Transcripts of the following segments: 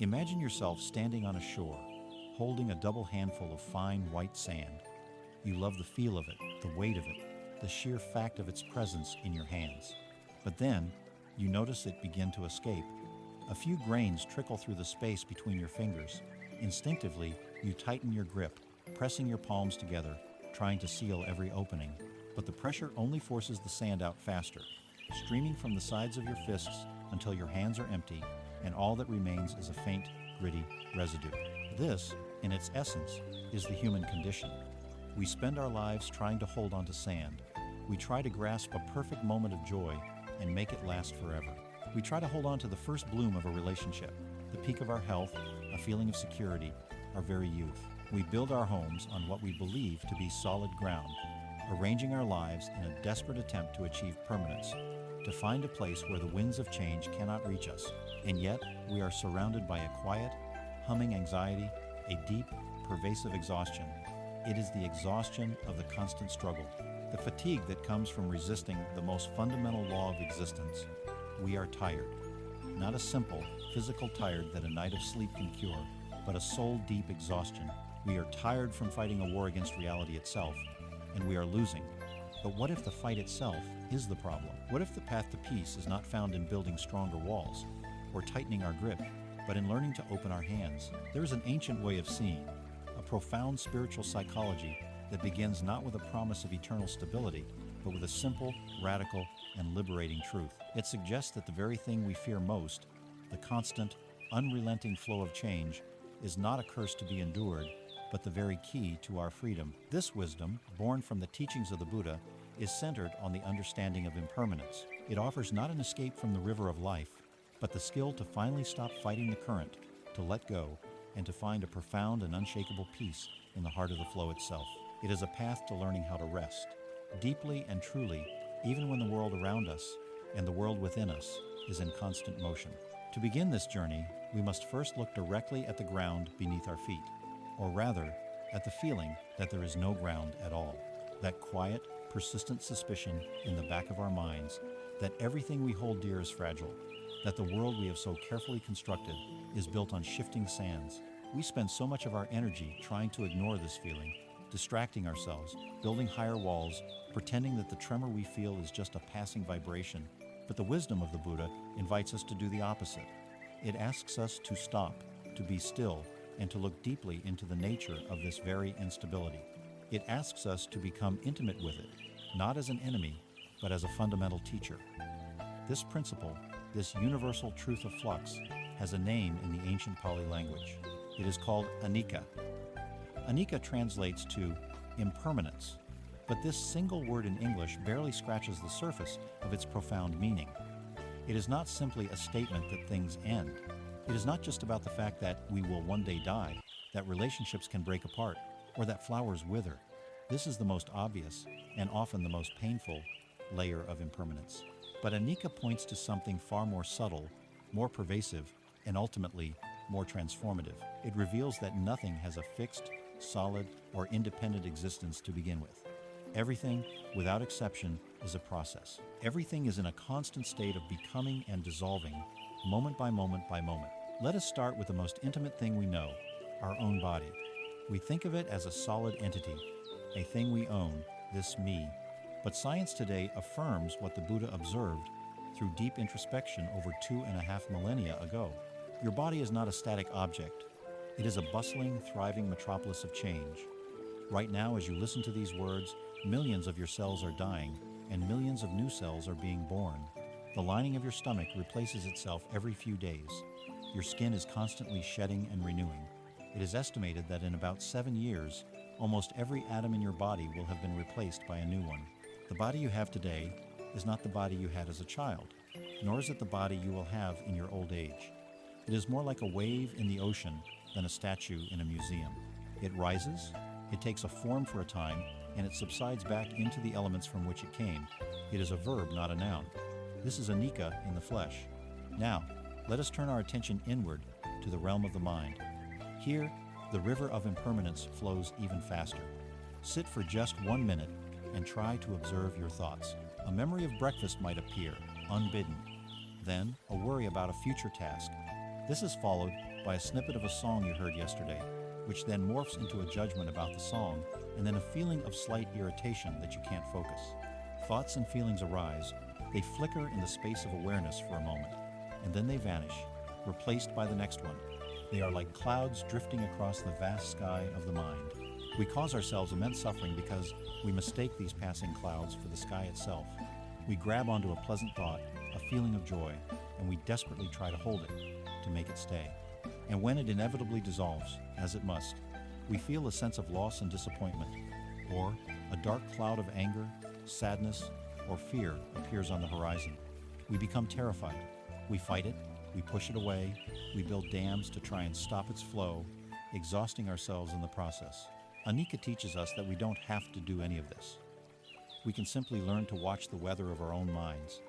Imagine yourself standing on a shore, holding a double handful of fine white sand. You love the feel of it, the weight of it, the sheer fact of its presence in your hands. But then, you notice it begin to escape. A few grains trickle through the space between your fingers. Instinctively, you tighten your grip, pressing your palms together, trying to seal every opening. But the pressure only forces the sand out faster, streaming from the sides of your fists until your hands are empty, and all that remains is a faint, gritty residue. This, in its essence, is the human condition. We spend our lives trying to hold onto sand. We try to grasp a perfect moment of joy and make it last forever. We try to hold on to the first bloom of a relationship, the peak of our health, a feeling of security, our very youth. We build our homes on what we believe to be solid ground, arranging our lives in a desperate attempt to achieve permanence, to find a place where the winds of change cannot reach us. And yet, we are surrounded by a quiet, humming anxiety, a deep, pervasive exhaustion. It is the exhaustion of the constant struggle, the fatigue that comes from resisting the most fundamental law of existence. We are tired. Not a simple, physical tired that a night of sleep can cure, but a soul-deep exhaustion. We are tired from fighting a war against reality itself, and we are losing. But what if the fight itself is the problem? What if the path to peace is not found in building stronger walls or tightening our grip, but in learning to open our hands? There is an ancient way of seeing, a profound spiritual psychology that begins not with a promise of eternal stability, but with a simple, radical, and liberating truth. It suggests that the very thing we fear most, the constant, unrelenting flow of change, is not a curse to be endured, but the very key to our freedom. This wisdom, born from the teachings of the Buddha, is centered on the understanding of impermanence. It offers not an escape from the river of life, but the skill to finally stop fighting the current, to let go, and to find a profound and unshakable peace in the heart of the flow itself. It is a path to learning how to rest, deeply and truly, even when the world around us and the world within us is in constant motion. To begin this journey, we must first look directly at the ground beneath our feet, or rather, at the feeling that there is no ground at all. That quiet, persistent suspicion in the back of our minds that everything we hold dear is fragile, that the world we have so carefully constructed is built on shifting sands. We spend so much of our energy trying to ignore this feeling, distracting ourselves, building higher walls, pretending that the tremor we feel is just a passing vibration. But the wisdom of the Buddha invites us to do the opposite. It asks us to stop, to be still, and to look deeply into the nature of this very instability. It asks us to become intimate with it, not as an enemy, but as a fundamental teacher. This principle, this universal truth of flux, has a name in the ancient Pali language. It is called Anicca. Anicca translates to impermanence, but this single word in English barely scratches the surface of its profound meaning. It is not simply a statement that things end. It is not just about the fact that we will one day die, that relationships can break apart, or that flowers wither. This is the most obvious, and often the most painful, layer of impermanence. But Anicca points to something far more subtle, more pervasive, and ultimately more transformative. It reveals that nothing has a fixed, solid, or independent existence to begin with. Everything, without exception, is a process. Everything is in a constant state of becoming and dissolving, moment by moment by moment. Let us start with the most intimate thing we know, our own body. We think of it as a solid entity, a thing we own, this me. But science today affirms what the Buddha observed through deep introspection over 2.5 millennia ago. Your body is not a static object. It is a bustling, thriving metropolis of change. Right now, as you listen to these words, millions of your cells are dying, and millions of new cells are being born. The lining of your stomach replaces itself every few days. Your skin is constantly shedding and renewing. It is estimated that in about 7 years, almost every atom in your body will have been replaced by a new one. The body you have today is not the body you had as a child, nor is it the body you will have in your old age. It is more like a wave in the ocean than a statue in a museum. It rises, it takes a form for a time, and it subsides back into the elements from which it came. It is a verb, not a noun. This is Anicca in the flesh. Now, let us turn our attention inward to the realm of the mind. Here, the river of impermanence flows even faster. Sit for just 1 minute and try to observe your thoughts. A memory of breakfast might appear, unbidden. Then, a worry about a future task. This is followed by a snippet of a song you heard yesterday, which then morphs into a judgment about the song and then a feeling of slight irritation that you can't focus. Thoughts and feelings arise, they flicker in the space of awareness for a moment, and then they vanish, replaced by the next one. They are like clouds drifting across the vast sky of the mind. We cause ourselves immense suffering because we mistake these passing clouds for the sky itself. We grab onto a pleasant thought, a feeling of joy, and we desperately try to hold it, to make it stay. And when it inevitably dissolves, as it must, we feel a sense of loss and disappointment, or a dark cloud of anger, sadness, or fear appears on the horizon. We become terrified. We fight it, we push it away, we build dams to try and stop its flow, exhausting ourselves in the process. Anicca teaches us that we don't have to do any of this. We can simply learn to watch the weather of our own minds,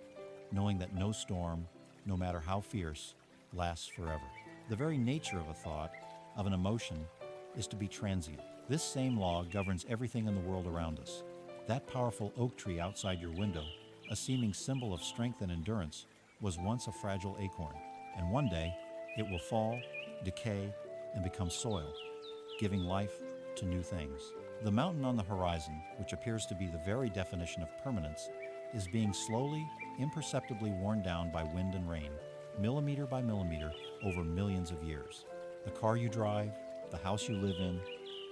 knowing that no storm, no matter how fierce, lasts forever. The very nature of a thought, of an emotion, is to be transient. This same law governs everything in the world around us. That powerful oak tree outside your window, a seeming symbol of strength and endurance, was once a fragile acorn, and one day it will fall, decay, and become soil, giving life to new things. The mountain on the horizon, which appears to be the very definition of permanence, is being slowly, imperceptibly worn down by wind and rain, millimeter by millimeter, over millions of years. The car you drive, the house you live in,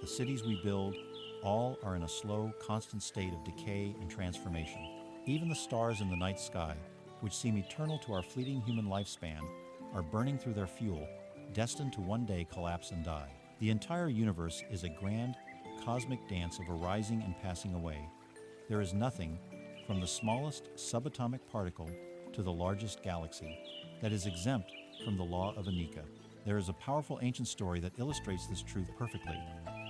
the cities we build, all are in a slow, constant state of decay and transformation. Even the stars in the night sky, which seem eternal to our fleeting human lifespan, are burning through their fuel, destined to one day collapse and die. The entire universe is a grand, cosmic dance of arising and passing away. There is nothing, from the smallest subatomic particle to the largest galaxy, that is exempt from the law of Anicca. There is a powerful ancient story that illustrates this truth perfectly.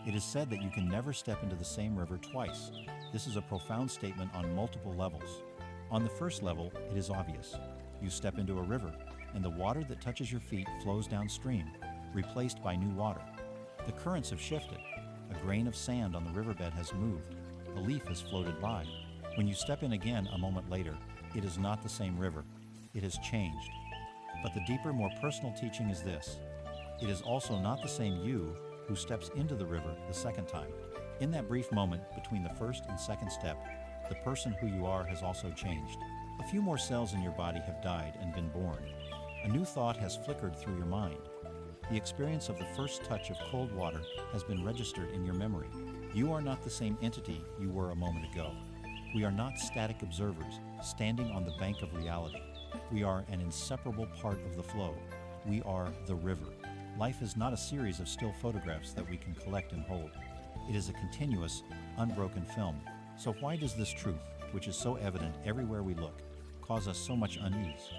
It is said that you can never step into the same river twice. This is a profound statement on multiple levels. On the first level, it is obvious. You step into a river, and the water that touches your feet flows downstream, replaced by new water. The currents have shifted. A grain of sand on the riverbed has moved. A leaf has floated by. When you step in again a moment later, it is not the same river. It has changed. But the deeper, more personal teaching is this. It is also not the same you who steps into the river the second time. In that brief moment between the first and second step, the person who you are has also changed. A few more cells in your body have died and been born. A new thought has flickered through your mind. The experience of the first touch of cold water has been registered in your memory. You are not the same entity you were a moment ago. We are not static observers standing on the bank of reality. We are an inseparable part of the flow. We are the river. Life is not a series of still photographs that we can collect and hold. It is a continuous, unbroken film. So why does this truth, which is so evident everywhere we look, cause us so much unease?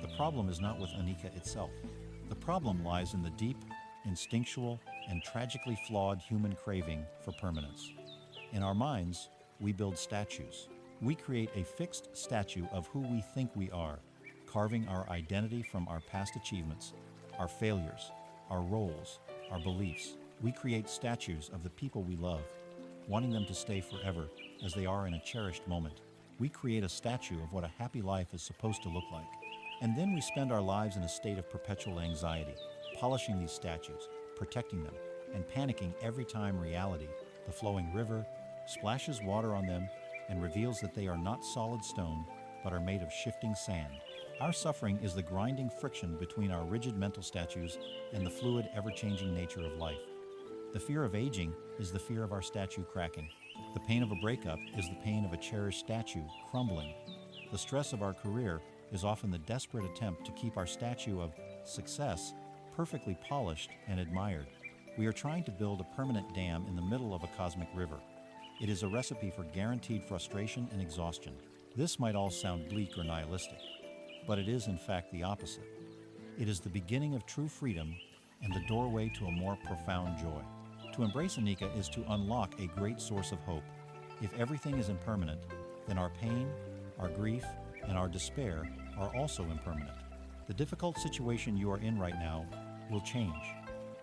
The problem is not with Anicca itself. The problem lies in the deep, instinctual, and tragically flawed human craving for permanence. In our minds, we build statues. We create a fixed statue of who we think we are, carving our identity from our past achievements, our failures, our roles, our beliefs. We create statues of the people we love, wanting them to stay forever as they are in a cherished moment. We create a statue of what a happy life is supposed to look like. And then we spend our lives in a state of perpetual anxiety, polishing these statues, protecting them, and panicking every time reality, the flowing river, splashes water on them and reveals that they are not solid stone, but are made of shifting sand. Our suffering is the grinding friction between our rigid mental statues and the fluid, ever-changing nature of life. The fear of aging is the fear of our statue cracking. The pain of a breakup is the pain of a cherished statue crumbling. The stress of our career is often the desperate attempt to keep our statue of success perfectly polished and admired. We are trying to build a permanent dam in the middle of a cosmic river. It is a recipe for guaranteed frustration and exhaustion. This might all sound bleak or nihilistic, but it is in fact the opposite. It is the beginning of true freedom and the doorway to a more profound joy. To embrace Anicca is to unlock a great source of hope. If everything is impermanent, then our pain, our grief, and our despair are also impermanent. The difficult situation you are in right now will change.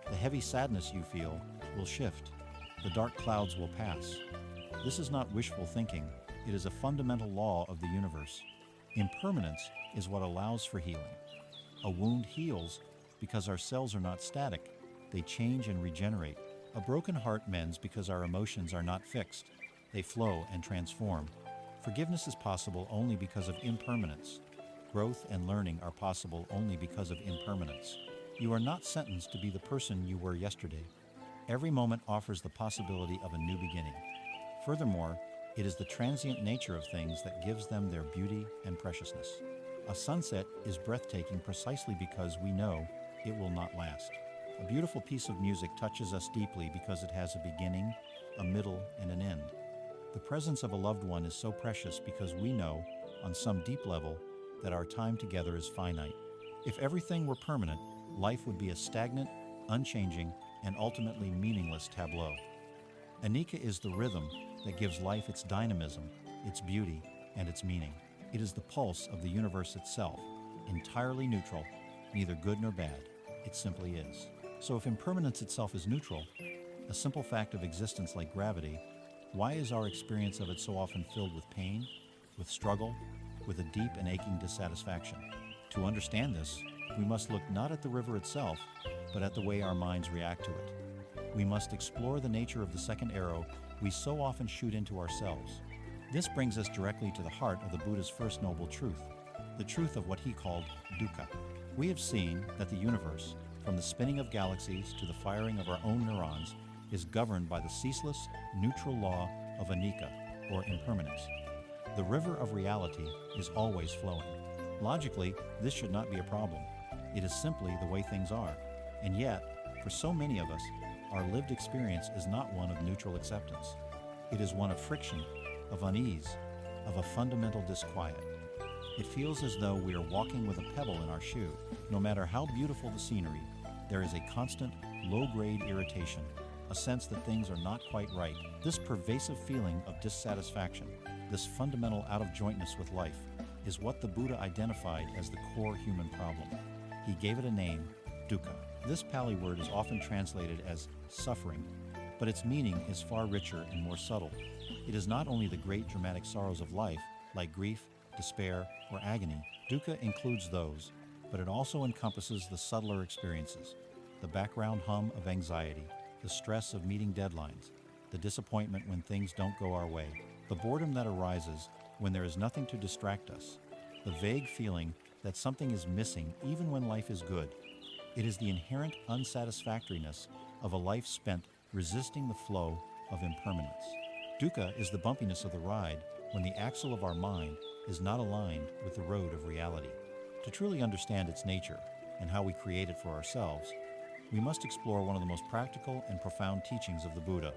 The heavy sadness you feel will shift. The dark clouds will pass. This is not wishful thinking. It is a fundamental law of the universe. Impermanence is what allows for healing. A wound heals because our cells are not static. They change and regenerate. A broken heart mends because our emotions are not fixed. They flow and transform. Forgiveness is possible only because of impermanence. Growth and learning are possible only because of impermanence. You are not sentenced to be the person you were yesterday. Every moment offers the possibility of a new beginning. Furthermore, it is the transient nature of things that gives them their beauty and preciousness. A sunset is breathtaking precisely because we know it will not last. A beautiful piece of music touches us deeply because it has a beginning, a middle, and an end. The presence of a loved one is so precious because we know, on some deep level, that our time together is finite. If everything were permanent, life would be a stagnant, unchanging, and ultimately meaningless tableau. Anicca is the rhythm that gives life its dynamism, its beauty, and its meaning. It is the pulse of the universe itself, entirely neutral, neither good nor bad. It simply is. So if impermanence itself is neutral, a simple fact of existence like gravity, why is our experience of it so often filled with pain, with struggle, with a deep and aching dissatisfaction? To understand this, we must look not at the river itself, but at the way our minds react to it. We must explore the nature of the second arrow we so often shoot into ourselves. This brings us directly to the heart of the Buddha's first noble truth, the truth of what he called Dukkha. We have seen that the universe, from the spinning of galaxies to the firing of our own neurons, is governed by the ceaseless, neutral law of Anicca, or impermanence. The river of reality is always flowing. Logically, this should not be a problem. It is simply the way things are. And yet, for so many of us, our lived experience is not one of neutral acceptance. It is one of friction, of unease, of a fundamental disquiet. It feels as though we are walking with a pebble in our shoe. No matter how beautiful the scenery, there is a constant, low-grade irritation, a sense that things are not quite right. This pervasive feeling of dissatisfaction, this fundamental out-of-jointness with life, is what the Buddha identified as the core human problem. He gave it a name, Dukkha. This Pali word is often translated as suffering, but its meaning is far richer and more subtle. It is not only the great dramatic sorrows of life, like grief, despair, or agony. Dukkha includes those, but it also encompasses the subtler experiences, the background hum of anxiety, the stress of meeting deadlines, the disappointment when things don't go our way, the boredom that arises when there is nothing to distract us, the vague feeling that something is missing even when life is good. It is the inherent unsatisfactoriness of a life spent resisting the flow of impermanence. Dukkha is the bumpiness of the ride when the axle of our mind is not aligned with the road of reality. To truly understand its nature and how we create it for ourselves, we must explore one of the most practical and profound teachings of the Buddha,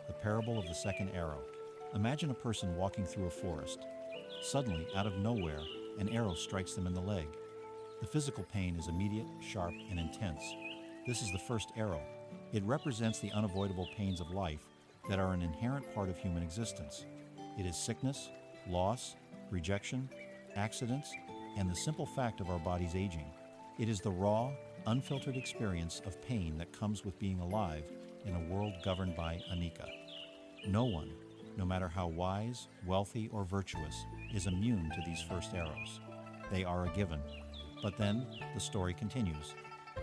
the parable of the second arrow. Imagine a person walking through a forest. Suddenly, out of nowhere, an arrow strikes them in the leg. The physical pain is immediate, sharp, and intense. This is the first arrow. It represents the unavoidable pains of life that are an inherent part of human existence. It is sickness, loss, rejection, accidents, and the simple fact of our bodies aging. It is the raw, unfiltered experience of pain that comes with being alive in a world governed by Anicca. No one, no matter how wise, wealthy, or virtuous, is immune to these first arrows. They are a given. But then the story continues.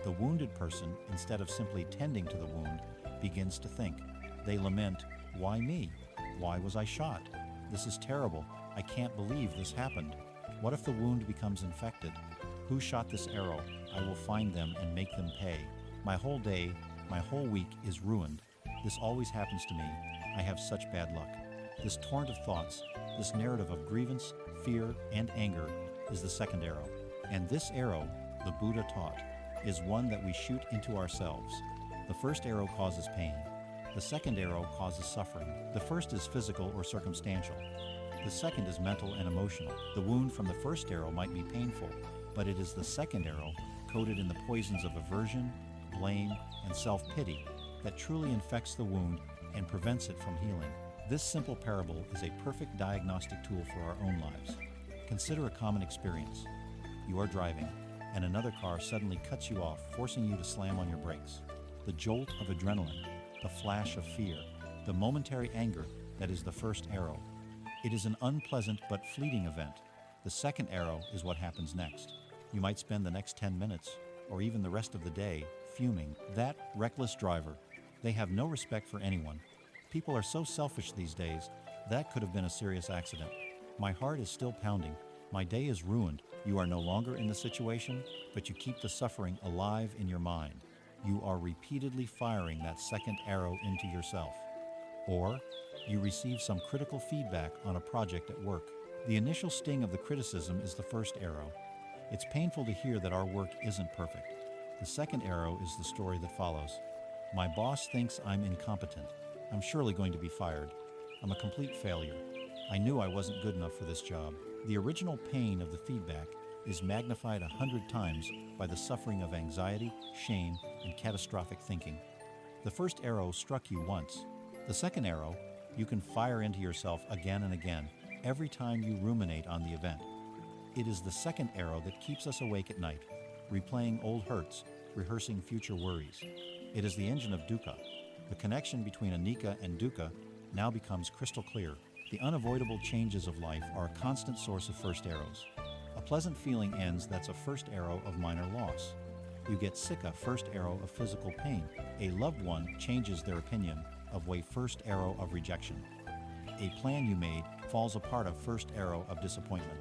The wounded person, instead of simply tending to the wound, begins to think. They lament, "Why me? Why was I shot? This is terrible. I can't believe this happened. What if the wound becomes infected? Who shot this arrow? I will find them and make them pay. My whole day, my whole week is ruined. This always happens to me. I have such bad luck." This torrent of thoughts, this narrative of grievance, fear, and anger is the second arrow. And this arrow, the Buddha taught, is one that we shoot into ourselves. The first arrow causes pain. The second arrow causes suffering. The first is physical or circumstantial. The second is mental and emotional. The wound from the first arrow might be painful, but it is the second arrow, coated in the poisons of aversion, blame, and self-pity, that truly infects the wound and prevents it from healing. This simple parable is a perfect diagnostic tool for our own lives. Consider a common experience. You are driving, and another car suddenly cuts you off, forcing you to slam on your brakes. The jolt of adrenaline, the flash of fear, the momentary anger that is the first arrow. It is an unpleasant but fleeting event. The second arrow is what happens next. You might spend the next 10 minutes or even the rest of the day, fuming. That reckless driver. They have no respect for anyone. People are so selfish these days. That could have been a serious accident. My heart is still pounding. My day is ruined. You are no longer in the situation, but you keep the suffering alive in your mind. You are repeatedly firing that second arrow into yourself. Or you receive some critical feedback on a project at work. The initial sting of the criticism is the first arrow. It's painful to hear that our work isn't perfect. The second arrow is the story that follows. My boss thinks I'm incompetent. I'm surely going to be fired. I'm a complete failure. I knew I wasn't good enough for this job. The original pain of the feedback is magnified 100 times by the suffering of anxiety, shame, and catastrophic thinking. The first arrow struck you once. The second arrow, you can fire into yourself again and again, every time you ruminate on the event. It is the second arrow that keeps us awake at night, replaying old hurts, rehearsing future worries. It is the engine of Dukkha. The connection between Anicca and Dukkha now becomes crystal clear. The unavoidable changes of life are a constant source of first arrows. A pleasant feeling ends, that's a first arrow of minor loss. You get sick, a first arrow of physical pain. A loved one changes their opinion of a first arrow of rejection. A plan you made falls apart, a first arrow of disappointment.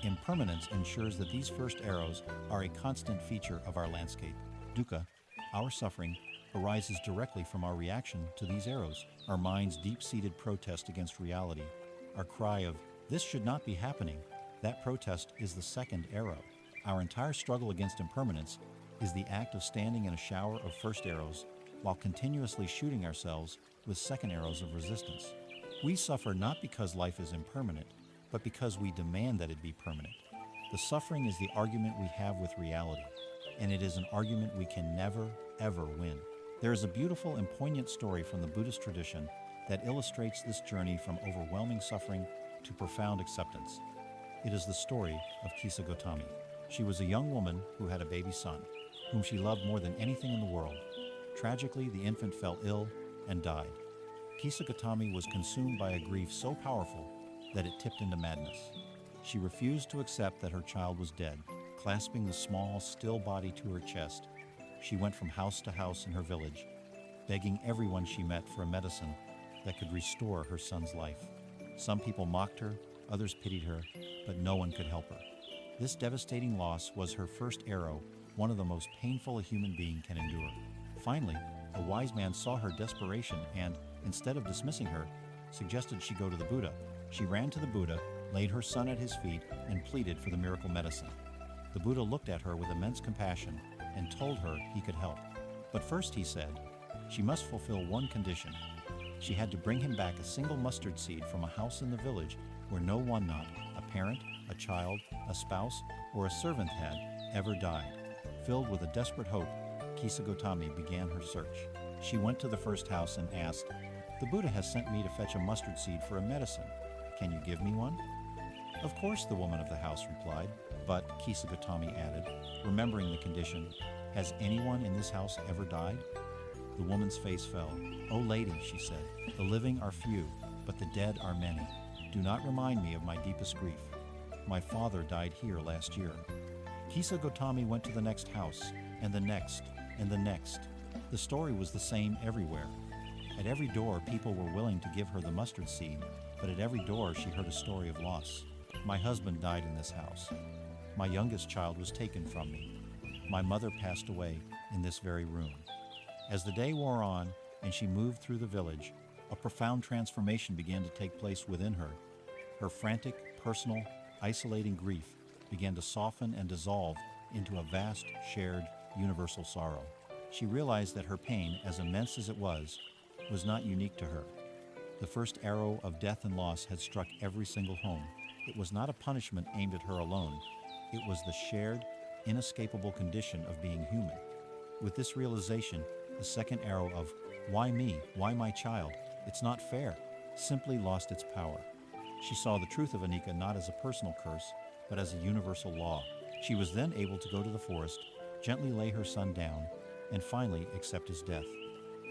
Impermanence ensures that these first arrows are a constant feature of our landscape. Dukkha, our suffering, arises directly from our reaction to these arrows, our mind's deep-seated protest against reality. Our cry of, "This should not be happening," that protest is the second arrow. Our entire struggle against impermanence is the act of standing in a shower of first arrows while continuously shooting ourselves with second arrows of resistance. We suffer not because life is impermanent, but because we demand that it be permanent. The suffering is the argument we have with reality, and it is an argument we can never, ever win. There is a beautiful and poignant story from the Buddhist tradition that illustrates this journey from overwhelming suffering to profound acceptance. It is the story of Kisagotami. She was a young woman who had a baby son, whom she loved more than anything in the world. Tragically, the infant fell ill and died. Kisagotami was consumed by a grief so powerful that it tipped into madness. She refused to accept that her child was dead. Clasping the small, still body to her chest, she went from house to house in her village, begging everyone she met for a medicine that could restore her son's life. Some people mocked her, others pitied her, but no one could help her. This devastating loss was her first arrow, one of the most painful a human being can endure. Finally, a wise man saw her desperation and, instead of dismissing her, suggested she go to the Buddha. She ran to the Buddha, laid her son at his feet, and pleaded for the miracle medicine. The Buddha looked at her with immense compassion and told her he could help. But first, he said, she must fulfill one condition. She had to bring him back a single mustard seed from a house in the village where no one, not a parent, a child, a spouse, or a servant had ever died. Filled with a desperate hope, Kisagotami began her search. She went to the first house and asked, "The Buddha has sent me to fetch a mustard seed for a medicine. Can you give me one?" "Of course," the woman of the house replied. But, Kisagotami added, remembering the condition, "Has anyone in this house ever died?" The woman's face fell. "Oh, lady," she said, "the living are few, but the dead are many. Do not remind me of my deepest grief. My father died here last year." Kisagotami went to the next house, and the next, and the next. The story was the same everywhere. At every door, people were willing to give her the mustard seed, but at every door she heard a story of loss. "My husband died in this house. My youngest child was taken from me. My mother passed away in this very room." As the day wore on and she moved through the village, a profound transformation began to take place within her. Her frantic, personal, isolating grief began to soften and dissolve into a vast, shared, universal sorrow. She realized that her pain, as immense as it was not unique to her. The first arrow of death and loss had struck every single home. It was not a punishment aimed at her alone. It was the shared, inescapable condition of being human. With this realization, the second arrow of, "Why me? Why my child? It's not fair," simply lost its power. She saw the truth of Anicca not as a personal curse, but as a universal law. She was then able to go to the forest, gently lay her son down, and finally accept his death.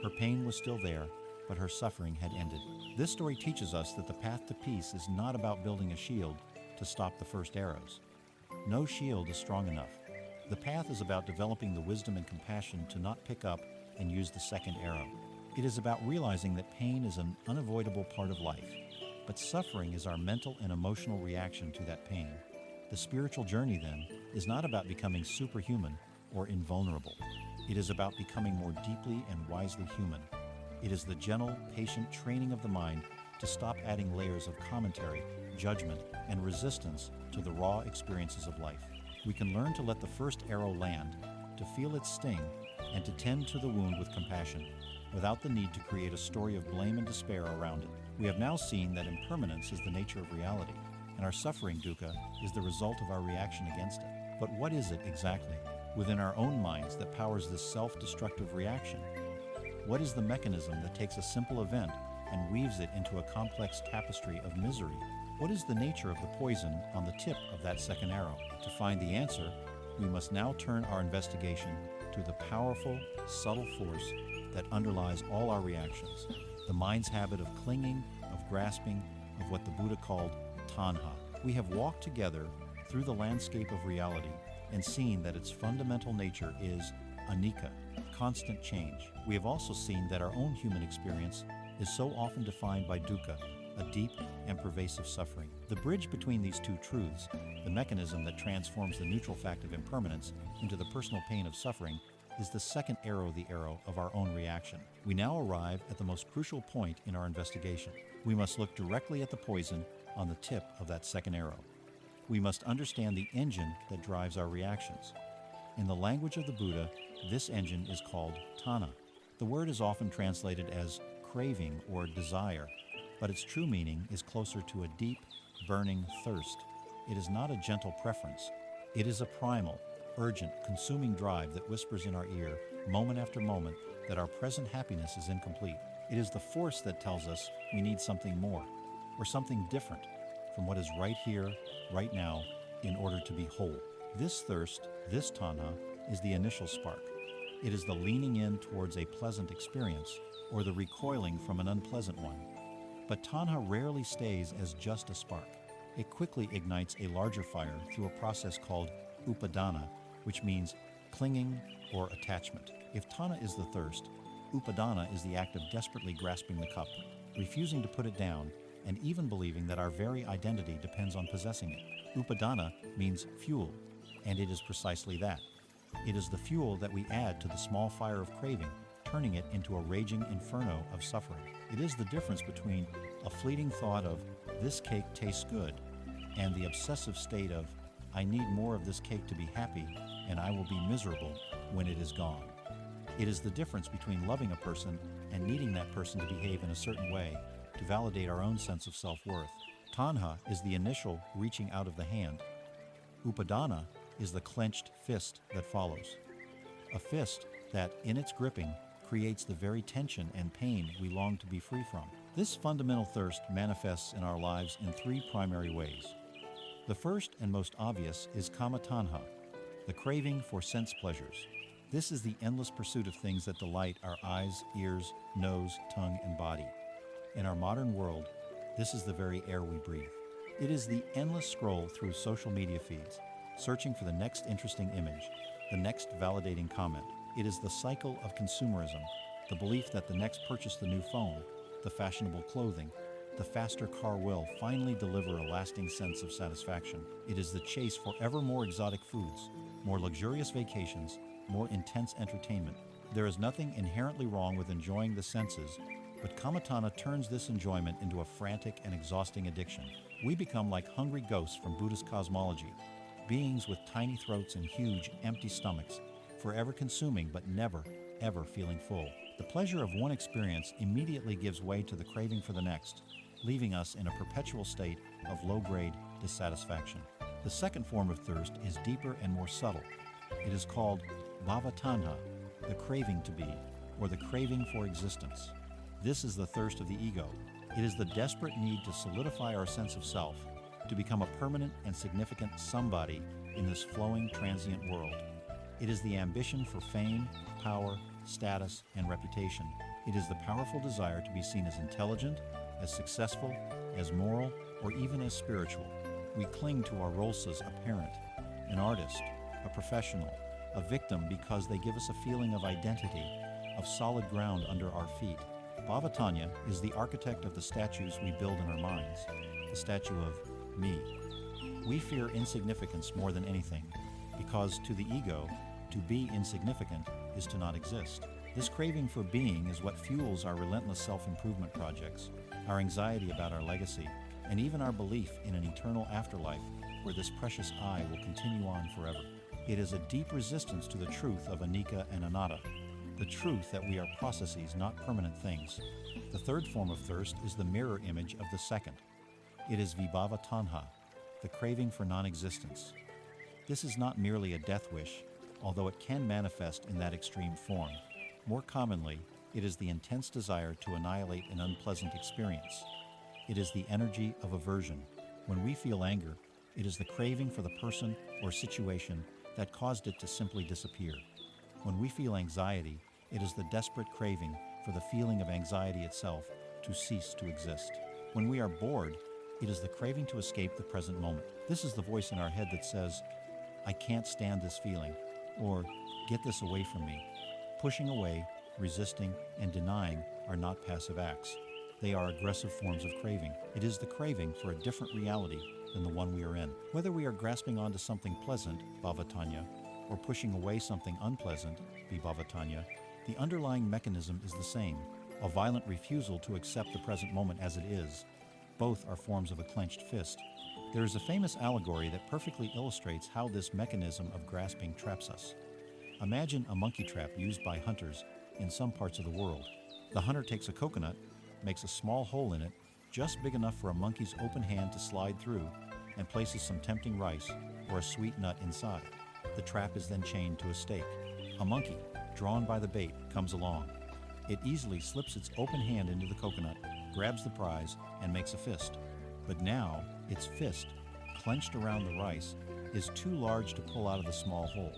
Her pain was still there, but her suffering had ended. This story teaches us that the path to peace is not about building a shield to stop the first arrows. No shield is strong enough. The path is about developing the wisdom and compassion to not pick up and use the second arrow. It is about realizing that pain is an unavoidable part of life, but suffering is our mental and emotional reaction to that pain. The spiritual journey, then, is not about becoming superhuman or invulnerable. It is about becoming more deeply and wisely human. It is the gentle, patient training of the mind to stop adding layers of commentary, judgment, and resistance to the raw experiences of life. We can learn to let the first arrow land, to feel its sting, and to tend to the wound with compassion, without the need to create a story of blame and despair around it. We have now seen that impermanence is the nature of reality, and our suffering, dukkha, is the result of our reaction against it. But what is it exactly within our own minds that powers this self-destructive reaction? What is the mechanism that takes a simple event and weaves it into a complex tapestry of misery? What is the nature of the poison on the tip of that second arrow? To find the answer, we must now turn our investigation to the powerful, subtle force that underlies all our reactions, the mind's habit of clinging, of grasping, of what the Buddha called Tanha. We have walked together through the landscape of reality and seen that its fundamental nature is Anicca, constant change. We have also seen that our own human experience is so often defined by dukkha, a deep and pervasive suffering. The bridge between these two truths, the mechanism that transforms the neutral fact of impermanence into the personal pain of suffering, is the second arrow, the arrow of our own reaction. We now arrive at the most crucial point in our investigation. We must look directly at the poison on the tip of that second arrow. We must understand the engine that drives our reactions. In the language of the Buddha, this engine is called Tanha. The word is often translated as craving or desire, but its true meaning is closer to a deep, burning thirst. It is not a gentle preference. It is a primal, urgent, consuming drive that whispers in our ear, moment after moment, that our present happiness is incomplete. It is the force that tells us we need something more, or something different from what is right here, right now, in order to be whole. This thirst, this tanha, is the initial spark. It is the leaning in towards a pleasant experience, or the recoiling from an unpleasant one. But tanha rarely stays as just a spark. It quickly ignites a larger fire through a process called upadana, which means clinging or attachment. If tanha is the thirst, upadana is the act of desperately grasping the cup, refusing to put it down, and even believing that our very identity depends on possessing it. Upadana means fuel, and it is precisely that. It is the fuel that we add to the small fire of craving, turning it into a raging inferno of suffering. It is the difference between a fleeting thought of, "This cake tastes good," and the obsessive state of, "I need more of this cake to be happy, and I will be miserable when it is gone." It is the difference between loving a person and needing that person to behave in a certain way to validate our own sense of self-worth. Tanha is the initial reaching out of the hand. Upadana is the clenched fist that follows. A fist that, in its gripping, creates the very tension and pain we long to be free from. This fundamental thirst manifests in our lives in three primary ways. The first and most obvious is kama tanha, the craving for sense pleasures. This is the endless pursuit of things that delight our eyes, ears, nose, tongue, and body. In our modern world, this is the very air we breathe. It is the endless scroll through social media feeds, searching for the next interesting image, the next validating comment. It is the cycle of consumerism, the belief that the next purchase, the new phone, the fashionable clothing, the faster car will finally deliver a lasting sense of satisfaction. It is the chase for ever more exotic foods, more luxurious vacations, more intense entertainment. There is nothing inherently wrong with enjoying the senses, but Kamatana turns this enjoyment into a frantic and exhausting addiction. We become like hungry ghosts from Buddhist cosmology, beings with tiny throats and huge, empty stomachs, forever consuming but never, ever feeling full. The pleasure of one experience immediately gives way to the craving for the next, leaving us in a perpetual state of low-grade dissatisfaction. The second form of thirst is deeper and more subtle. It is called bhavatanha, the craving to be, or the craving for existence. This is the thirst of the ego. It is the desperate need to solidify our sense of self, to become a permanent and significant somebody in this flowing, transient world. It is the ambition for fame, power, status, and reputation. It is the powerful desire to be seen as intelligent, as successful, as moral, or even as spiritual. We cling to our roles as a parent, an artist, a professional, a victim because they give us a feeling of identity, of solid ground under our feet. Bhavatanya is the architect of the statues we build in our minds, the statue of me. We fear insignificance more than anything, because to the ego, to be insignificant is to not exist. This craving for being is what fuels our relentless self-improvement projects, our anxiety about our legacy, and even our belief in an eternal afterlife where this precious I will continue on forever. It is a deep resistance to the truth of Anicca and Anatta, the truth that we are processes, not permanent things. The third form of thirst is the mirror image of the second. It is vibhava tanha, the craving for non-existence. This is not merely a death wish, although it can manifest in that extreme form. More commonly, it is the intense desire to annihilate an unpleasant experience. It is the energy of aversion. When we feel anger, it is the craving for the person or situation that caused it to simply disappear. When we feel anxiety, it is the desperate craving for the feeling of anxiety itself to cease to exist. When we are bored, it is the craving to escape the present moment. This is the voice in our head that says, I can't stand this feeling, or get this away from me. Pushing away, resisting, and denying are not passive acts. They are aggressive forms of craving. It is the craving for a different reality than the one we are in. Whether we are grasping onto something pleasant, bhavatanya, or pushing away something unpleasant, vibhavatanya, the underlying mechanism is the same, a violent refusal to accept the present moment as it is. Both are forms of a clenched fist. There is a famous allegory that perfectly illustrates how this mechanism of grasping traps us. Imagine a monkey trap used by hunters in some parts of the world. The hunter takes a coconut, makes a small hole in it, just big enough for a monkey's open hand to slide through, and places some tempting rice or a sweet nut inside. The trap is then chained to a stake. A monkey, drawn by the bait, comes along. It easily slips its open hand into the coconut, grabs the prize, and makes a fist. But now, its fist, clenched around the rice, is too large to pull out of the small hole.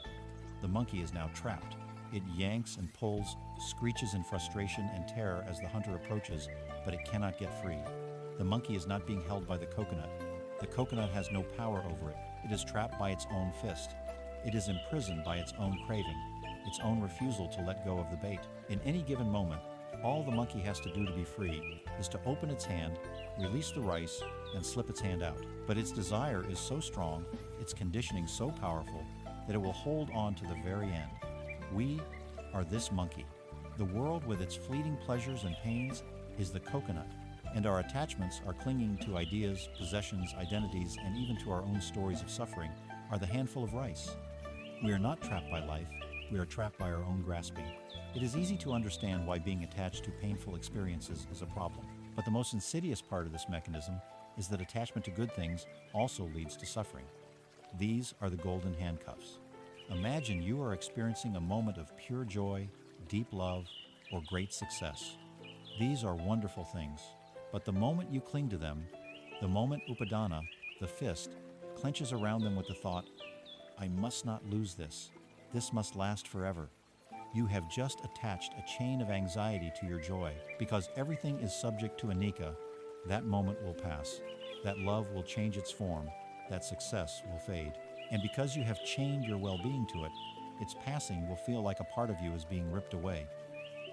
The monkey is now trapped. It yanks and pulls, screeches in frustration and terror as the hunter approaches, but it cannot get free. The monkey is not being held by the coconut. The coconut has no power over it. It is trapped by its own fist. It is imprisoned by its own craving, its own refusal to let go of the bait. In any given moment, all the monkey has to do to be free is to open its hand, release the rice, and slip its hand out. But its desire is so strong, its conditioning so powerful, that it will hold on to the very end. We are this monkey. The world with its fleeting pleasures and pains is the coconut, and our attachments are clinging to ideas, possessions, identities, and even to our own stories of suffering are the handful of rice. We are not trapped by life, we are trapped by our own grasping. It is easy to understand why being attached to painful experiences is a problem, but the most insidious part of this mechanism is that attachment to good things also leads to suffering. These are the golden handcuffs. Imagine you are experiencing a moment of pure joy, deep love, or great success. These are wonderful things, but the moment you cling to them, the moment upadana, the fist, clenches around them with the thought, I must not lose this. This must last forever. You have just attached a chain of anxiety to your joy. Because everything is subject to Anicca, that moment will pass. That love will change its form. That success will fade. And because you have chained your well-being to it, its passing will feel like a part of you is being ripped away.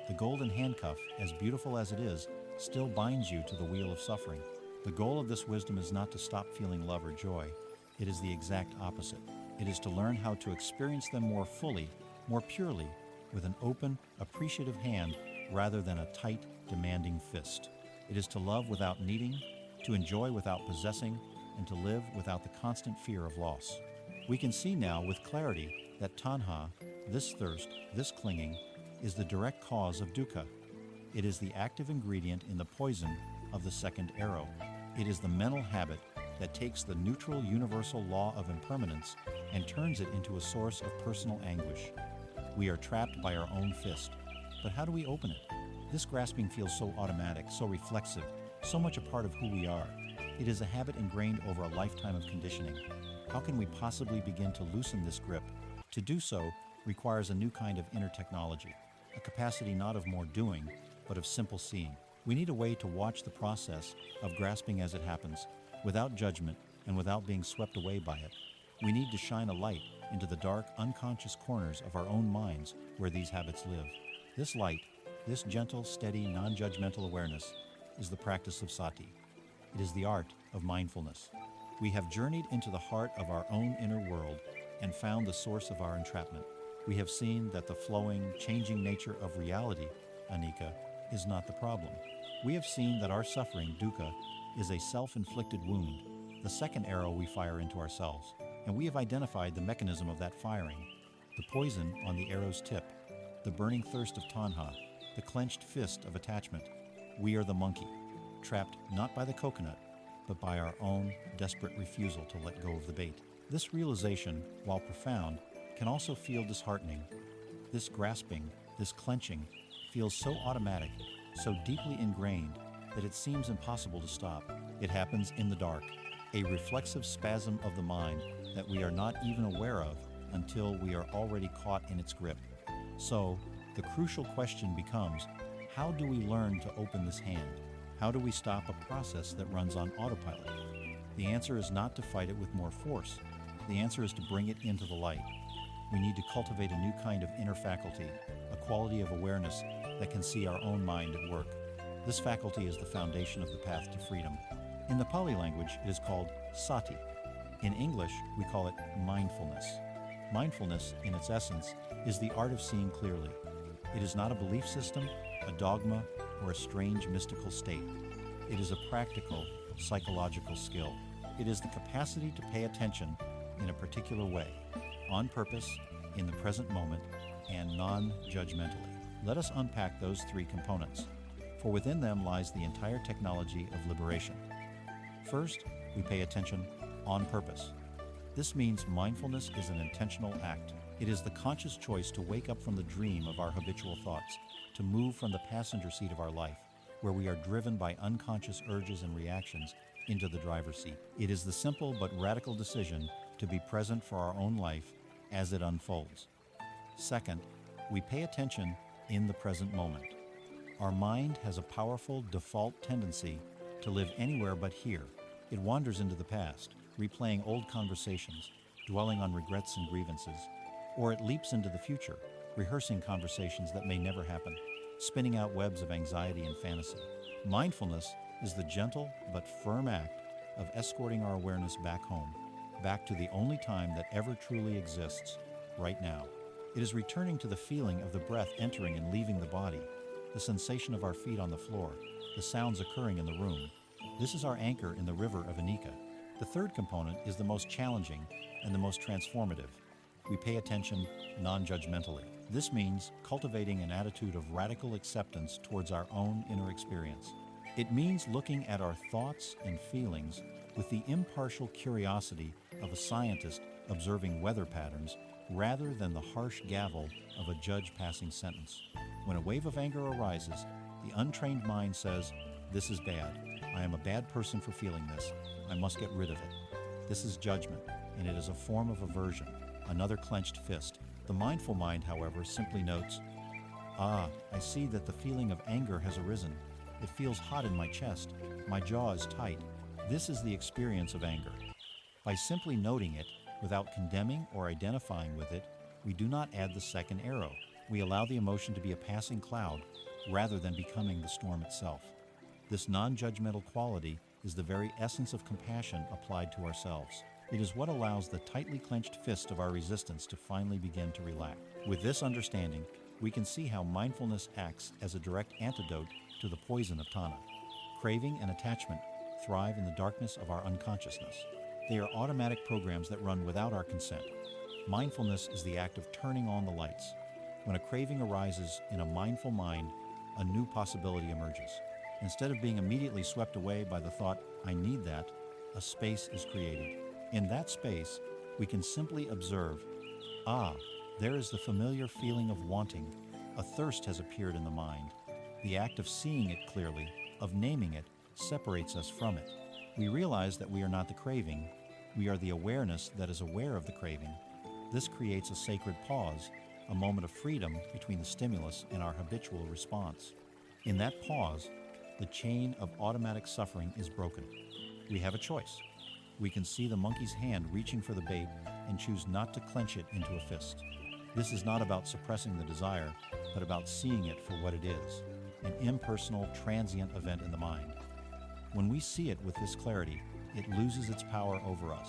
The golden handcuff, as beautiful as it is, still binds you to the wheel of suffering. The goal of this wisdom is not to stop feeling love or joy. It is the exact opposite. It is to learn how to experience them more fully, more purely, with an open, appreciative hand rather than a tight, demanding fist. It is to love without needing, to enjoy without possessing, and to live without the constant fear of loss. We can see now with clarity that Tanha, this thirst, this clinging, is the direct cause of Dukkha. It is the active ingredient in the poison of the second arrow. It is the mental habit that takes the neutral universal law of impermanence and turns it into a source of personal anguish. We are trapped by our own fist. But how do we open it? This grasping feels so automatic, so reflexive, so much a part of who we are. It is a habit ingrained over a lifetime of conditioning. How can we possibly begin to loosen this grip? To do so requires a new kind of inner technology, a capacity not of more doing, but of simple seeing. We need a way to watch the process of grasping as it happens, without judgment and without being swept away by it. We need to shine a light into the dark, unconscious corners of our own minds where these habits live. This light, this gentle, steady, non-judgmental awareness is the practice of sati. It is the art of mindfulness. We have journeyed into the heart of our own inner world and found the source of our entrapment. We have seen that the flowing, changing nature of reality, Anicca, is not the problem. We have seen that our suffering, Dukkha, is a self-inflicted wound, the second arrow we fire into ourselves. And we have identified the mechanism of that firing, the poison on the arrow's tip, the burning thirst of Tanha, the clenched fist of attachment. We are the monkey, trapped not by the coconut, but by our own desperate refusal to let go of the bait. This realization, while profound, can also feel disheartening. This grasping, this clenching, feels so automatic, so deeply ingrained, that it seems impossible to stop. It happens in the dark, a reflexive spasm of the mind that we are not even aware of until we are already caught in its grip. So, the crucial question becomes, how do we learn to open this hand? How do we stop a process that runs on autopilot? The answer is not to fight it with more force. The answer is to bring it into the light. We need to cultivate a new kind of inner faculty, a quality of awareness that can see our own mind at work. This faculty is the foundation of the path to freedom. In the Pali language, it is called sati. In English, we call it mindfulness. Mindfulness, in its essence, is the art of seeing clearly. It is not a belief system, a dogma, or a strange mystical state. It is a practical, psychological skill. It is the capacity to pay attention in a particular way, on purpose, in the present moment, and non-judgmentally. Let us unpack those three components, for within them lies the entire technology of liberation. First, we pay attention on purpose. This means mindfulness is an intentional act. It is the conscious choice to wake up from the dream of our habitual thoughts, to move from the passenger seat of our life, where we are driven by unconscious urges and reactions, into the driver's seat. It is the simple but radical decision to be present for our own life as it unfolds. Second, we pay attention in the present moment. Our mind has a powerful default tendency to live anywhere but here. It wanders into the past, replaying old conversations, dwelling on regrets and grievances, or it leaps into the future, rehearsing conversations that may never happen, spinning out webs of anxiety and fantasy. Mindfulness is the gentle but firm act of escorting our awareness back home, back to the only time that ever truly exists, right now. It is returning to the feeling of the breath entering and leaving the body, the sensation of our feet on the floor, the sounds occurring in the room. This is our anchor in the river of Anicca. The third component is the most challenging and the most transformative. We pay attention non-judgmentally. This means cultivating an attitude of radical acceptance towards our own inner experience. It means looking at our thoughts and feelings with the impartial curiosity of a scientist observing weather patterns rather than the harsh gavel of a judge passing sentence. When a wave of anger arises, the untrained mind says, "This is bad. I am a bad person for feeling this. I must get rid of it." This is judgment, and it is a form of aversion, another clenched fist. The mindful mind, however, simply notes, "Ah, I see that the feeling of anger has arisen. It feels hot in my chest. My jaw is tight." This is the experience of anger. By simply noting it, without condemning or identifying with it, we do not add the second arrow. We allow the emotion to be a passing cloud rather than becoming the storm itself. This non-judgmental quality is the very essence of compassion applied to ourselves. It is what allows the tightly clenched fist of our resistance to finally begin to relax. With this understanding, we can see how mindfulness acts as a direct antidote to the poison of Tanha. Craving and attachment thrive in the darkness of our unconsciousness. They are automatic programs that run without our consent. Mindfulness is the act of turning on the lights. When a craving arises in a mindful mind, a new possibility emerges. Instead of being immediately swept away by the thought, "I need that," a space is created. In that space, we can simply observe, "Ah, there is the familiar feeling of wanting. A thirst has appeared in the mind." The act of seeing it clearly, of naming it, separates us from it. We realize that we are not the craving. We are the awareness that is aware of the craving. This creates a sacred pause, a moment of freedom between the stimulus and our habitual response. In that pause, the chain of automatic suffering is broken. We have a choice. We can see the monkey's hand reaching for the bait and choose not to clench it into a fist. This is not about suppressing the desire, but about seeing it for what it is, an impersonal, transient event in the mind. When we see it with this clarity, it loses its power over us.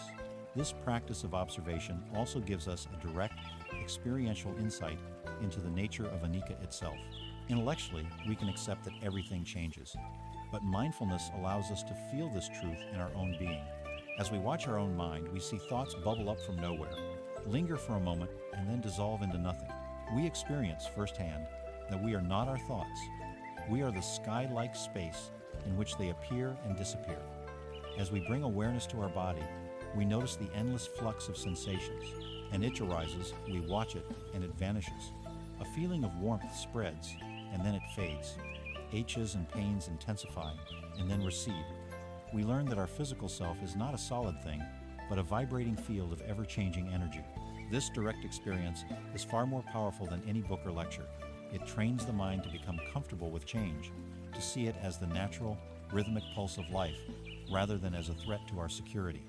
This practice of observation also gives us a direct, experiential insight into the nature of Anicca itself. Intellectually, we can accept that everything changes, but mindfulness allows us to feel this truth in our own being. As we watch our own mind, we see thoughts bubble up from nowhere, linger for a moment, and then dissolve into nothing. We experience firsthand that we are not our thoughts. We are the sky-like space in which they appear and disappear. As we bring awareness to our body, we notice the endless flux of sensations. An itch arises, we watch it, and it vanishes. A feeling of warmth spreads, and then it fades. Aches and pains intensify, and then recede. We learn that our physical self is not a solid thing, but a vibrating field of ever-changing energy. This direct experience is far more powerful than any book or lecture. It trains the mind to become comfortable with change, to see it as the natural, rhythmic pulse of life, rather than as a threat to our security.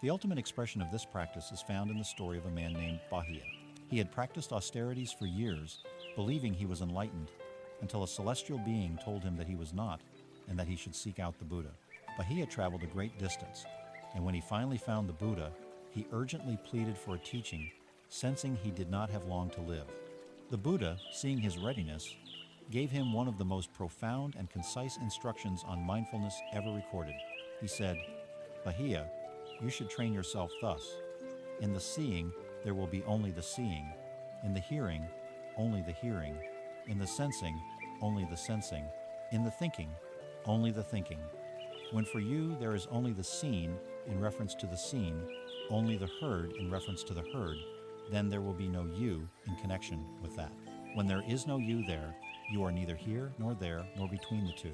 The ultimate expression of this practice is found in the story of a man named Bahia. He had practiced austerities for years, believing he was enlightened, until a celestial being told him that he was not, and that he should seek out the Buddha. Bahia traveled a great distance, and when he finally found the Buddha, he urgently pleaded for a teaching, sensing he did not have long to live. The Buddha, seeing his readiness, gave him one of the most profound and concise instructions on mindfulness ever recorded. He said, "Bahia, you should train yourself thus. In the seeing, there will be only the seeing. In the hearing, only the hearing. In the sensing, only the sensing. In the thinking, only the thinking. When for you there is only the seen in reference to the seen, only the heard in reference to the heard, then there will be no you in connection with that. When there is no you there, you are neither here nor there nor between the two.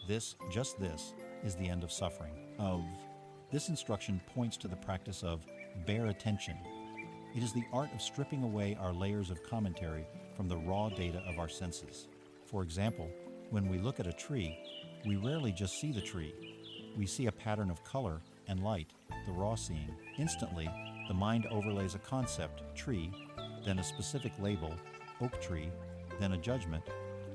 This, just this, is the end of suffering." This instruction points to the practice of bare attention. It is the art of stripping away our layers of commentary from the raw data of our senses. For example, when we look at a tree, we rarely just see the tree. We see a pattern of color and light, the raw seeing. Instantly, the mind overlays a concept, tree, then a specific label, oak tree, then a judgment,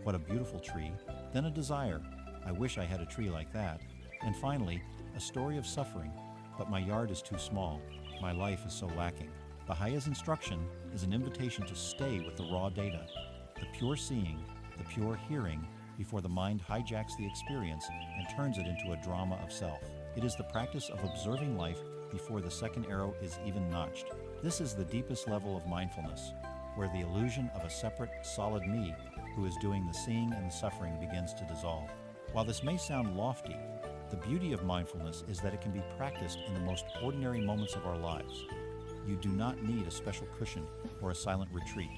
what a beautiful tree, then a desire, I wish I had a tree like that, and finally, a story of suffering, but my yard is too small, my life is so lacking. Bahaya's instruction is an invitation to stay with the raw data, the pure seeing, the pure hearing, before the mind hijacks the experience and turns it into a drama of self. It is the practice of observing life before the second arrow is even notched. This is the deepest level of mindfulness, where the illusion of a separate, solid me who is doing the seeing and the suffering begins to dissolve. While this may sound lofty, the beauty of mindfulness is that it can be practiced in the most ordinary moments of our lives. You do not need a special cushion or a silent retreat.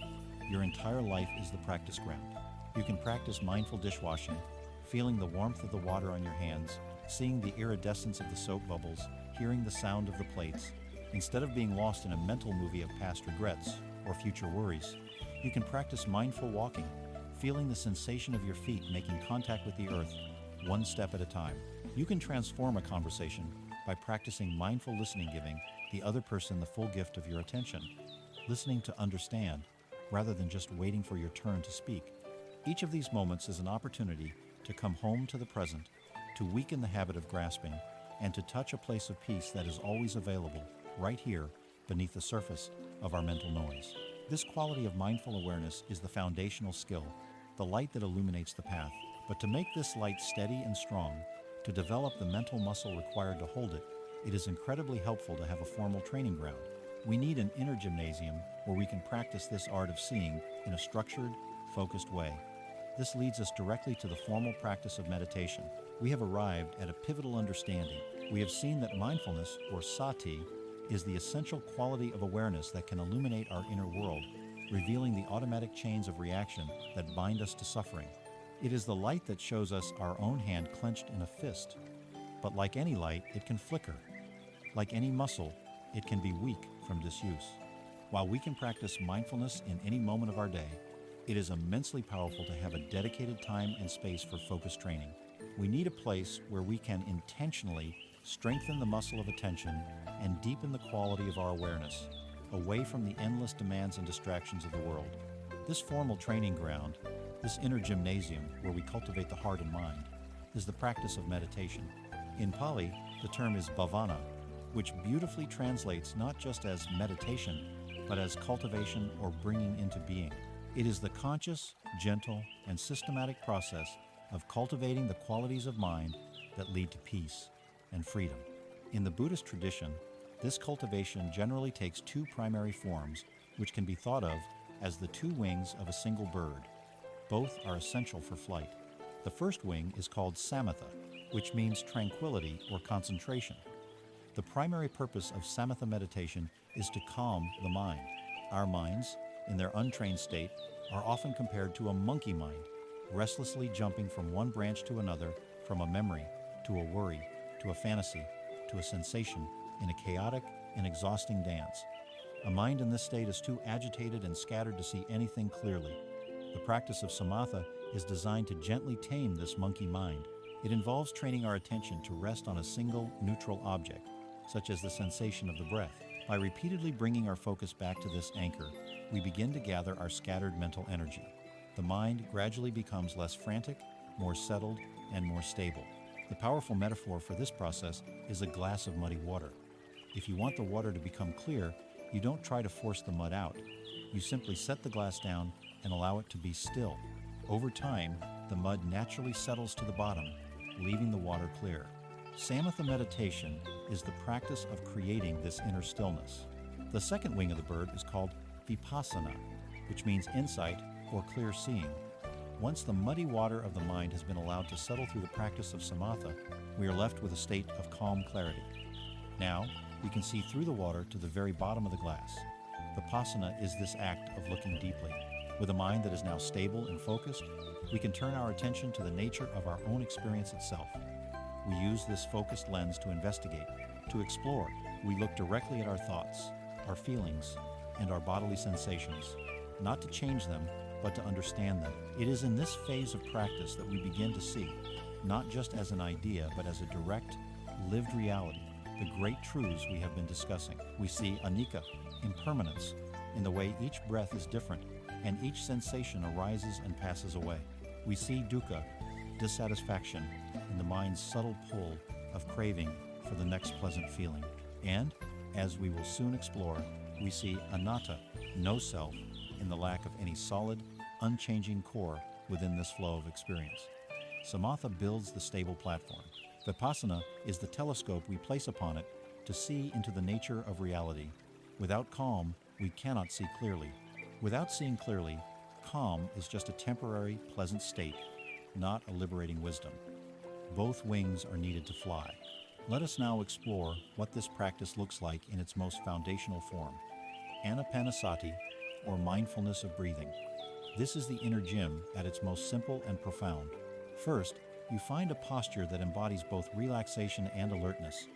Your entire life is the practice ground. You can practice mindful dishwashing, feeling the warmth of the water on your hands, seeing the iridescence of the soap bubbles, hearing the sound of the plates. Instead of being lost in a mental movie of past regrets or future worries, you can practice mindful walking, feeling the sensation of your feet making contact with the earth, one step at a time. You can transform a conversation by practicing mindful listening, giving the other person the full gift of your attention, listening to understand rather than just waiting for your turn to speak. Each of these moments is an opportunity to come home to the present, to weaken the habit of grasping, and to touch a place of peace that is always available, right here, beneath the surface of our mental noise. This quality of mindful awareness is the foundational skill, the light that illuminates the path. But to make this light steady and strong, to develop the mental muscle required to hold it, it is incredibly helpful to have a formal training ground. We need an inner gymnasium where we can practice this art of seeing in a structured, focused way. This leads us directly to the formal practice of meditation. We have arrived at a pivotal understanding. We have seen that mindfulness, or sati, is the essential quality of awareness that can illuminate our inner world, revealing the automatic chains of reaction that bind us to suffering. It is the light that shows us our own hand clenched in a fist. But like any light, it can flicker. Like any muscle, it can be weak from disuse. While we can practice mindfulness in any moment of our day, it is immensely powerful to have a dedicated time and space for focused training. We need a place where we can intentionally strengthen the muscle of attention, and deepen the quality of our awareness, away from the endless demands and distractions of the world. This formal training ground, this inner gymnasium where we cultivate the heart and mind, is the practice of meditation. In Pali, the term is bhavana, which beautifully translates not just as meditation, but as cultivation or bringing into being. It is the conscious, gentle, and systematic process of cultivating the qualities of mind that lead to peace and freedom. In the Buddhist tradition, this cultivation generally takes two primary forms, which can be thought of as the two wings of a single bird. Both are essential for flight. The first wing is called samatha, which means tranquility or concentration. The primary purpose of samatha meditation is to calm the mind. Our minds, in their untrained state, are often compared to a monkey mind, restlessly jumping from one branch to another, from a memory to a worry, to a fantasy, to a sensation, in a chaotic and exhausting dance. A mind in this state is too agitated and scattered to see anything clearly. The practice of samatha is designed to gently tame this monkey mind. It involves training our attention to rest on a single, neutral object, such as the sensation of the breath. By repeatedly bringing our focus back to this anchor, we begin to gather our scattered mental energy. The mind gradually becomes less frantic, more settled, and more stable. The powerful metaphor for this process is a glass of muddy water. If you want the water to become clear, you don't try to force the mud out. You simply set the glass down and allow it to be still. Over time, the mud naturally settles to the bottom, leaving the water clear. Samatha meditation is the practice of creating this inner stillness. The second wing of the bird is called vipassana, which means insight or clear seeing. Once the muddy water of the mind has been allowed to settle through the practice of samatha, we are left with a state of calm clarity. Now, we can see through the water to the very bottom of the glass. Vipassana is this act of looking deeply. With a mind that is now stable and focused, we can turn our attention to the nature of our own experience itself. We use this focused lens to investigate, to explore. We look directly at our thoughts, our feelings, and our bodily sensations, not to change them, but to understand them. It is in this phase of practice that we begin to see, not just as an idea, but as a direct, lived reality, the great truths we have been discussing. We see Anicca, impermanence, in the way each breath is different and each sensation arises and passes away. We see Dukkha, dissatisfaction, in the mind's subtle pull of craving for the next pleasant feeling. And, as we will soon explore, we see Anatta, no self, in the lack of any solid, unchanging core within this flow of experience. Samatha builds the stable platform. Vipassana is the telescope we place upon it to see into the nature of reality. Without calm, we cannot see clearly. Without seeing clearly, calm is just a temporary, pleasant state, not a liberating wisdom. Both wings are needed to fly. Let us now explore what this practice looks like in its most foundational form, anapanasati, or mindfulness of breathing. This is the inner gym at its most simple and profound. First, you find a posture that embodies both relaxation and alertness.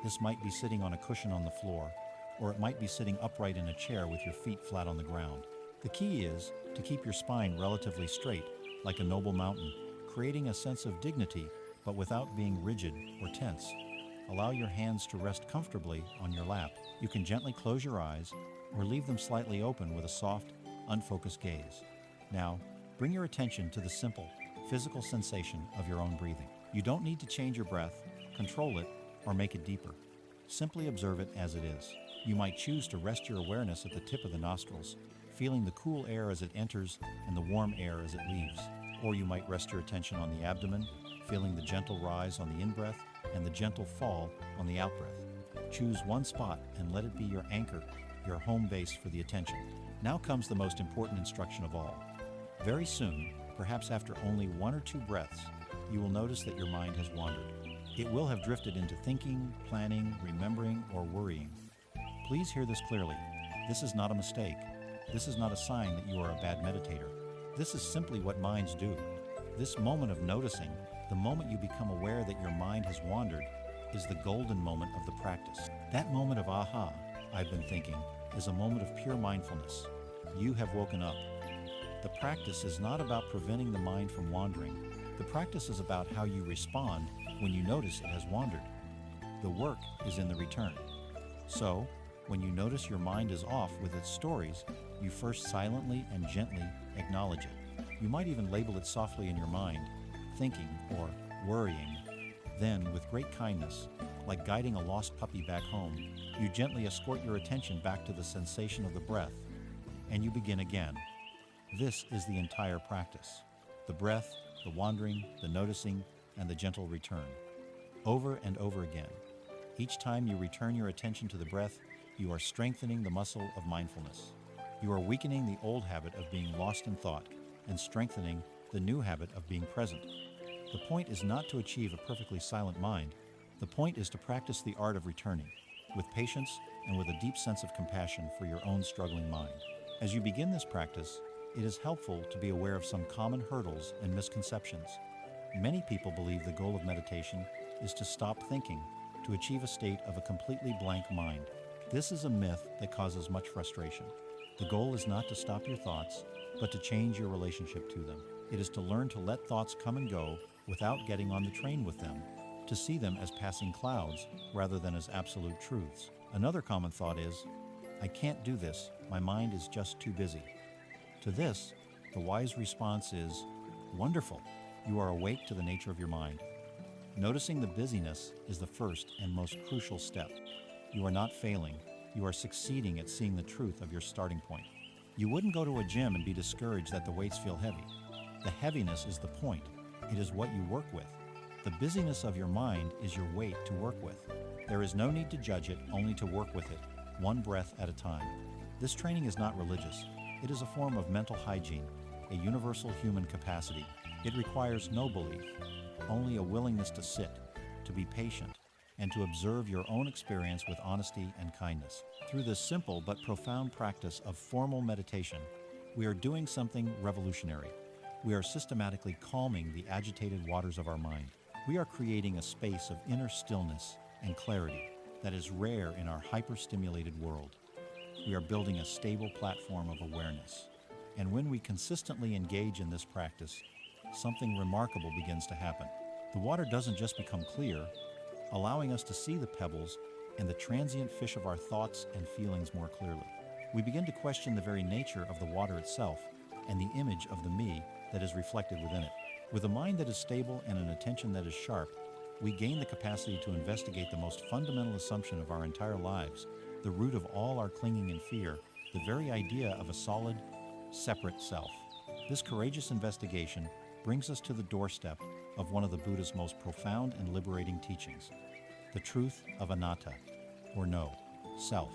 This might be sitting on a cushion on the floor, or it might be sitting upright in a chair with your feet flat on the ground. The key is to keep your spine relatively straight, like a noble mountain, creating a sense of dignity, but without being rigid or tense. Allow your hands to rest comfortably on your lap. You can gently close your eyes or leave them slightly open with a soft, unfocused gaze. Now, bring your attention to the simple, physical sensation of your own breathing. You don't need to change your breath, control it, or make it deeper. Simply observe it as it is. You might choose to rest your awareness at the tip of the nostrils, feeling the cool air as it enters and the warm air as it leaves. Or you might rest your attention on the abdomen, feeling the gentle rise on the in-breath and the gentle fall on the out-breath. Choose one spot and let it be your anchor, your home base for the attention. Now comes the most important instruction of all. Very soon, perhaps after only one or two breaths, you will notice that your mind has wandered. It will have drifted into thinking, planning, remembering, or worrying. Please hear this clearly. This is not a mistake. This is not a sign that you are a bad meditator. This is simply what minds do. This moment of noticing, the moment you become aware that your mind has wandered, is the golden moment of the practice. That moment of aha, I've been thinking, is a moment of pure mindfulness. You have woken up. The practice is not about preventing the mind from wandering. The practice is about how you respond when you notice it has wandered. The work is in the return. So, when you notice your mind is off with its stories, you first silently and gently acknowledge it. You might even label it softly in your mind, thinking or worrying. Then, with great kindness, like guiding a lost puppy back home, you gently escort your attention back to the sensation of the breath, and you begin again. This is the entire practice: the breath, the wandering, the noticing, and the gentle return. Over and over again. Each time you return your attention to the breath, you are strengthening the muscle of mindfulness. You are weakening the old habit of being lost in thought and strengthening the new habit of being present. The point is not to achieve a perfectly silent mind. The point is to practice the art of returning, with patience and with a deep sense of compassion for your own struggling mind. As you begin this practice, it is helpful to be aware of some common hurdles and misconceptions. Many people believe the goal of meditation is to stop thinking, to achieve a state of a completely blank mind. This is a myth that causes much frustration. The goal is not to stop your thoughts, but to change your relationship to them. It is to learn to let thoughts come and go without getting on the train with them, to see them as passing clouds rather than as absolute truths. Another common thought is, I can't do this, my mind is just too busy. To this, the wise response is, wonderful, you are awake to the nature of your mind. Noticing the busyness is the first and most crucial step. You are not failing, you are succeeding at seeing the truth of your starting point. You wouldn't go to a gym and be discouraged that the weights feel heavy. The heaviness is the point. It is what you work with. The busyness of your mind is your weight to work with. There is no need to judge it, only to work with it, one breath at a time. This training is not religious. It is a form of mental hygiene, a universal human capacity. It requires no belief, only a willingness to sit, to be patient, and to observe your own experience with honesty and kindness. Through this simple but profound practice of formal meditation, we are doing something revolutionary. We are systematically calming the agitated waters of our mind. We are creating a space of inner stillness and clarity that is rare in our hyper-stimulated world. We are building a stable platform of awareness. And when we consistently engage in this practice, something remarkable begins to happen. The water doesn't just become clear, allowing us to see the pebbles and the transient fish of our thoughts and feelings more clearly. We begin to question the very nature of the water itself and the image of the me that is reflected within it. With a mind that is stable and an attention that is sharp, we gain the capacity to investigate the most fundamental assumption of our entire lives, the root of all our clinging and fear, the very idea of a solid, separate self. This courageous investigation brings us to the doorstep of one of the Buddha's most profound and liberating teachings, the truth of anatta, or no, self.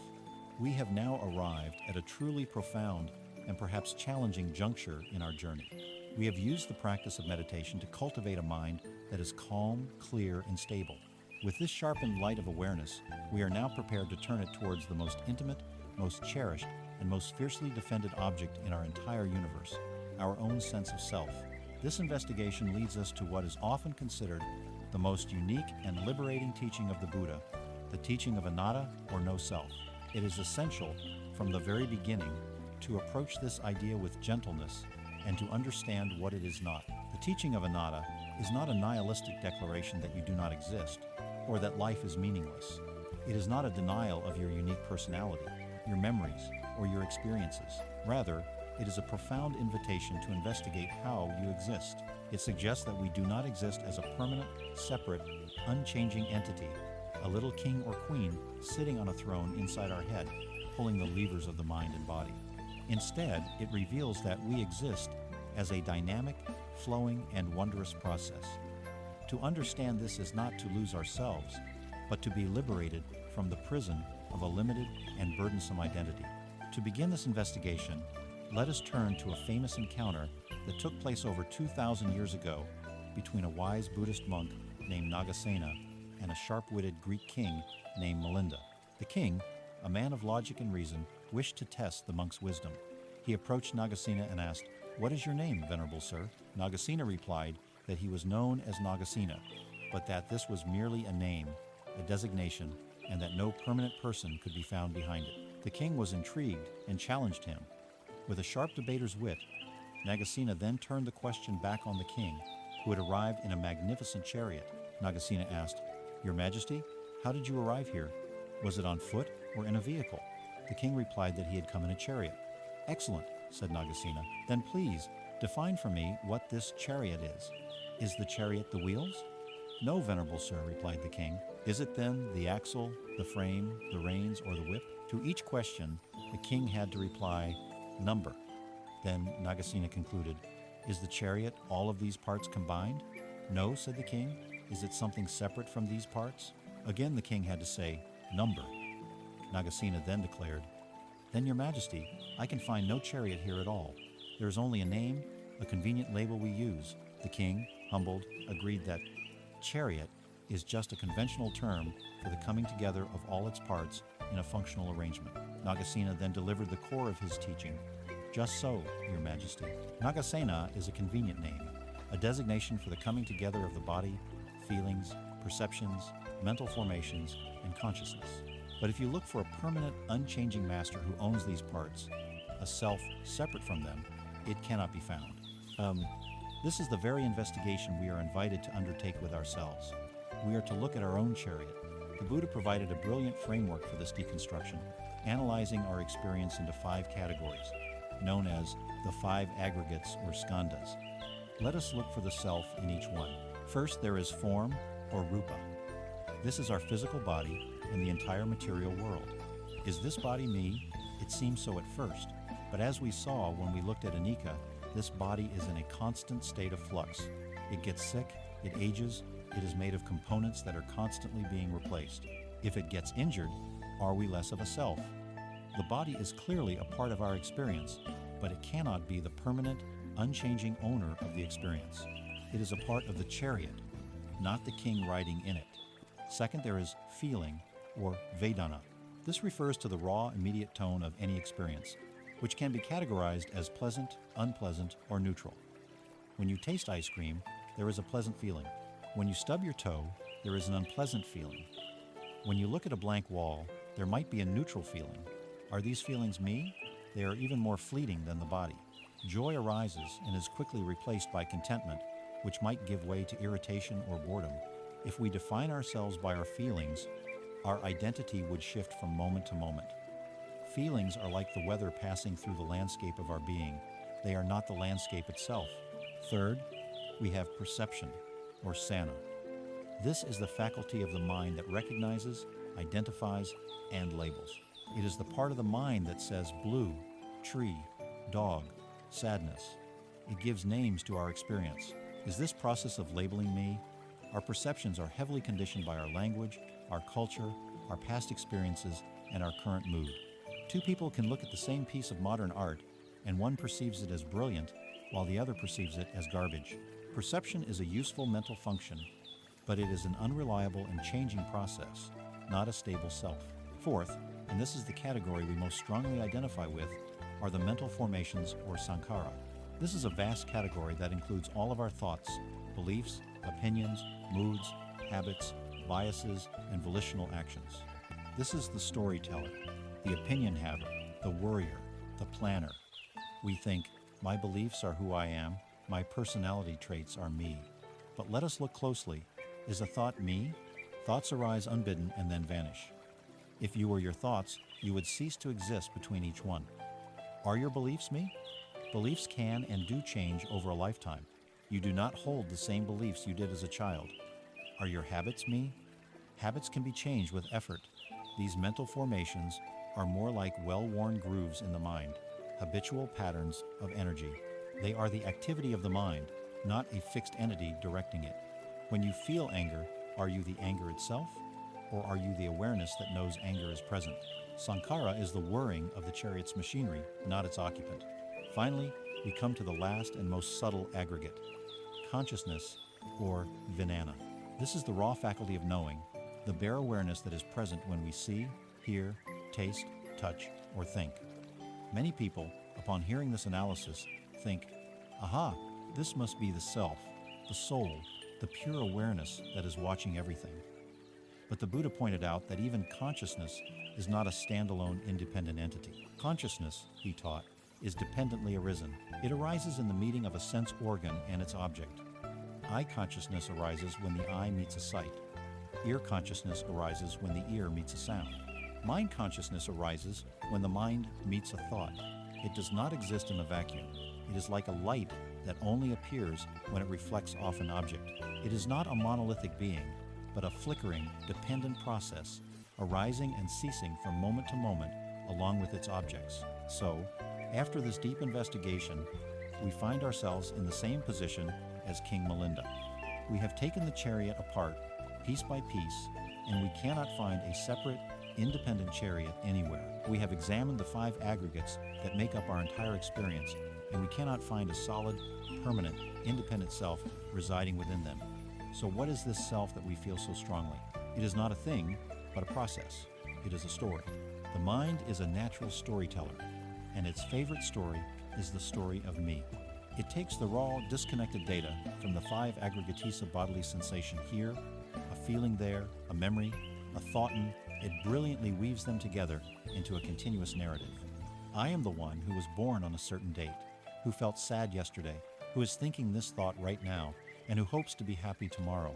We have now arrived at a truly profound and perhaps challenging juncture in our journey. We have used the practice of meditation to cultivate a mind that is calm, clear, and stable. With this sharpened light of awareness, we are now prepared to turn it towards the most intimate, most cherished, and most fiercely defended object in our entire universe, our own sense of self. This investigation leads us to what is often considered the most unique and liberating teaching of the Buddha, the teaching of anatta, or no self. It is essential from the very beginning to approach this idea with gentleness and to understand what it is not. The teaching of anatta is not a nihilistic declaration that you do not exist, or that life is meaningless. It is not a denial of your unique personality, your memories, or your experiences. Rather, it is a profound invitation to investigate how you exist. It suggests that we do not exist as a permanent, separate, unchanging entity, a little king or queen sitting on a throne inside our head, pulling the levers of the mind and body. Instead, it reveals that we exist as a dynamic, flowing, and wondrous process. To understand this is not to lose ourselves, but to be liberated from the prison of a limited and burdensome identity. To begin this investigation, let us turn to a famous encounter that took place over 2,000 years ago between a wise Buddhist monk named Nagasena and a sharp-witted Greek king named Melinda. The king, a man of logic and reason, wished to test the monk's wisdom. He approached Nagasena and asked, "What is your name, venerable sir?" Nagasena replied that he was known as Nagasena, but that this was merely a name, a designation, and that no permanent person could be found behind it. The king was intrigued and challenged him. With a sharp debater's wit, Nagasena then turned the question back on the king, who had arrived in a magnificent chariot. Nagasena asked, "Your Majesty, How did you arrive here? Was it on foot or in a vehicle? The king replied that he had come in a chariot. Excellent, said Nagasena. Then please, define for me what this chariot is. Is the chariot the wheels? No, venerable sir, replied the king. Is it then the axle, the frame, the reins, or the whip? To each question, the king had to reply, number. Then Nagasena concluded, is the chariot all of these parts combined? No, said the king. Is it something separate from these parts? Again the king had to say, number. Nagasena then declared, then, your majesty, I can find no chariot here at all. There is only a name, a convenient label we use. The king, humbled, agreed that chariot is just a conventional term for the coming together of all its parts in a functional arrangement. Nagasena then delivered the core of his teaching. Just so, your majesty. Nagasena is a convenient name, a designation for the coming together of the body, feelings, perceptions, mental formations, and consciousness. But if you look for a permanent, unchanging master who owns these parts, a self separate from them, it cannot be found. This is the very investigation we are invited to undertake with ourselves. We are to look at our own chariot. The Buddha provided a brilliant framework for this deconstruction, analyzing our experience into 5 categories, known as the 5 aggregates or skandhas. Let us look for the self in each one. First, there is form or rupa. This is our physical body and the entire material world. Is this body me? It seems so at first, but as we saw when we looked at Anicca, this body is in a constant state of flux. It gets sick, it ages, it is made of components that are constantly being replaced. If it gets injured, are we less of a self? The body is clearly a part of our experience, but it cannot be the permanent, unchanging owner of the experience. It is a part of the chariot, not the king riding in it. Second, there is feeling, or Vedana. This refers to the raw, immediate tone of any experience, which can be categorized as pleasant, unpleasant, or neutral. When you taste ice cream, there is a pleasant feeling. When you stub your toe, there is an unpleasant feeling. When you look at a blank wall, there might be a neutral feeling. Are these feelings me? They are even more fleeting than the body. Joy arises and is quickly replaced by contentment, which might give way to irritation or boredom. If we define ourselves by our feelings, our identity would shift from moment to moment. Feelings are like the weather passing through the landscape of our being. They are not the landscape itself. Third, we have perception, or sana. This is the faculty of the mind that recognizes, identifies, and labels. It is the part of the mind that says blue, tree, dog, sadness. It gives names to our experience. Is this process of labeling me? Our perceptions are heavily conditioned by our language, our culture, our past experiences, and our current mood. 2 people can look at the same piece of modern art, and one perceives it as brilliant, while the other perceives it as garbage. Perception is a useful mental function, but it is an unreliable and changing process, not a stable self. Fourth, and this is the category we most strongly identify with, are the mental formations or sankhara. This is a vast category that includes all of our thoughts, beliefs, opinions, moods, habits, biases, and volitional actions. This is the storyteller, the opinion haver, the worrier, the planner. We think, my beliefs are who I am, my personality traits are me. But let us look closely. Is a thought me? Thoughts arise unbidden and then vanish. If you were your thoughts, you would cease to exist between each one. Are your beliefs me? Beliefs can and do change over a lifetime. You do not hold the same beliefs you did as a child. Are your habits me? Habits can be changed with effort. These mental formations are more like well-worn grooves in the mind, habitual patterns of energy. They are the activity of the mind, not a fixed entity directing it. When you feel anger, are you the anger itself, or are you the awareness that knows anger is present? Sankhara is the whirring of the chariot's machinery, not its occupant. Finally, we come to the last and most subtle aggregate, consciousness, or vijnana. This is the raw faculty of knowing, the bare awareness that is present when we see, hear, taste, touch, or think. Many people, upon hearing this analysis, think, aha, this must be the self, the soul, the pure awareness that is watching everything. But the Buddha pointed out that even consciousness is not a standalone, independent entity. Consciousness, he taught, is dependently arisen. It arises in the meeting of a sense organ and its object. Eye consciousness arises when the eye meets a sight. Ear consciousness arises when the ear meets a sound. Mind consciousness arises when the mind meets a thought. It does not exist in a vacuum. It is like a light that only appears when it reflects off an object. It is not a monolithic being, but a flickering, dependent process, arising and ceasing from moment to moment along with its objects. So, after this deep investigation, we find ourselves in the same position as King Milinda. We have taken the chariot apart, piece by piece, and we cannot find a separate, independent chariot anywhere. We have examined the 5 aggregates that make up our entire experience, and we cannot find a solid, permanent, independent self residing within them. So what is this self that we feel so strongly? It is not a thing, but a process. It is a story. The mind is a natural storyteller, and its favorite story is the story of me. It takes the raw, disconnected data from the 5 aggregates of bodily sensation here, a feeling there, a memory, a thought, and it brilliantly weaves them together into a continuous narrative. I am the one who was born on a certain date, who felt sad yesterday, who is thinking this thought right now, and who hopes to be happy tomorrow.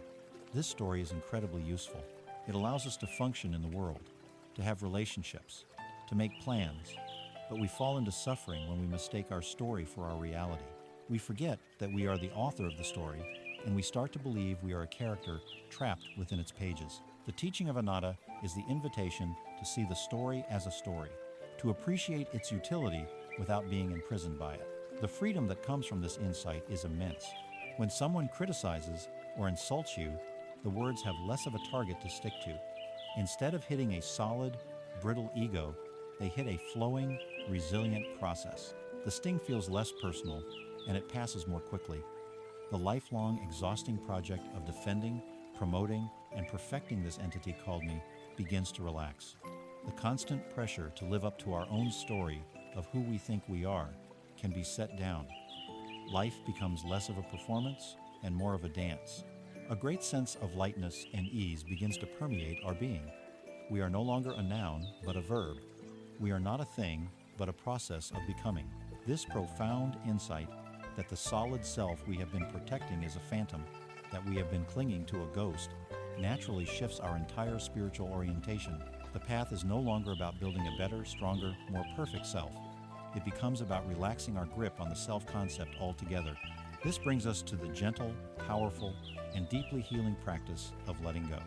This story is incredibly useful. It allows us to function in the world, to have relationships, to make plans, but we fall into suffering when we mistake our story for our reality. We forget that we are the author of the story, and we start to believe we are a character trapped within its pages. The teaching of Anatta is the invitation to see the story as a story, to appreciate its utility without being imprisoned by it. The freedom that comes from this insight is immense. When someone criticizes or insults you, the words have less of a target to stick to. Instead of hitting a solid, brittle ego, they hit a flowing, resilient process. The sting feels less personal, and it passes more quickly. The lifelong, exhausting project of defending, promoting, and perfecting this entity called me begins to relax. The constant pressure to live up to our own story of who we think we are can be set down. Life becomes less of a performance and more of a dance. A great sense of lightness and ease begins to permeate our being. We are no longer a noun, but a verb. We are not a thing, but a process of becoming. This profound insight that the solid self we have been protecting is a phantom, that we have been clinging to a ghost, naturally shifts our entire spiritual orientation. The path is no longer about building a better, stronger, more perfect self. It becomes about relaxing our grip on the self-concept altogether. This brings us to the gentle, powerful, and deeply healing practice of letting go.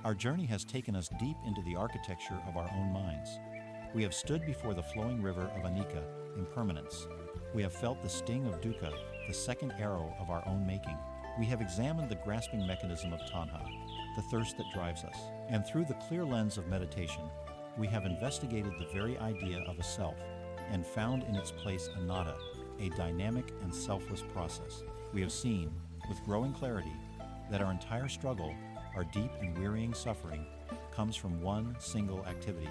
Our journey has taken us deep into the architecture of our own minds. We have stood before the flowing river of Anicca, Impermanence. We have felt the sting of Dukkha, the second arrow of our own making. We have examined the grasping mechanism of Tanha, the thirst that drives us. And through the clear lens of meditation, we have investigated the very idea of a self and found in its place Anatta, a dynamic and selfless process. We have seen, with growing clarity, that our entire struggle, our deep and wearying suffering, comes from one single activity: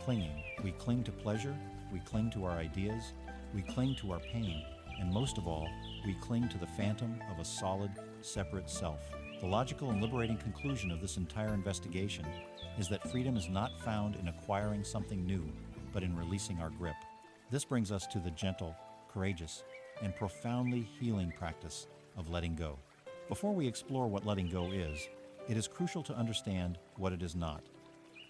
clinging. We cling to pleasure, we cling to our ideas, we cling to our pain, and most of all, we cling to the phantom of a solid, separate self. The logical and liberating conclusion of this entire investigation is that freedom is not found in acquiring something new, but in releasing our grip. This brings us to the gentle, courageous, and profoundly healing practice of letting go. Before we explore what letting go is, it is crucial to understand what it is not.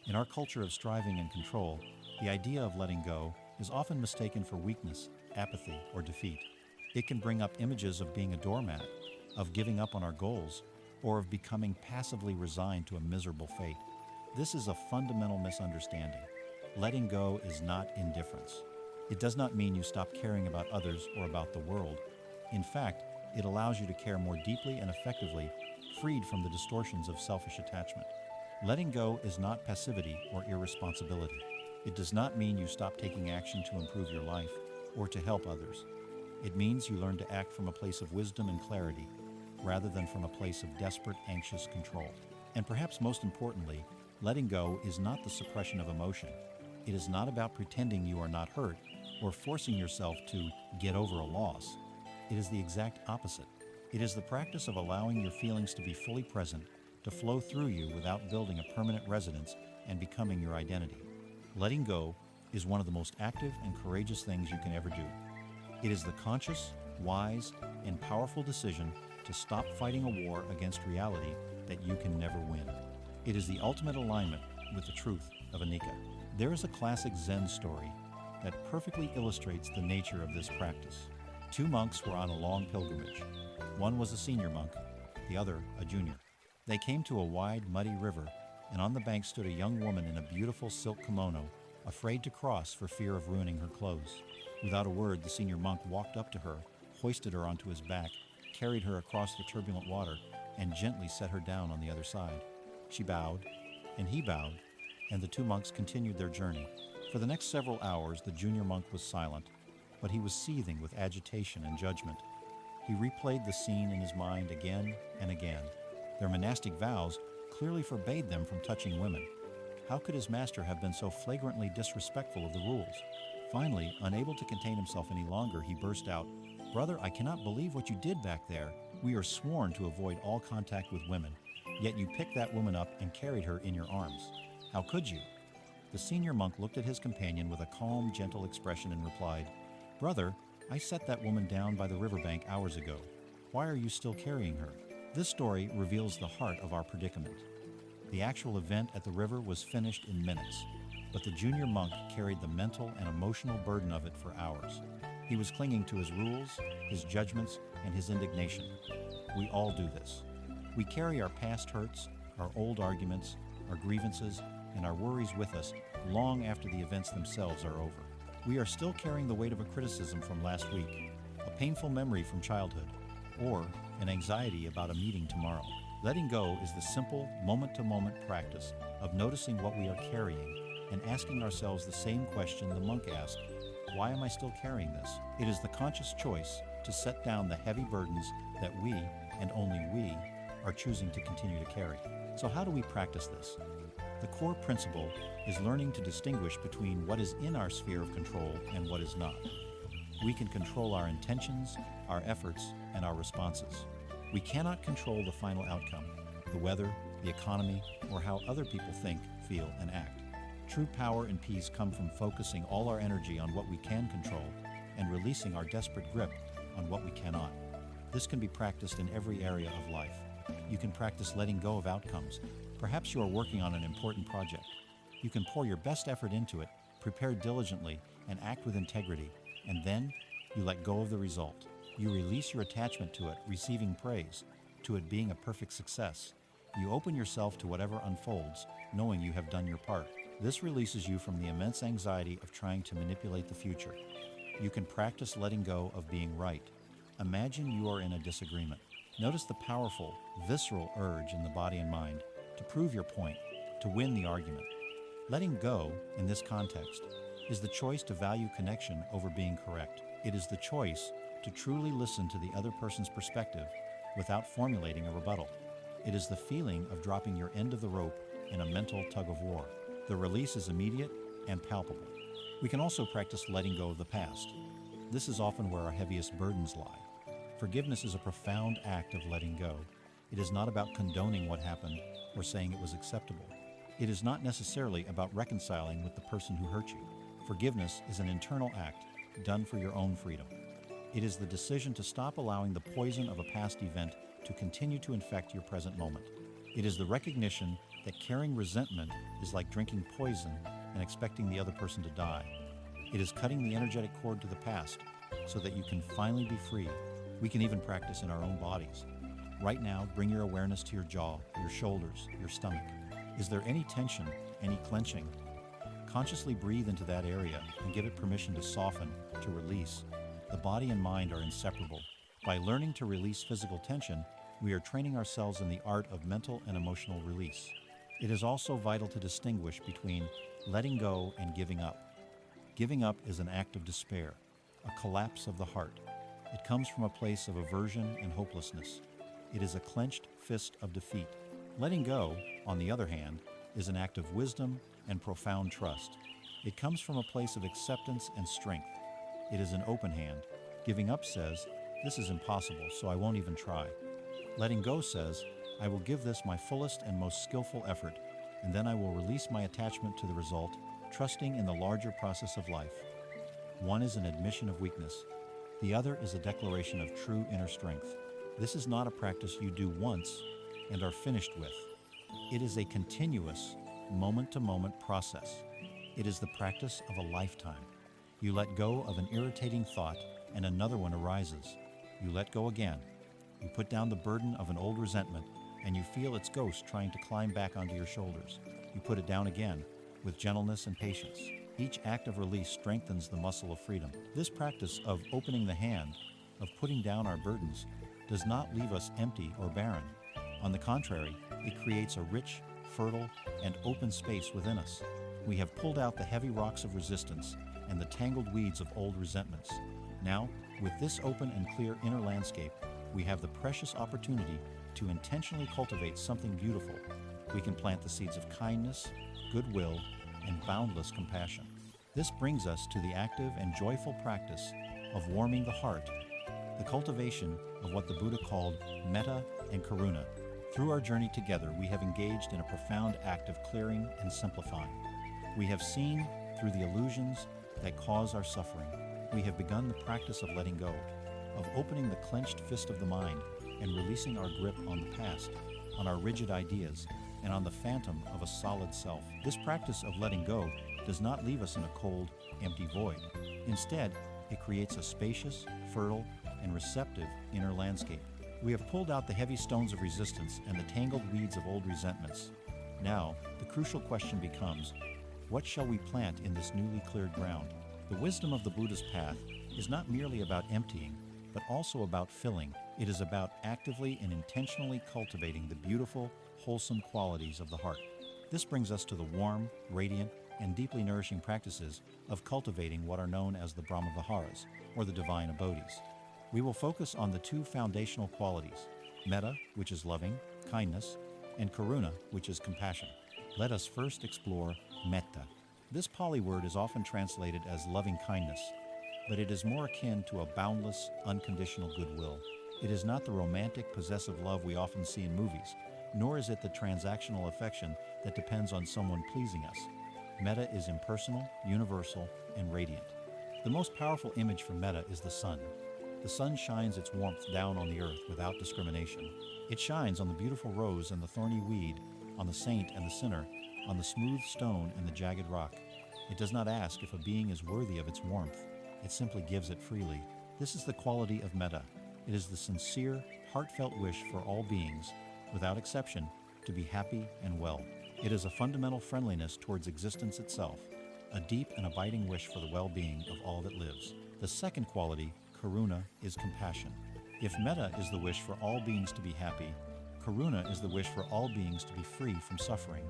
In our culture of striving and control, the idea of letting go is often mistaken for weakness, apathy, or defeat. It can bring up images of being a doormat, of giving up on our goals, or of becoming passively resigned to a miserable fate. This is a fundamental misunderstanding. Letting go is not indifference. It does not mean you stop caring about others or about the world. In fact, it allows you to care more deeply and effectively, freed from the distortions of selfish attachment. Letting go is not passivity or irresponsibility. It does not mean you stop taking action to improve your life or to help others. It means you learn to act from a place of wisdom and clarity, rather than from a place of desperate, anxious control. And perhaps most importantly, letting go is not the suppression of emotion. It is not about pretending you are not hurt or forcing yourself to get over a loss. It is the exact opposite. It is the practice of allowing your feelings to be fully present, to flow through you without building a permanent residence and becoming your identity. Letting go is one of the most active and courageous things you can ever do. It is the conscious, wise, and powerful decision to stop fighting a war against reality that you can never win. It is the ultimate alignment with the truth of Anicca. There is a classic Zen story that perfectly illustrates the nature of this practice. Two monks were on a long pilgrimage. One was a senior monk, the other a junior. They came to a wide, muddy river, and on the bank stood a young woman in a beautiful silk kimono, afraid to cross for fear of ruining her clothes. Without a word, the senior monk walked up to her, hoisted her onto his back, carried her across the turbulent water, and gently set her down on the other side. She bowed, and he bowed, and the two monks continued their journey. For the next several hours, the junior monk was silent, but he was seething with agitation and judgment. He replayed the scene in his mind again and again. Their monastic vows clearly forbade them from touching women. How could his master have been so flagrantly disrespectful of the rules? Finally, unable to contain himself any longer, he burst out, "Brother, I cannot believe what you did back there. We are sworn to avoid all contact with women, yet you picked that woman up and carried her in your arms. How could you?" The senior monk looked at his companion with a calm, gentle expression and replied, "Brother, I set that woman down by the riverbank hours ago. Why are you still carrying her?" This story reveals the heart of our predicament. The actual event at the river was finished in minutes, but the junior monk carried the mental and emotional burden of it for hours. He was clinging to his rules, his judgments, and his indignation. We all do this. We carry our past hurts, our old arguments, our grievances, and our worries with us long after the events themselves are over. We are still carrying the weight of a criticism from last week, a painful memory from childhood, or an anxiety about a meeting tomorrow. Letting go is the simple, moment-to-moment practice of noticing what we are carrying and asking ourselves the same question the monk asked, "Why am I still carrying this?" It is the conscious choice to set down the heavy burdens that we, and only we, are choosing to continue to carry. So how do we practice this? The core principle is learning to distinguish between what is in our sphere of control and what is not. We can control our intentions, our efforts, and our responses. We cannot control the final outcome, the weather, the economy, or how other people think, feel, and act. True power and peace come from focusing all our energy on what we can control and releasing our desperate grip on what we cannot. This can be practiced in every area of life. You can practice letting go of outcomes. Perhaps you are working on an important project. You can pour your best effort into it, prepare diligently, and act with integrity, and then you let go of the result. You release your attachment to it, receiving praise, to it being a perfect success. You open yourself to whatever unfolds, knowing you have done your part. This releases you from the immense anxiety of trying to manipulate the future. You can practice letting go of being right. Imagine you are in a disagreement. Notice the powerful, visceral urge in the body and mind to prove your point, to win the argument. Letting go, in this context, is the choice to value connection over being correct. It is the choice to truly listen to the other person's perspective without formulating a rebuttal. It is the feeling of dropping your end of the rope in a mental tug-of-war. The release is immediate and palpable. We can also practice letting go of the past. This is often where our heaviest burdens lie. Forgiveness is a profound act of letting go. It is not about condoning what happened or saying it was acceptable. It is not necessarily about reconciling with the person who hurt you. Forgiveness is an internal act done for your own freedom. It is the decision to stop allowing the poison of a past event to continue to infect your present moment. It is the recognition that carrying resentment is like drinking poison and expecting the other person to die. It is cutting the energetic cord to the past so that you can finally be free. We can even practice in our own bodies. Right now, bring your awareness to your jaw, your shoulders, your stomach. Is there any tension, any clenching? Consciously breathe into that area and give it permission to soften, to release. The body and mind are inseparable. By learning to release physical tension, we are training ourselves in the art of mental and emotional release. It is also vital to distinguish between letting go and giving up. Giving up is an act of despair, a collapse of the heart. It comes from a place of aversion and hopelessness. It is a clenched fist of defeat. Letting go, on the other hand, is an act of wisdom and profound trust. It comes from a place of acceptance and strength. It is an open hand. Giving up says, "This is impossible, so I won't even try." Letting go says, "I will give this my fullest and most skillful effort, and then I will release my attachment to the result, trusting in the larger process of life." One is an admission of weakness. The other is a declaration of true inner strength. This is not a practice you do once and are finished with. It is a continuous, moment-to-moment process. It is the practice of a lifetime. You let go of an irritating thought and another one arises. You let go again. You put down the burden of an old resentment and you feel its ghost trying to climb back onto your shoulders. You put it down again with gentleness and patience. Each act of release strengthens the muscle of freedom. This practice of opening the hand, of putting down our burdens, does not leave us empty or barren. On the contrary, it creates a rich, fertile, and open space within us. We have pulled out the heavy rocks of resistance and the tangled weeds of old resentments. Now, with this open and clear inner landscape, we have the precious opportunity to intentionally cultivate something beautiful. We can plant the seeds of kindness, goodwill, and boundless compassion. This brings us to the active and joyful practice of warming the heart, the cultivation of what the Buddha called metta and karuna. Through our journey together, we have engaged in a profound act of clearing and simplifying. We have seen through the illusions that cause our suffering. We have begun the practice of letting go, of opening the clenched fist of the mind and releasing our grip on the past, on our rigid ideas, and on the phantom of a solid self. This practice of letting go does not leave us in a cold, empty void. Instead, it creates a spacious, fertile, and receptive inner landscape. We have pulled out the heavy stones of resistance and the tangled weeds of old resentments. Now, the crucial question becomes, what shall we plant in this newly cleared ground? The wisdom of the Buddha's path is not merely about emptying, but also about filling. It is about actively and intentionally cultivating the beautiful, wholesome qualities of the heart. This brings us to the warm, radiant, and deeply nourishing practices of cultivating what are known as the Brahmaviharas, or the divine abodes. We will focus on the two foundational qualities, metta, which is loving, kindness, and karuna, which is compassion. Let us first explore metta. This Pali word is often translated as loving kindness, but it is more akin to a boundless, unconditional goodwill. It is not the romantic, possessive love we often see in movies, nor is it the transactional affection that depends on someone pleasing us. Metta is impersonal, universal, and radiant. The most powerful image for metta is the sun. The sun shines its warmth down on the earth without discrimination. It shines on the beautiful rose and the thorny weed, on the saint and the sinner, on the smooth stone and the jagged rock. It does not ask if a being is worthy of its warmth. It simply gives it freely. This is the quality of metta. It is the sincere, heartfelt wish for all beings, without exception, to be happy and well. It is a fundamental friendliness towards existence itself, a deep and abiding wish for the well-being of all that lives. The second quality, karuna, is compassion. If metta is the wish for all beings to be happy, karuna is the wish for all beings to be free from suffering.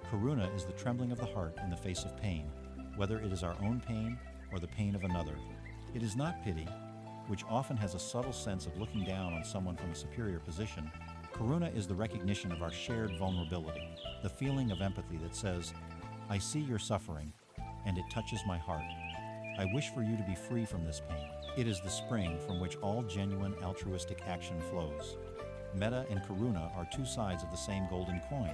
Karuna is the trembling of the heart in the face of pain, whether it is our own pain or the pain of another. It is not pity, which often has a subtle sense of looking down on someone from a superior position. Karuna is the recognition of our shared vulnerability, the feeling of empathy that says, I see your suffering, and it touches my heart. I wish for you to be free from this pain. It is the spring from which all genuine altruistic action flows. Metta and karuna are two sides of the same golden coin.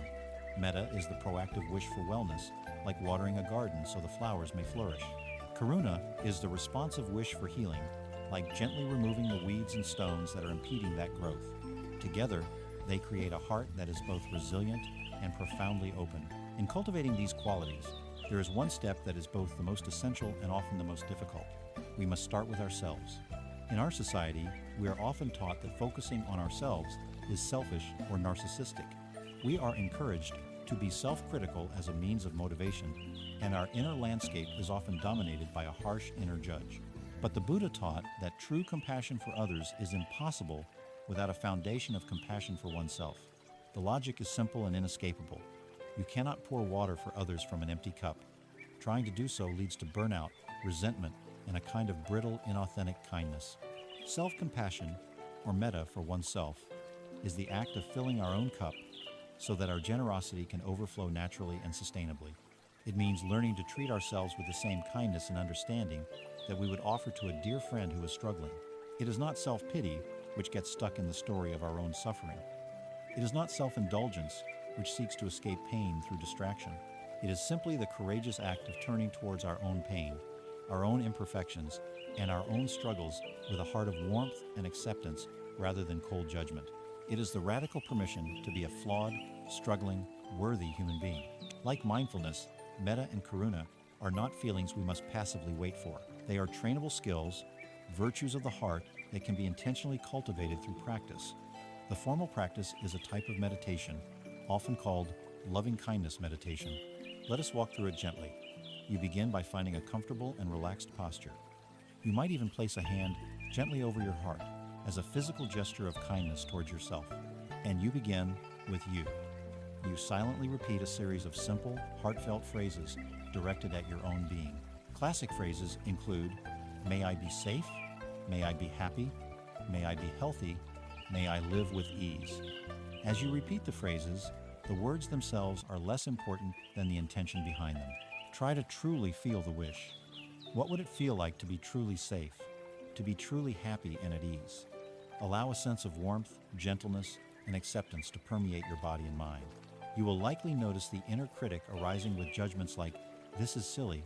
Metta is the proactive wish for wellness, like watering a garden so the flowers may flourish. Karuna is the responsive wish for healing, like gently removing the weeds and stones that are impeding that growth. Together, they create a heart that is both resilient and profoundly open. In cultivating these qualities, there is one step that is both the most essential and often the most difficult. We must start with ourselves. In our society, we are often taught that focusing on ourselves is selfish or narcissistic. We are encouraged to be self-critical as a means of motivation, and our inner landscape is often dominated by a harsh inner judge. But the Buddha taught that true compassion for others is impossible without a foundation of compassion for oneself. The logic is simple and inescapable. You cannot pour water for others from an empty cup. Trying to do so leads to burnout, resentment, and a kind of brittle, inauthentic kindness. Self-compassion, or metta for oneself, is the act of filling our own cup so that our generosity can overflow naturally and sustainably. It means learning to treat ourselves with the same kindness and understanding that we would offer to a dear friend who is struggling. It is not self-pity, which gets stuck in the story of our own suffering. It is not self-indulgence, which seeks to escape pain through distraction. It is simply the courageous act of turning towards our own pain, our own imperfections, and our own struggles with a heart of warmth and acceptance rather than cold judgment. It is the radical permission to be a flawed, struggling, worthy human being. Like mindfulness, metta and karuna are not feelings we must passively wait for. They are trainable skills, virtues of the heart that can be intentionally cultivated through practice. The formal practice is a type of meditation, often called loving-kindness meditation. Let us walk through it gently. You begin by finding a comfortable and relaxed posture. You might even place a hand gently over your heart as a physical gesture of kindness towards yourself. And you begin with you. You silently repeat a series of simple, heartfelt phrases directed at your own being. Classic phrases include, may I be safe, may I be happy, may I be healthy, may I live with ease. As you repeat the phrases, the words themselves are less important than the intention behind them. Try to truly feel the wish. What would it feel like to be truly safe, to be truly happy and at ease? Allow a sense of warmth, gentleness, and acceptance to permeate your body and mind. You will likely notice the inner critic arising with judgments like, this is silly,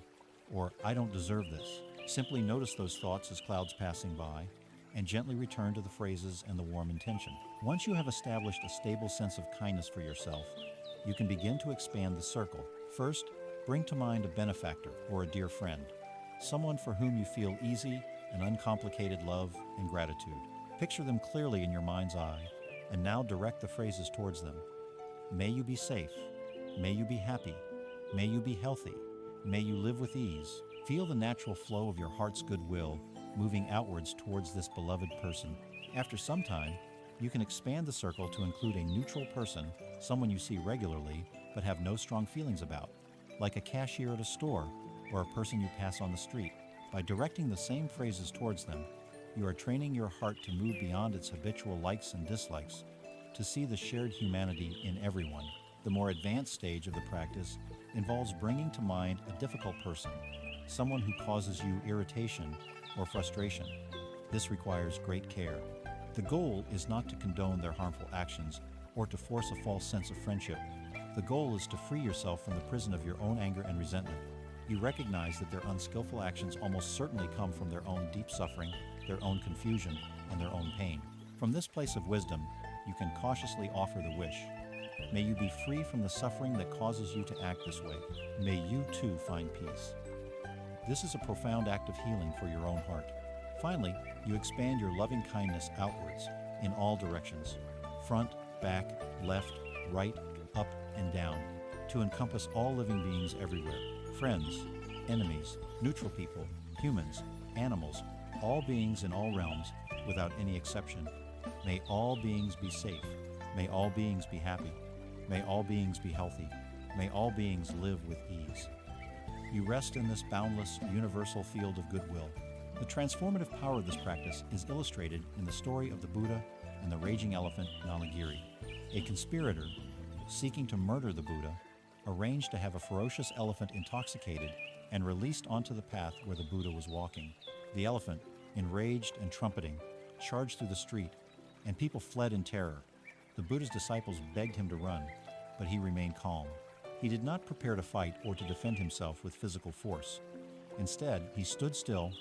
or I don't deserve this. Simply notice those thoughts as clouds passing by, and gently return to the phrases and the warm intention. Once you have established a stable sense of kindness for yourself, you can begin to expand the circle. First, bring to mind a benefactor or a dear friend, someone for whom you feel easy and uncomplicated love and gratitude. Picture them clearly in your mind's eye, and now direct the phrases towards them. May you be safe. May you be happy. May you be healthy. May you live with ease. Feel the natural flow of your heart's goodwill moving outwards towards this beloved person. After some time, you can expand the circle to include a neutral person, someone you see regularly but have no strong feelings about, like a cashier at a store or a person you pass on the street. By directing the same phrases towards them, you are training your heart to move beyond its habitual likes and dislikes, to see the shared humanity in everyone. The more advanced stage of the practice involves bringing to mind a difficult person, someone who causes you irritation or frustration. This requires great care. The goal is not to condone their harmful actions or to force a false sense of friendship. The goal is to free yourself from the prison of your own anger and resentment. You recognize that their unskillful actions almost certainly come from their own deep suffering, their own confusion, and their own pain. From this place of wisdom, you can cautiously offer the wish. May you be free from the suffering that causes you to act this way. May you too find peace. This is a profound act of healing for your own heart. Finally, you expand your loving kindness outwards in all directions, front, back, left, right, up, and down, to encompass all living beings everywhere, friends, enemies, neutral people, humans, animals, all beings in all realms, without any exception. May all beings be safe. May all beings be happy. May all beings be healthy. May all beings live with ease. You rest in this boundless, universal field of goodwill. The transformative power of this practice is illustrated in the story of the Buddha and the raging elephant Nalagiri. A conspirator, seeking to murder the Buddha, arranged to have a ferocious elephant intoxicated and released onto the path where the Buddha was walking. The elephant, enraged and trumpeting, charged through the street, and people fled in terror. The Buddha's disciples begged him to run, but he remained calm. He did not prepare to fight or to defend himself with physical force. Instead, he stood still,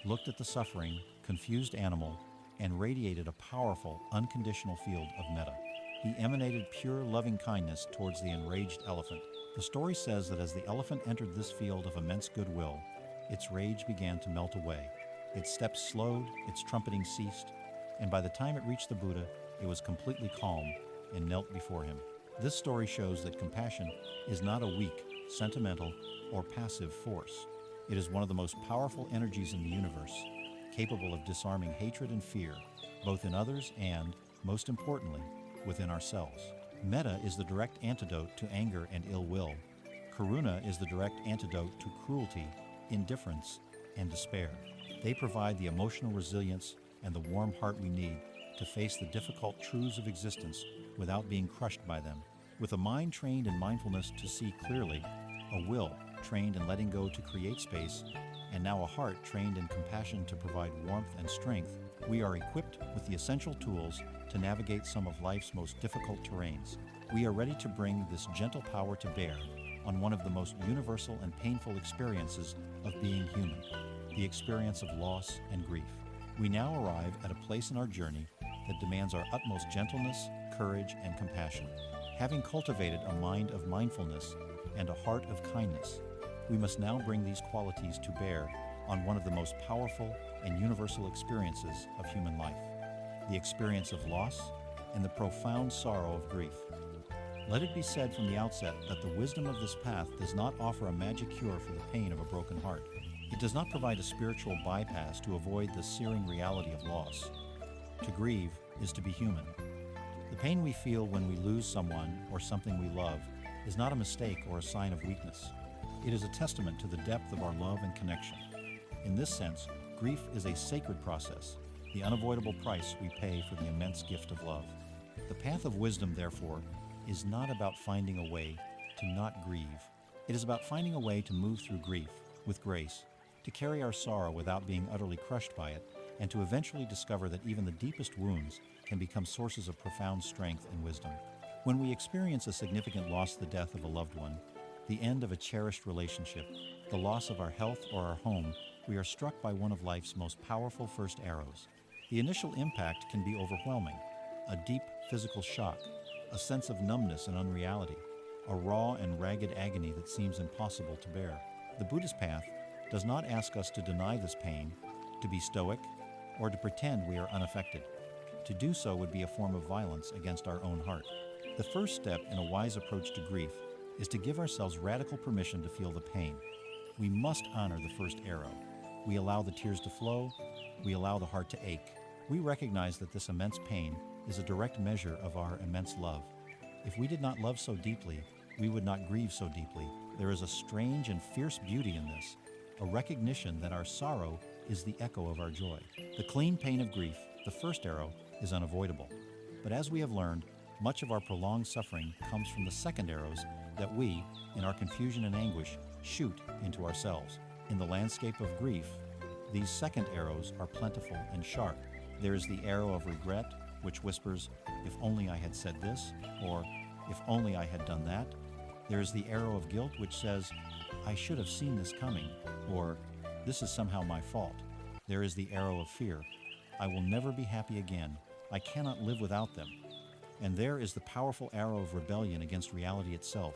looked at the suffering, confused animal, and radiated a powerful, unconditional field of metta. He emanated pure, loving kindness towards the enraged elephant. The story says that as the elephant entered this field of immense goodwill, its rage began to melt away. Its steps slowed, its trumpeting ceased, and by the time it reached the Buddha, it was completely calm and knelt before him. This story shows that compassion is not a weak, sentimental, or passive force. It is one of the most powerful energies in the universe, capable of disarming hatred and fear, both in others and, most importantly, within ourselves. Metta is the direct antidote to anger and ill will. Karuna is the direct antidote to cruelty, indifference, and despair. They provide the emotional resilience and the warm heart we need to face the difficult truths of existence without being crushed by them. With a mind trained in mindfulness to see clearly, a will trained in letting go to create space, and now a heart trained in compassion to provide warmth and strength, we are equipped with the essential tools to navigate some of life's most difficult terrains. We are ready to bring this gentle power to bear on one of the most universal and painful experiences of being human, the experience of loss and grief. We now arrive at a place in our journey that demands our utmost gentleness, courage, and compassion. Having cultivated a mind of mindfulness and a heart of kindness, we must now bring these qualities to bear on one of the most powerful and universal experiences of human life, the experience of loss and the profound sorrow of grief. Let it be said from the outset that the wisdom of this path does not offer a magic cure for the pain of a broken heart. It does not provide a spiritual bypass to avoid the searing reality of loss. To grieve is to be human. The pain we feel when we lose someone or something we love is not a mistake or a sign of weakness. It is a testament to the depth of our love and connection. In this sense, grief is a sacred process, the unavoidable price we pay for the immense gift of love. The path of wisdom, therefore, is not about finding a way to not grieve. It is about finding a way to move through grief with grace, to carry our sorrow without being utterly crushed by it, and to eventually discover that even the deepest wounds can become sources of profound strength and wisdom. When we experience a significant loss, the death of a loved one, the end of a cherished relationship, the loss of our health or our home, we are struck by one of life's most powerful first arrows. The initial impact can be overwhelming, a deep physical shock, a sense of numbness and unreality, a raw and ragged agony that seems impossible to bear. The Buddhist path does not ask us to deny this pain, to be stoic, or to pretend we are unaffected. To do so would be a form of violence against our own heart. The first step in a wise approach to grief is to give ourselves radical permission to feel the pain. We must honor the first arrow. We allow the tears to flow. We allow the heart to ache. We recognize that this immense pain is a direct measure of our immense love. If we did not love so deeply, we would not grieve so deeply. There is a strange and fierce beauty in this, a recognition that our sorrow is the echo of our joy. The clean pain of grief, the first arrow, is unavoidable. But as we have learned, much of our prolonged suffering comes from the second arrows that we, in our confusion and anguish, shoot into ourselves. In the landscape of grief, these second arrows are plentiful and sharp. There is the arrow of regret, which whispers, "If only I had said this," or "If only I had done that." There is the arrow of guilt, which says, "I should have seen this coming," or "This is somehow my fault." There is the arrow of fear, "I will never be happy again. I cannot live without them." And there is the powerful arrow of rebellion against reality itself,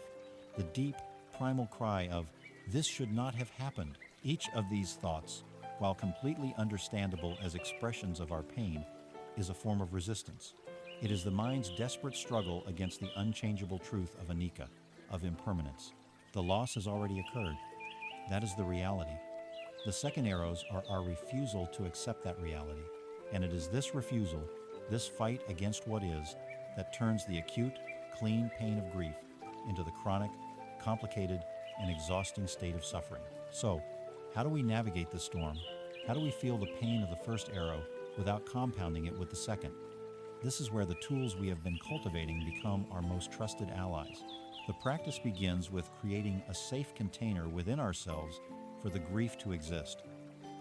the deep, primal cry of, "This should not have happened." Each of these thoughts, while completely understandable as expressions of our pain, is a form of resistance. It is the mind's desperate struggle against the unchangeable truth of Anicca, of impermanence. The loss has already occurred. That is the reality. The second arrows are our refusal to accept that reality. And it is this refusal, this fight against what is, that turns the acute, clean pain of grief into the chronic, complicated, and exhausting state of suffering. So, how do we navigate this storm? How do we feel the pain of the first arrow without compounding it with the second? This is where the tools we have been cultivating become our most trusted allies. The practice begins with creating a safe container within ourselves for the grief to exist.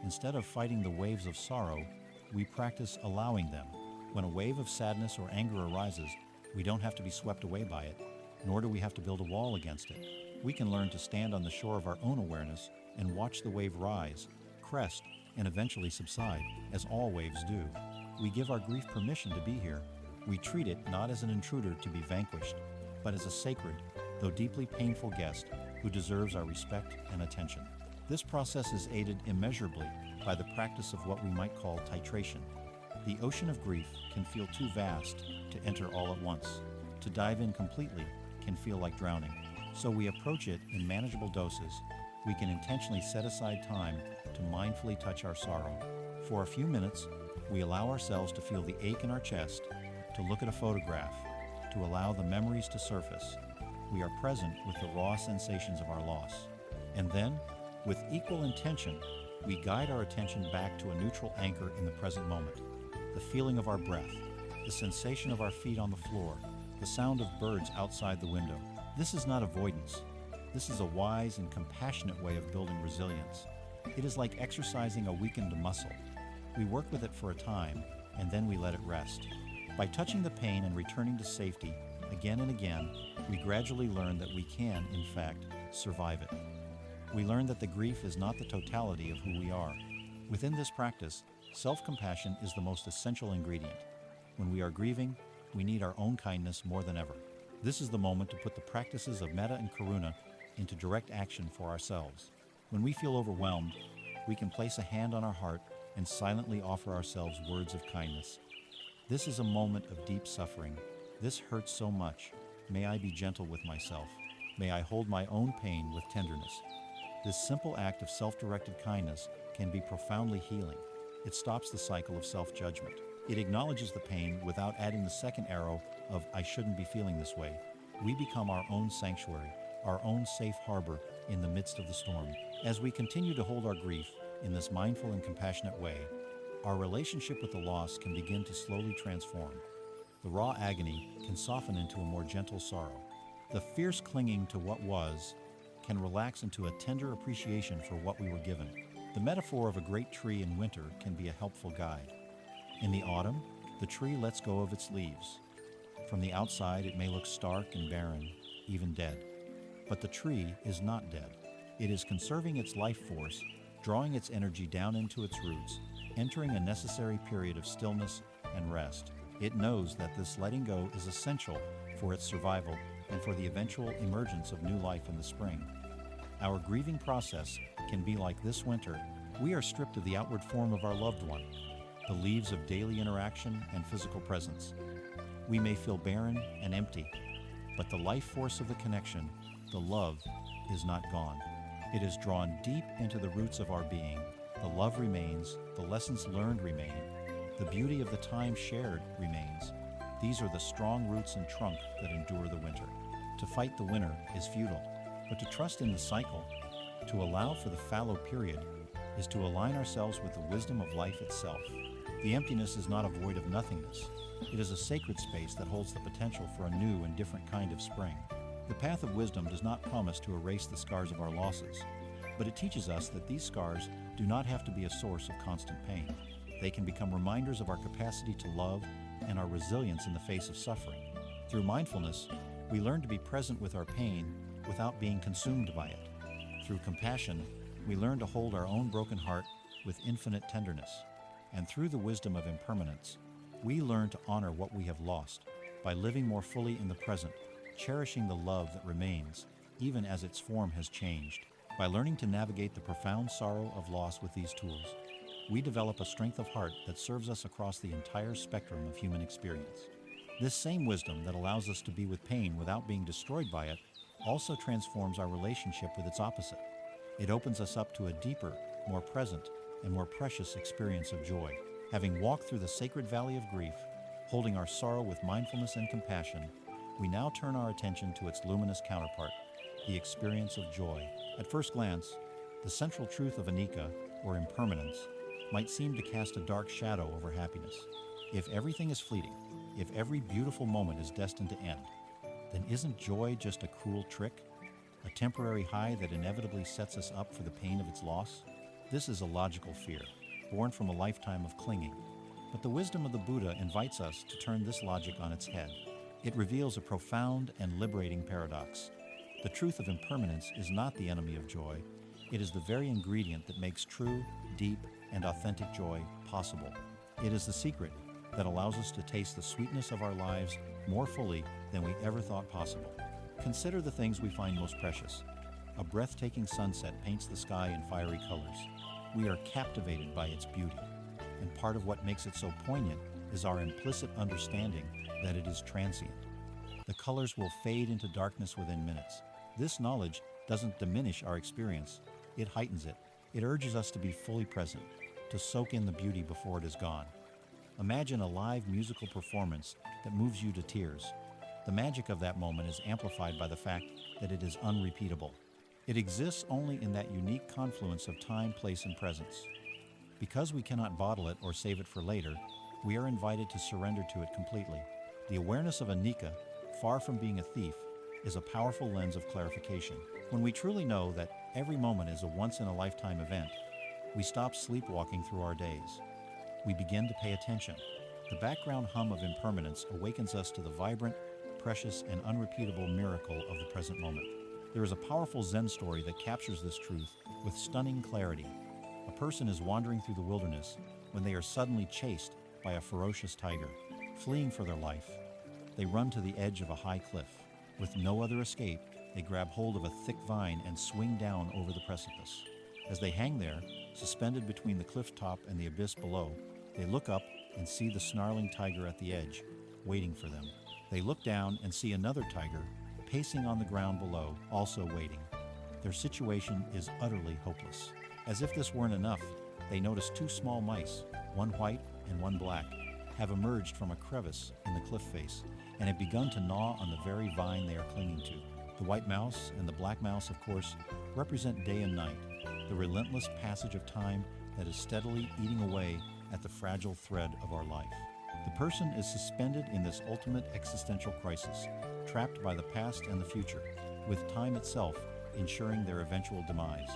Instead of fighting the waves of sorrow, we practice allowing them. When a wave of sadness or anger arises, we don't have to be swept away by it, nor do we have to build a wall against it. We can learn to stand on the shore of our own awareness and watch the wave rise, crest, and eventually subside, as all waves do. We give our grief permission to be here. We treat it not as an intruder to be vanquished, but as a sacred, though deeply painful guest who deserves our respect and attention. This process is aided immeasurably by the practice of what we might call titration. The ocean of grief can feel too vast to enter all at once. To dive in completely can feel like drowning. So we approach it in manageable doses. We can intentionally set aside time to mindfully touch our sorrow. For a few minutes, we allow ourselves to feel the ache in our chest, to look at a photograph, to allow the memories to surface. We are present with the raw sensations of our loss. And then, with equal intention, we guide our attention back to a neutral anchor in the present moment. The feeling of our breath, the sensation of our feet on the floor, the sound of birds outside the window. This is not avoidance. This is a wise and compassionate way of building resilience. It is like exercising a weakened muscle. We work with it for a time, and then we let it rest. By touching the pain and returning to safety again and again, we gradually learn that we can, in fact, survive it. We learn that the grief is not the totality of who we are. Within this practice, self-compassion is the most essential ingredient. When we are grieving, we need our own kindness more than ever. This is the moment to put the practices of metta and karuna into direct action for ourselves. When we feel overwhelmed, we can place a hand on our heart and silently offer ourselves words of kindness. This is a moment of deep suffering. This hurts so much. May I be gentle with myself. May I hold my own pain with tenderness. This simple act of self-directed kindness can be profoundly healing. It stops the cycle of self-judgment. It acknowledges the pain without adding the second arrow of "I shouldn't be feeling this way." We become our own sanctuary, our own safe harbor in the midst of the storm. As we continue to hold our grief in this mindful and compassionate way, our relationship with the loss can begin to slowly transform. The raw agony can soften into a more gentle sorrow. The fierce clinging to what was can relax into a tender appreciation for what we were given. The metaphor of a great tree in winter can be a helpful guide. In the autumn, the tree lets go of its leaves. From the outside, it may look stark and barren, even dead. But the tree is not dead. It is conserving its life force, drawing its energy down into its roots, entering a necessary period of stillness and rest. It knows that this letting go is essential for its survival and for the eventual emergence of new life in the spring. Our grieving process can be like this winter. We are stripped of the outward form of our loved one, the leaves of daily interaction and physical presence. We may feel barren and empty, but the life force of the connection, the love, is not gone. It is drawn deep into the roots of our being. The love remains, the lessons learned remain, the beauty of the time shared remains. These are the strong roots and trunk that endure the winter. To fight the winter is futile, but to trust in the cycle, to allow for the fallow period, is to align ourselves with the wisdom of life itself. The emptiness is not a void of nothingness. It is a sacred space that holds the potential for a new and different kind of spring. The path of wisdom does not promise to erase the scars of our losses, but it teaches us that these scars do not have to be a source of constant pain. They can become reminders of our capacity to love and our resilience in the face of suffering. Through mindfulness, we learn to be present with our pain without being consumed by it. Through compassion, we learn to hold our own broken heart with infinite tenderness. And through the wisdom of impermanence, we learn to honor what we have lost by living more fully in the present, cherishing the love that remains, even as its form has changed. By learning to navigate the profound sorrow of loss with these tools, we develop a strength of heart that serves us across the entire spectrum of human experience. This same wisdom that allows us to be with pain without being destroyed by it also transforms our relationship with its opposite. It opens us up to a deeper, more present, and more precious experience of joy. Having walked through the sacred valley of grief, holding our sorrow with mindfulness and compassion, we now turn our attention to its luminous counterpart, the experience of joy. At first glance, the central truth of Anicca, or impermanence, might seem to cast a dark shadow over happiness. If everything is fleeting, if every beautiful moment is destined to end, then isn't joy just a cruel trick? A temporary high that inevitably sets us up for the pain of its loss? This is a logical fear, born from a lifetime of clinging. But the wisdom of the Buddha invites us to turn this logic on its head. It reveals a profound and liberating paradox. The truth of impermanence is not the enemy of joy. It is the very ingredient that makes true, deep, and authentic joy possible. It is the secret that allows us to taste the sweetness of our lives more fully than we ever thought possible. Consider the things we find most precious. A breathtaking sunset paints the sky in fiery colors. We are captivated by its beauty, and part of what makes it so poignant is our implicit understanding that it is transient. The colors will fade into darkness within minutes. This knowledge doesn't diminish our experience, it heightens it. It urges us to be fully present, to soak in the beauty before it is gone. Imagine a live musical performance that moves you to tears. The magic of that moment is amplified by the fact that it is unrepeatable. It exists only in that unique confluence of time, place, and presence. Because we cannot bottle it or save it for later, we are invited to surrender to it completely. The awareness of Anicca, far from being a thief, is a powerful lens of clarification. When we truly know that every moment is a once-in-a-lifetime event, we stop sleepwalking through our days. We begin to pay attention. The background hum of impermanence awakens us to the vibrant, precious, and unrepeatable miracle of the present moment. There is a powerful Zen story that captures this truth with stunning clarity. A person is wandering through the wilderness when they are suddenly chased by a ferocious tiger. fleeing for their life. They run to the edge of a high cliff. With no other escape, they grab hold of a thick vine and swing down over the precipice. As they hang there, suspended between the cliff top and the abyss below, they look up and see the snarling tiger at the edge, waiting for them. They look down and see another tiger, pacing on the ground below, also waiting. Their situation is utterly hopeless. As if this weren't enough, they notice two small mice, one white and one black, have emerged from a crevice in the cliff face and have begun to gnaw on the very vine they are clinging to. The white mouse and the black mouse, of course, represent day and night, the relentless passage of time that is steadily eating away at the fragile thread of our life. The person is suspended in this ultimate existential crisis, trapped by the past and the future, with time itself ensuring their eventual demise.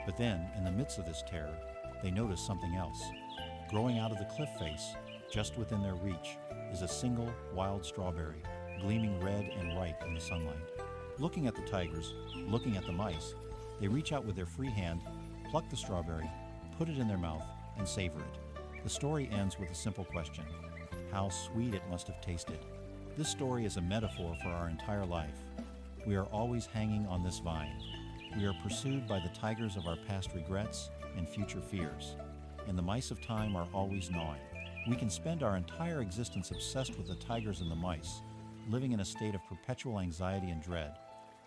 But then, in the midst of this terror, they notice something else. Growing out of the cliff face, just within their reach, is a single wild strawberry, gleaming red and ripe in the sunlight. Looking at the tigers, looking at the mice, they reach out with their free hand, pluck the strawberry, put it in their mouth, and savor it. The story ends with a simple question: how sweet it must have tasted. This story is a metaphor for our entire life. We are always hanging on this vine. We are pursued by the tigers of our past regrets and future fears, and the mice of time are always gnawing. We can spend our entire existence obsessed with the tigers and the mice, living in a state of perpetual anxiety and dread.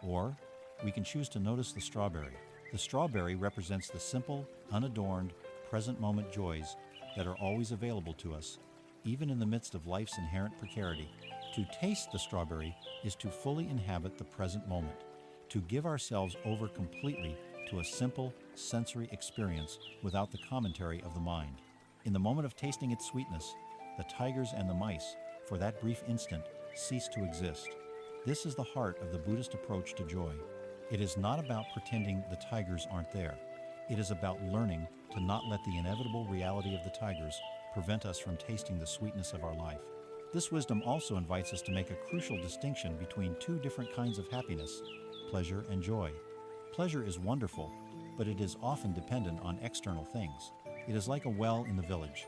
Or we can choose to notice the strawberry. The strawberry represents the simple, unadorned, present moment joys that are always available to us, even in the midst of life's inherent precarity. To taste the strawberry is to fully inhabit the present moment, to give ourselves over completely to a simple sensory experience without the commentary of the mind. In the moment of tasting its sweetness, the tigers and the mice, for that brief instant, cease to exist. This is the heart of the Buddhist approach to joy. It is not about pretending the tigers aren't there. It is about learning to not let the inevitable reality of the tigers prevent us from tasting the sweetness of our life. This wisdom also invites us to make a crucial distinction between two different kinds of happiness: pleasure and joy. Pleasure is wonderful, but it is often dependent on external things. It is like a well in the village.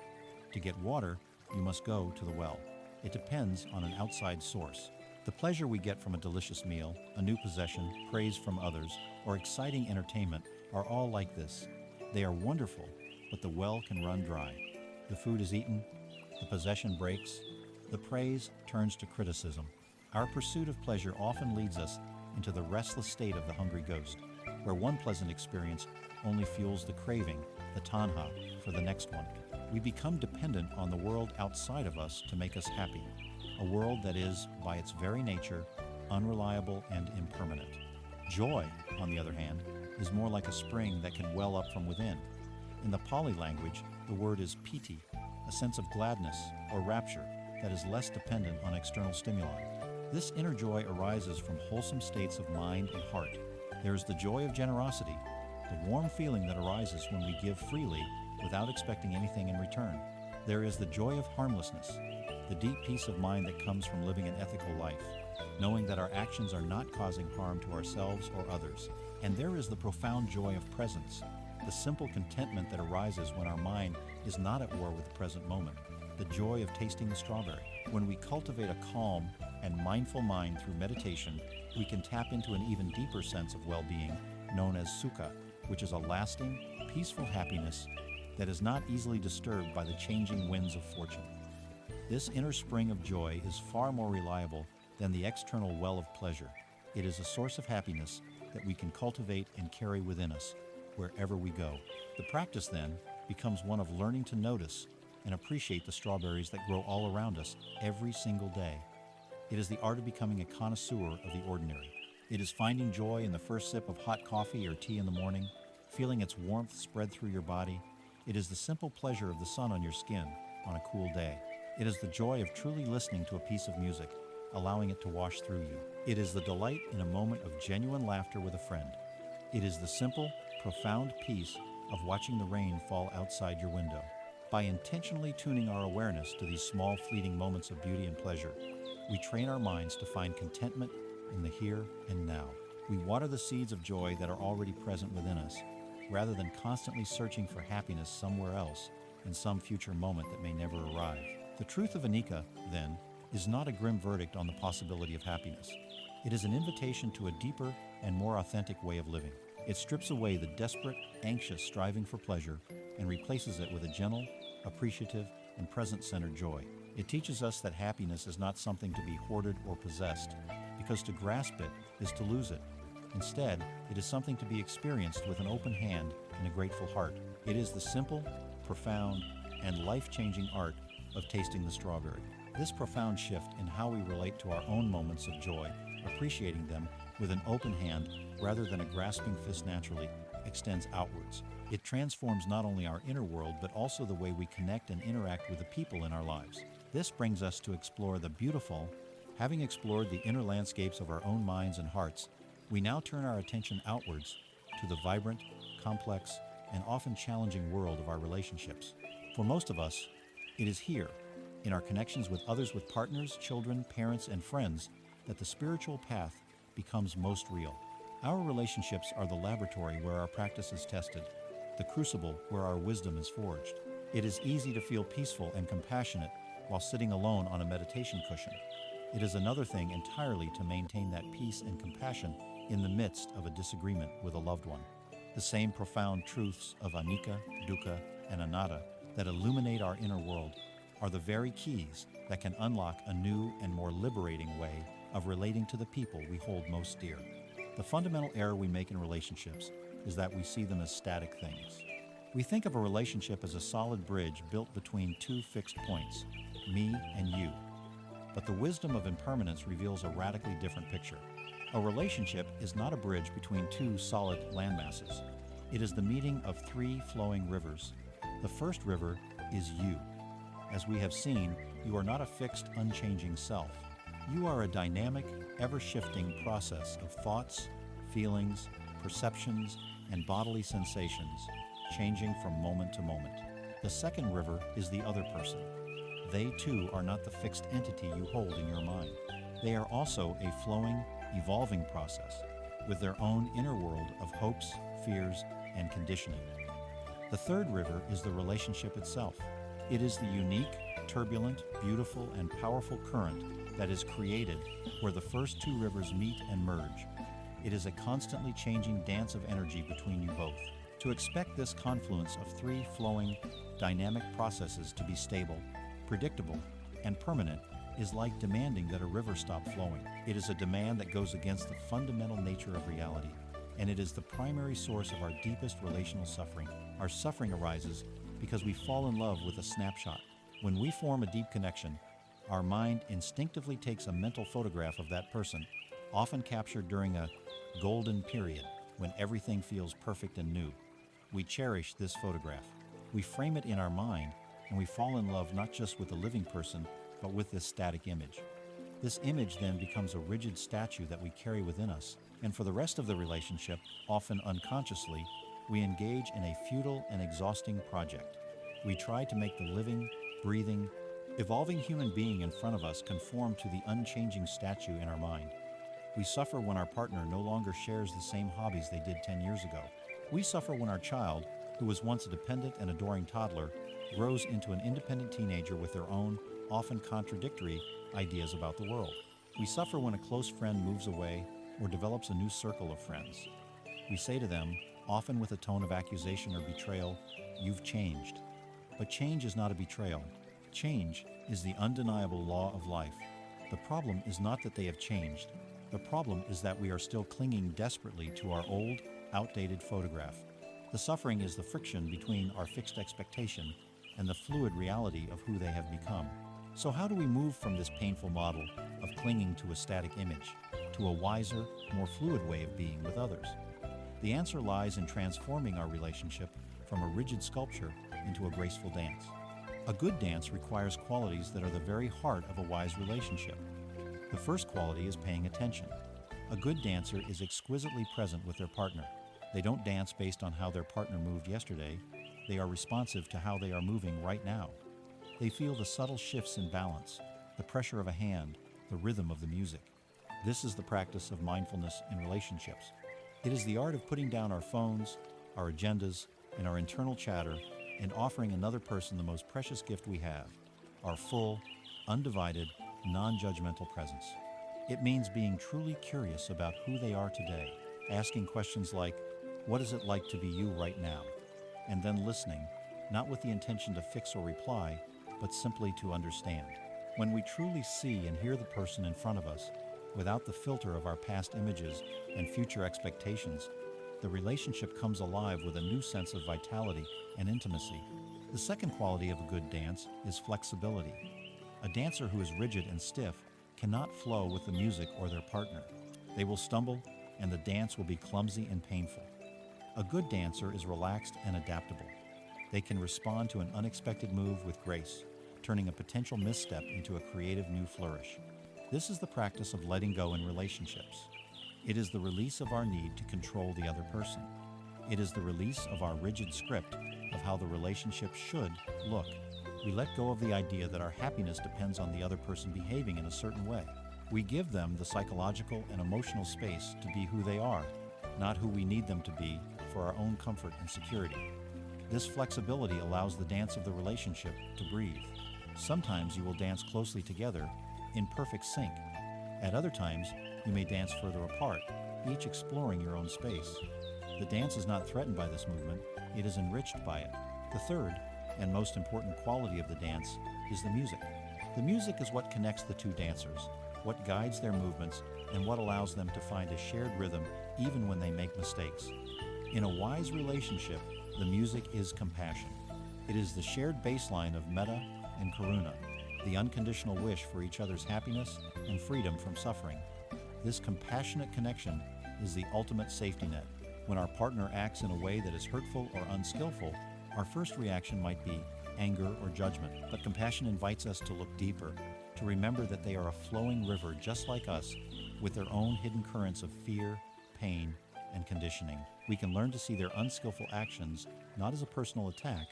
To get water, you must go to the well. It depends on an outside source. The pleasure we get from a delicious meal, a new possession, praise from others, or exciting entertainment are all like this. They are wonderful, but the well can run dry. The food is eaten, the possession breaks, the praise turns to criticism. Our pursuit of pleasure often leads us into the restless state of the hungry ghost, where one pleasant experience only fuels the craving, the Tanha, for the next one. We become dependent on the world outside of us to make us happy, a world that is, by its very nature, unreliable and impermanent. Joy, on the other hand, is more like a spring that can well up from within. In the Pali language, the word is piti, a sense of gladness or rapture that is less dependent on external stimuli. This inner joy arises from wholesome states of mind and heart. There is the joy of generosity, the warm feeling that arises when we give freely without expecting anything in return. There is the joy of harmlessness, the deep peace of mind that comes from living an ethical life, knowing that our actions are not causing harm to ourselves or others. And there is the profound joy of presence, the simple contentment that arises when our mind is not at war with the present moment, the joy of tasting the strawberry. When we cultivate a calm and mindful mind through meditation, we can tap into an even deeper sense of well-being known as sukha, which is a lasting, peaceful happiness that is not easily disturbed by the changing winds of fortune. This inner spring of joy is far more reliable than the external well of pleasure. It is a source of happiness that we can cultivate and carry within us wherever we go. The practice, then, becomes one of learning to notice and appreciate the strawberries that grow all around us every single day. It is the art of becoming a connoisseur of the ordinary. It is finding joy in the first sip of hot coffee or tea in the morning, feeling its warmth spread through your body. It is the simple pleasure of the sun on your skin on a cool day. It is the joy of truly listening to a piece of music, allowing it to wash through you. It is the delight in a moment of genuine laughter with a friend. It is the simple, profound peace of watching the rain fall outside your window. By intentionally tuning our awareness to these small, fleeting moments of beauty and pleasure, we train our minds to find contentment in the here and now. We water the seeds of joy that are already present within us, rather than constantly searching for happiness somewhere else in some future moment that may never arrive. The truth of Anicca, then, is not a grim verdict on the possibility of happiness. It is an invitation to a deeper and more authentic way of living. It strips away the desperate, anxious striving for pleasure and replaces it with a gentle, appreciative, and present-centered joy. It teaches us that happiness is not something to be hoarded or possessed, because to grasp it is to lose it. Instead, it is something to be experienced with an open hand and a grateful heart. It is the simple, profound, and life-changing art of tasting the strawberry. This profound shift in how we relate to our own moments of joy, appreciating them with an open hand rather than a grasping fist naturally, extends outwards. It transforms not only our inner world, but also the way we connect and interact with the people in our lives. This brings us to explore the beautiful. Having explored the inner landscapes of our own minds and hearts, we now turn our attention outwards to the vibrant, complex, and often challenging world of our relationships. For most of us, it is here, in our connections with others, with partners, children, parents, and friends, that the spiritual path becomes most real. Our relationships are the laboratory where our practice is tested, the crucible where our wisdom is forged. It is easy to feel peaceful and compassionate while sitting alone on a meditation cushion. It is another thing entirely to maintain that peace and compassion in the midst of a disagreement with a loved one. The same profound truths of Anicca, Dukkha, and Anatta that illuminate our inner world are the very keys that can unlock a new and more liberating way of relating to the people we hold most dear. The fundamental error we make in relationships is that we see them as static things. We think of a relationship as a solid bridge built between two fixed points, me and you. But the wisdom of impermanence reveals a radically different picture. A relationship is not a bridge between two solid landmasses. It is the meeting of three flowing rivers. The first river is you. As we have seen, you are not a fixed, unchanging self. You are a dynamic, ever-shifting process of thoughts, feelings, perceptions, and bodily sensations, changing from moment to moment. The second river is the other person. They too are not the fixed entity you hold in your mind. They are also a flowing, evolving process with their own inner world of hopes, fears, and conditioning. The third river is the relationship itself. It is the unique, turbulent, beautiful, and powerful current that is created where the first two rivers meet and merge. It is a constantly changing dance of energy between you both. To expect this confluence of three flowing, dynamic processes to be stable, predictable, and permanent is like demanding that a river stop flowing. It is a demand that goes against the fundamental nature of reality, and it is the primary source of our deepest relational suffering. Our suffering arises because we fall in love with a snapshot. When we form a deep connection, our mind instinctively takes a mental photograph of that person, often captured during a golden period when everything feels perfect and new. We cherish this photograph. We frame it in our mind, and we fall in love not just with a living person, but with this static image. This image then becomes a rigid statue that we carry within us, and for the rest of the relationship, often unconsciously, we engage in a futile and exhausting project. We try to make the living, breathing, evolving human being in front of us conform to the unchanging statue in our mind. We suffer when our partner no longer shares the same hobbies they did 10 years ago. We suffer when our child, who was once a dependent and adoring toddler, grows into an independent teenager with their own, often contradictory, ideas about the world. We suffer when a close friend moves away or develops a new circle of friends. We say to them, often with a tone of accusation or betrayal, "You've changed." But change is not a betrayal. Change is the undeniable law of life. The problem is not that they have changed. The problem is that we are still clinging desperately to our old, outdated photograph. The suffering is the friction between our fixed expectation and the fluid reality of who they have become. So how do we move from this painful model of clinging to a static image to a wiser, more fluid way of being with others? The answer lies in transforming our relationship from a rigid sculpture into a graceful dance. A good dance requires qualities that are the very heart of a wise relationship. The first quality is paying attention. A good dancer is exquisitely present with their partner. They don't dance based on how their partner moved yesterday. They are responsive to how they are moving right now. They feel the subtle shifts in balance, the pressure of a hand, the rhythm of the music. This is the practice of mindfulness in relationships. It is the art of putting down our phones, our agendas, and our internal chatter and offering another person the most precious gift we have, our full, undivided, non-judgmental presence. It means being truly curious about who they are today, asking questions like, what is it like to be you right now? And then listening, not with the intention to fix or reply, but simply to understand. When we truly see and hear the person in front of us, without the filter of our past images and future expectations, the relationship comes alive with a new sense of vitality and intimacy. The second quality of a good dance is flexibility. A dancer who is rigid and stiff cannot flow with the music or their partner. They will stumble, and the dance will be clumsy and painful. A good dancer is relaxed and adaptable. They can respond to an unexpected move with grace, turning a potential misstep into a creative new flourish. This is the practice of letting go in relationships. It is the release of our need to control the other person. It is the release of our rigid script of how the relationship should look. We let go of the idea that our happiness depends on the other person behaving in a certain way. We give them the psychological and emotional space to be who they are, not who we need them to be for our own comfort and security. This flexibility allows the dance of the relationship to breathe. Sometimes you will dance closely together in perfect sync. At other times, you may dance further apart, each exploring your own space. The dance is not threatened by this movement, it is enriched by it. The third, and most important quality of the dance, is the music. The music is what connects the two dancers, what guides their movements, and what allows them to find a shared rhythm even when they make mistakes. In a wise relationship, the music is compassion. It is the shared baseline of metta and karuna, the unconditional wish for each other's happiness and freedom from suffering. This compassionate connection is the ultimate safety net. When our partner acts in a way that is hurtful or unskillful, our first reaction might be anger or judgment, but compassion invites us to look deeper, to remember that they are a flowing river just like us, with their own hidden currents of fear, pain, and conditioning. We can learn to see their unskillful actions not as a personal attack,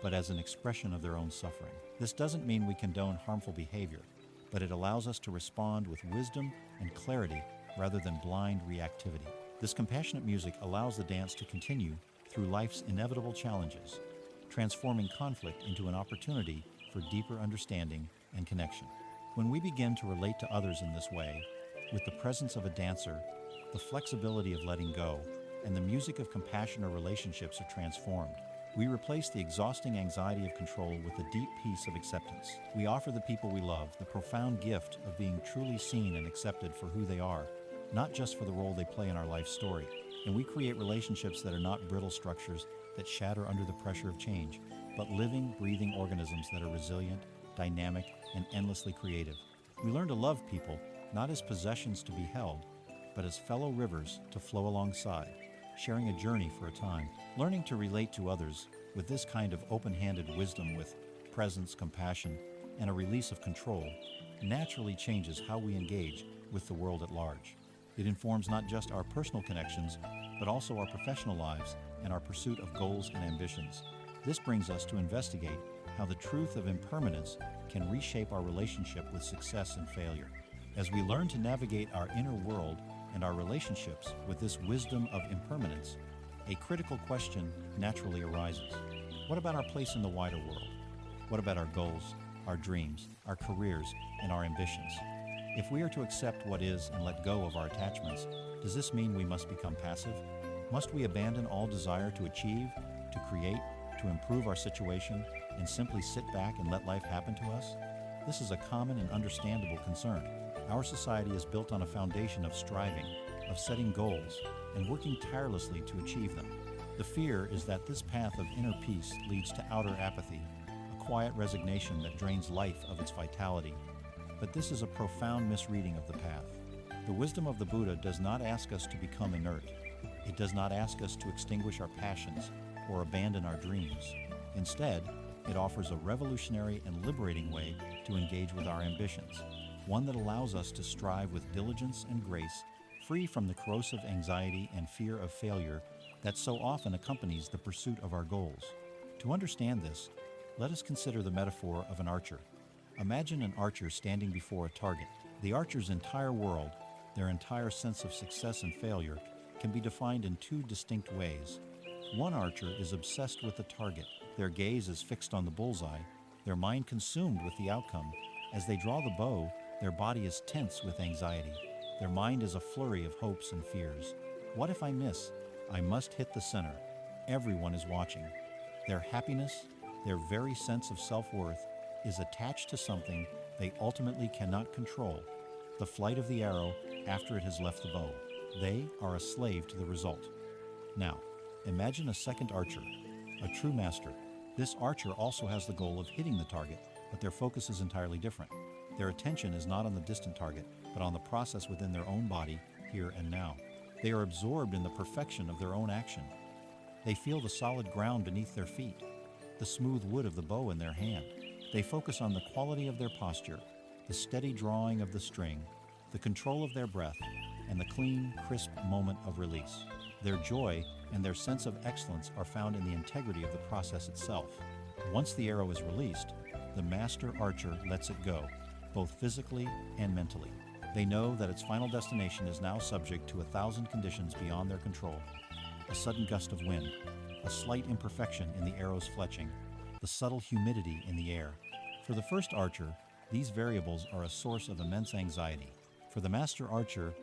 but as an expression of their own suffering. This doesn't mean we condone harmful behavior, but it allows us to respond with wisdom and clarity rather than blind reactivity. This compassionate music allows the dance to continue through life's inevitable challenges, transforming conflict into an opportunity for deeper understanding and connection. When we begin to relate to others in this way, with the presence of a dancer, the flexibility of letting go, and the music of compassion, our relationships are transformed. We replace the exhausting anxiety of control with the deep peace of acceptance. We offer the people we love the profound gift of being truly seen and accepted for who they are, not just for the role they play in our life story. And we create relationships that are not brittle structures that shatter under the pressure of change, but living, breathing organisms that are resilient, dynamic, and endlessly creative. We learn to love people not as possessions to be held, but as fellow rivers to flow alongside, sharing a journey for a time. Learning to relate to others with this kind of open-handed wisdom, with presence, compassion, and a release of control, naturally changes how we engage with the world at large. It informs not just our personal connections, but also our professional lives and our pursuit of goals and ambitions. This brings us to investigate how the truth of impermanence can reshape our relationship with success and failure. As we learn to navigate our inner world and our relationships with this wisdom of impermanence, a critical question naturally arises. What about our place in the wider world? What about our goals, our dreams, our careers, and our ambitions? If we are to accept what is and let go of our attachments, does this mean we must become passive? Must we abandon all desire to achieve, to create, to improve our situation, and simply sit back and let life happen to us? This is a common and understandable concern. Our society is built on a foundation of striving, of setting goals, and working tirelessly to achieve them. The fear is that this path of inner peace leads to outer apathy, a quiet resignation that drains life of its vitality. But this is a profound misreading of the path. The wisdom of the Buddha does not ask us to become inert. It does not ask us to extinguish our passions or abandon our dreams. Instead, it offers a revolutionary and liberating way to engage with our ambitions, one that allows us to strive with diligence and grace, free from the corrosive anxiety and fear of failure that so often accompanies the pursuit of our goals. To understand this, let us consider the metaphor of an archer. Imagine an archer standing before a target. The archer's entire world, their entire sense of success and failure, can be defined in two distinct ways. One archer is obsessed with the target. Their gaze is fixed on the bullseye, their mind consumed with the outcome. As they draw the bow, their body is tense with anxiety. Their mind is a flurry of hopes and fears. What if I miss? I must hit the center. Everyone is watching. Their happiness, their very sense of self-worth, is attached to something they ultimately cannot control, the flight of the arrow after it has left the bow. They are a slave to the result. Now, imagine a second archer, a true master. This archer also has the goal of hitting the target, but their focus is entirely different. Their attention is not on the distant target, but on the process within their own body, here and now. They are absorbed in the perfection of their own action. They feel the solid ground beneath their feet, the smooth wood of the bow in their hand. They focus on the quality of their posture, the steady drawing of the string, the control of their breath, and the clean, crisp moment of release. Their joy and their sense of excellence are found in the integrity of the process itself. Once the arrow is released, the master archer lets it go, both physically and mentally. They know that its final destination is now subject to 1,000 conditions beyond their control. A sudden gust of wind, a slight imperfection in the arrow's fletching, the subtle humidity in the air. For the first archer, these variables are a source of immense anxiety. For the master archer,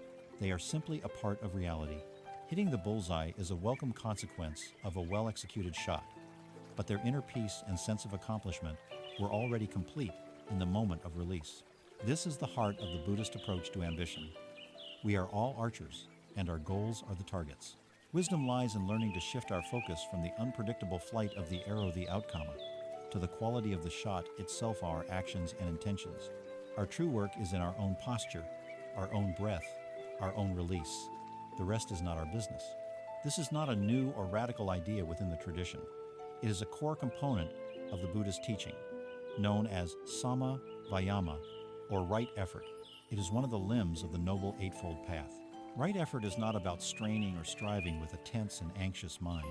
they are simply a part of reality. Hitting the bullseye is a welcome consequence of a well-executed shot, but their inner peace and sense of accomplishment were already complete in the moment of release. This is the heart of the Buddhist approach to ambition. We are all archers, and our goals are the targets. Wisdom lies in learning to shift our focus from the unpredictable flight of the arrow, the outcome, to the quality of the shot itself, our actions and intentions. Our true work is in our own posture, our own breath, our own release. The rest is not our business. This is not a new or radical idea within the tradition. It is a core component of the Buddhist teaching, known as Samma Vayama, or right effort. It is one of the limbs of the Noble Eightfold Path. Right effort is not about straining or striving with a tense and anxious mind.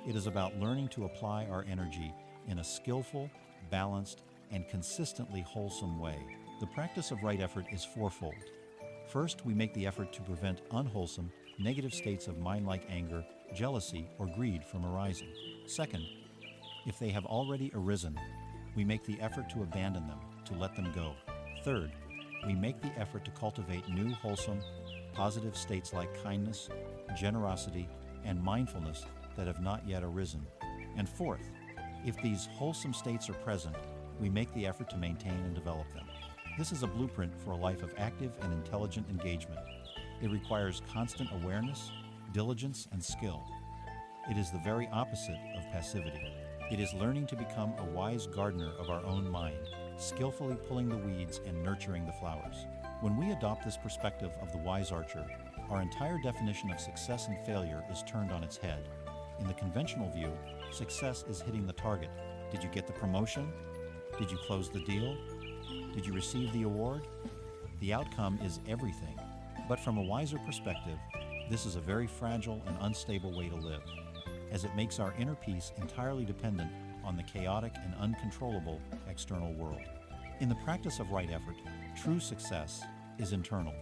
It is about learning to apply our energy in a skillful, balanced, and consistently wholesome way. The practice of right effort is fourfold. First, we make the effort to prevent unwholesome, negative states of mind like anger, jealousy, or greed from arising. Second, if they have already arisen, we make the effort to abandon them, to let them go. Third, we make the effort to cultivate new wholesome, positive states like kindness, generosity, and mindfulness that have not yet arisen. And fourth, if these wholesome states are present, we make the effort to maintain and develop them. This is a blueprint for a life of active and intelligent engagement. It requires constant awareness, diligence, and skill. It is the very opposite of passivity. It is learning to become a wise gardener of our own mind, skillfully pulling the weeds and nurturing the flowers. When we adopt this perspective of the wise archer, our entire definition of success and failure is turned on its head. In the conventional view, success is hitting the target. Did you get the promotion? Did you close the deal? Did you receive the award? The outcome is everything. But from a wiser perspective, this is a very fragile and unstable way to live, as it makes our inner peace entirely dependent on the chaotic and uncontrollable external world. In the practice of right effort, true success is internal.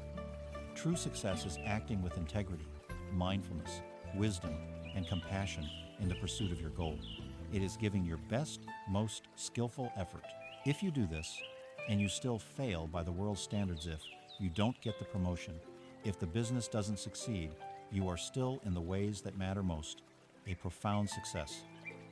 True success is acting with integrity, mindfulness, wisdom, and compassion in the pursuit of your goal. It is giving your best, most skillful effort. If you do this, and you still fail by the world's standards, if you don't get the promotion, if the business doesn't succeed, you are still in the ways that matter most, a profound success.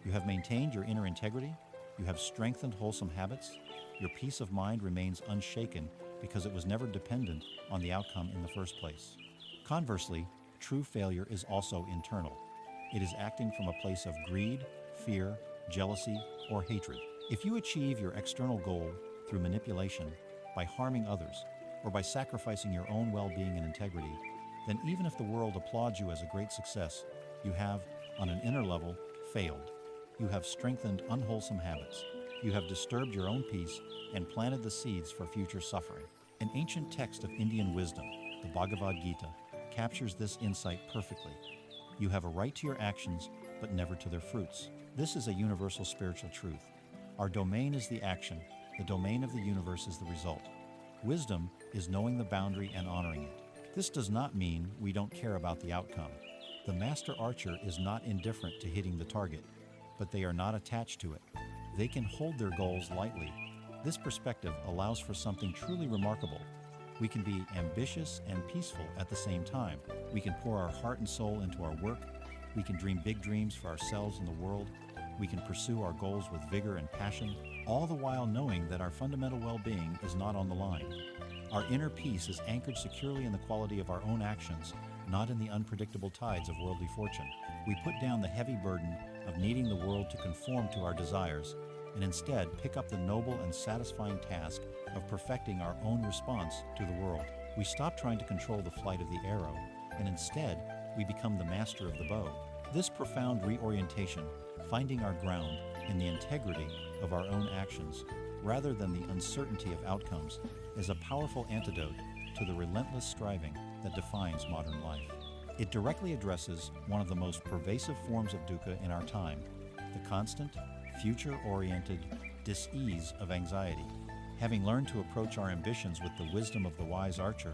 You have maintained your inner integrity, you have strengthened wholesome habits, your peace of mind remains unshaken because it was never dependent on the outcome in the first place. Conversely, true failure is also internal. It is acting from a place of greed, fear, jealousy, or hatred. If you achieve your external goal through manipulation, by harming others, or by sacrificing your own well-being and integrity, then even if the world applauds you as a great success, you have, on an inner level, failed. You have strengthened unwholesome habits. You have disturbed your own peace and planted the seeds for future suffering. An ancient text of Indian wisdom, the Bhagavad Gita, captures this insight perfectly. You have a right to your actions, but never to their fruits. This is a universal spiritual truth. Our domain is the action. The domain of the universe is the result. Wisdom is knowing the boundary and honoring it. This does not mean we don't care about the outcome. The master archer is not indifferent to hitting the target, but they are not attached to it. They can hold their goals lightly. This perspective allows for something truly remarkable. We can be ambitious and peaceful at the same time. We can pour our heart and soul into our work. We can dream big dreams for ourselves and the world. We can pursue our goals with vigor and passion, all the while knowing that our fundamental well-being is not on the line. Our inner peace is anchored securely in the quality of our own actions, not in the unpredictable tides of worldly fortune. We put down the heavy burden of needing the world to conform to our desires, and instead pick up the noble and satisfying task of perfecting our own response to the world. We stop trying to control the flight of the arrow, and instead, we become the master of the bow. This profound reorientation, finding our ground in the integrity of our own actions, rather than the uncertainty of outcomes, is a powerful antidote to the relentless striving that defines modern life. It directly addresses one of the most pervasive forms of dukkha in our time, the constant, future-oriented dis-ease of anxiety. Having learned to approach our ambitions with the wisdom of the wise archer,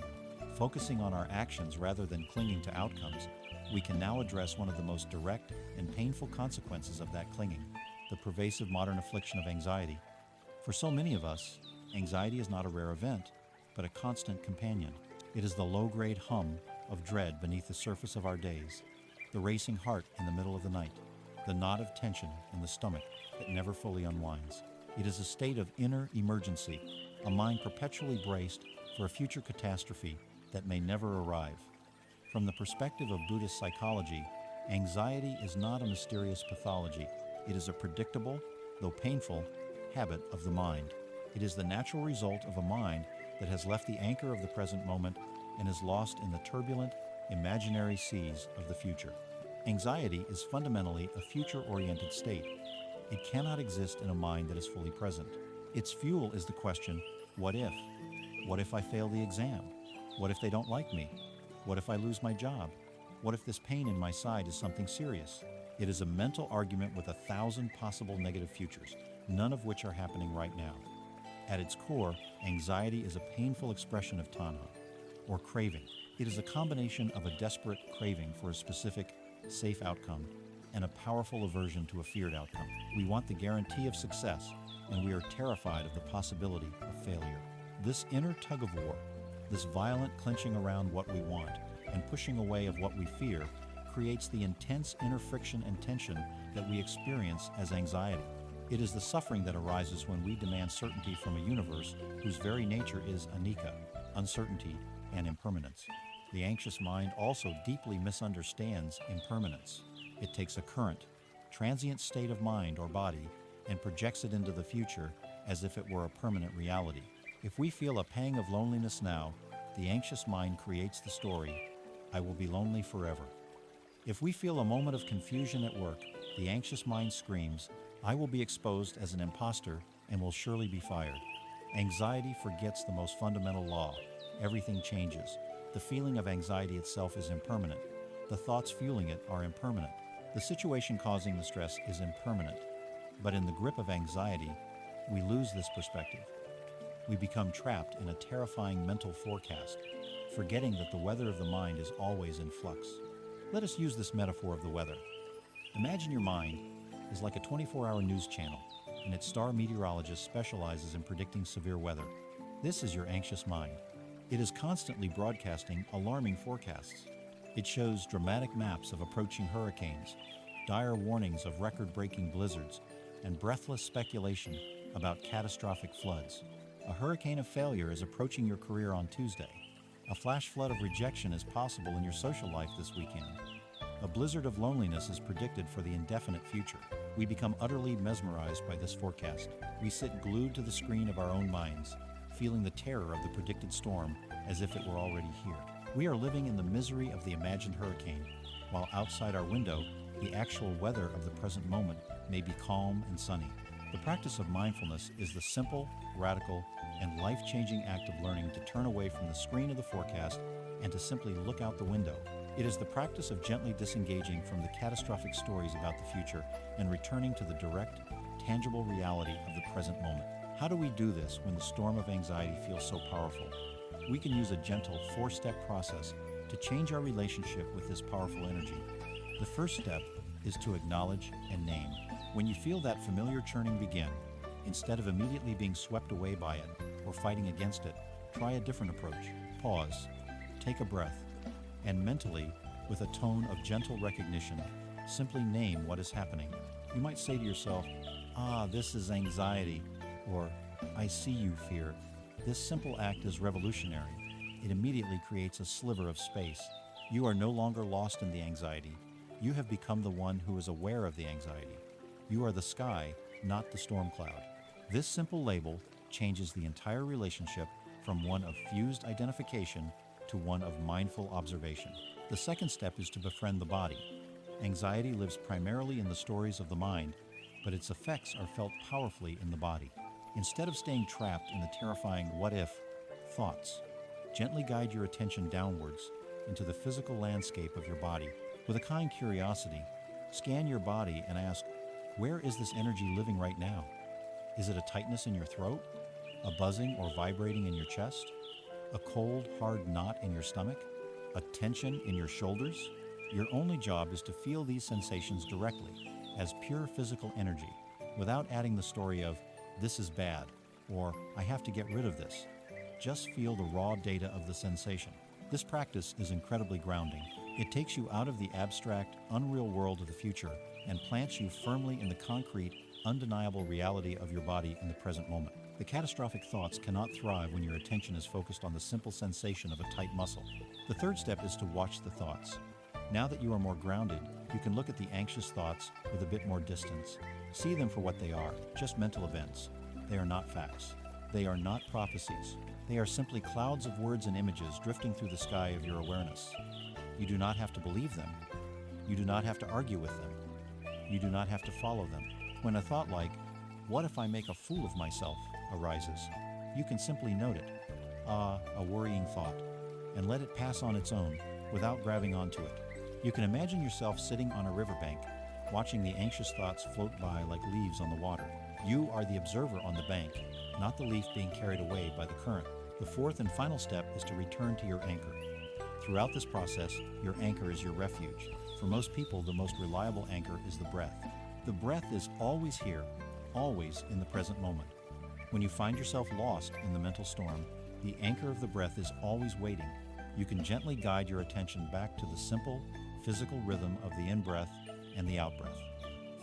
focusing on our actions rather than clinging to outcomes, we can now address one of the most direct and painful consequences of that clinging, the pervasive modern affliction of anxiety. For so many of us, anxiety is not a rare event, but a constant companion. It is the low-grade hum of dread beneath the surface of our days, the racing heart in the middle of the night, the knot of tension in the stomach that never fully unwinds. It is a state of inner emergency, a mind perpetually braced for a future catastrophe that may never arrive. From the perspective of Buddhist psychology, anxiety is not a mysterious pathology. It is a predictable, though painful, habit of the mind. It is the natural result of a mind that has left the anchor of the present moment and is lost in the turbulent, imaginary seas of the future. Anxiety is fundamentally a future-oriented state. It cannot exist in a mind that is fully present. Its fuel is the question, what if? What if I fail the exam? What if they don't like me? What if I lose my job? What if this pain in my side is something serious? It is a mental argument with 1,000 possible negative futures, none of which are happening right now. At its core, anxiety is a painful expression of Tanha, or craving. It is a combination of a desperate craving for a specific, safe outcome and a powerful aversion to a feared outcome. We want the guarantee of success, and we are terrified of the possibility of failure. This inner tug-of-war, this violent clenching around what we want and pushing away of what we fear, creates the intense inner friction and tension that we experience as anxiety. It is the suffering that arises when we demand certainty from a universe whose very nature is Anicca, uncertainty and impermanence. The anxious mind also deeply misunderstands impermanence. It takes a current, transient state of mind or body and projects it into the future as if it were a permanent reality. If we feel a pang of loneliness now, the anxious mind creates the story, I will be lonely forever. If we feel a moment of confusion at work, the anxious mind screams, I will be exposed as an imposter and will surely be fired. Anxiety forgets the most fundamental law. Everything changes. The feeling of anxiety itself is impermanent. The thoughts fueling it are impermanent. The situation causing the stress is impermanent. But in the grip of anxiety, we lose this perspective. We become trapped in a terrifying mental forecast, forgetting that the weather of the mind is always in flux. Let us use this metaphor of the weather. Imagine your mind is like a 24-hour news channel, and its star meteorologist specializes in predicting severe weather. This is your anxious mind. It is constantly broadcasting alarming forecasts. It shows dramatic maps of approaching hurricanes, dire warnings of record-breaking blizzards, and breathless speculation about catastrophic floods. A hurricane of failure is approaching your career on Tuesday. A flash flood of rejection is possible in your social life this weekend. A blizzard of loneliness is predicted for the indefinite future. We become utterly mesmerized by this forecast. We sit glued to the screen of our own minds, feeling the terror of the predicted storm as if it were already here. We are living in the misery of the imagined hurricane, while outside our window, the actual weather of the present moment may be calm and sunny. The practice of mindfulness is the simple, radical, and life-changing act of learning to turn away from the screen of the forecast and to simply look out the window. It is the practice of gently disengaging from the catastrophic stories about the future and returning to the direct, tangible reality of the present moment. How do we do this when the storm of anxiety feels so powerful? We can use a gentle 4-step process to change our relationship with this powerful energy. The first step is to acknowledge and name. When you feel that familiar churning begin, instead of immediately being swept away by it or fighting against it, try a different approach. Pause, take a breath, and mentally, with a tone of gentle recognition, simply name what is happening. You might say to yourself, this is anxiety, or I see you, fear. This simple act is revolutionary. It immediately creates a sliver of space. You are no longer lost in the anxiety. You have become the one who is aware of the anxiety. You are the sky, not the storm cloud. This simple label changes the entire relationship from one of fused identification to one of mindful observation. The second step is to befriend the body. Anxiety lives primarily in the stories of the mind, but its effects are felt powerfully in the body. Instead of staying trapped in the terrifying what-if thoughts, gently guide your attention downwards into the physical landscape of your body. With a kind curiosity, scan your body and ask, where is this energy living right now? Is it a tightness in your throat? A buzzing or vibrating in your chest? A cold, hard knot in your stomach? A tension in your shoulders? Your only job is to feel these sensations directly as pure physical energy, without adding the story of, this is bad, or I have to get rid of this. Just feel the raw data of the sensation. This practice is incredibly grounding. It takes you out of the abstract, unreal world of the future and plants you firmly in the concrete, undeniable reality of your body in the present moment. The catastrophic thoughts cannot thrive when your attention is focused on the simple sensation of a tight muscle. The third step is to watch the thoughts. Now that you are more grounded, you can look at the anxious thoughts with a bit more distance. See them for what they are, just mental events. They are not facts. They are not prophecies. They are simply clouds of words and images drifting through the sky of your awareness. You do not have to believe them. You do not have to argue with them. You do not have to follow them. When a thought like, what if I make a fool of myself, arises, you can simply note it, a worrying thought, and let it pass on its own without grabbing onto it. You can imagine yourself sitting on a riverbank, watching the anxious thoughts float by like leaves on the water. You are the observer on the bank, not the leaf being carried away by the current. The fourth and final step is to return to your anchor. Throughout this process, your anchor is your refuge. For most people, the most reliable anchor is the breath. The breath is always here, always in the present moment. When you find yourself lost in the mental storm, the anchor of the breath is always waiting. You can gently guide your attention back to the simple, physical rhythm of the in-breath and the out-breath.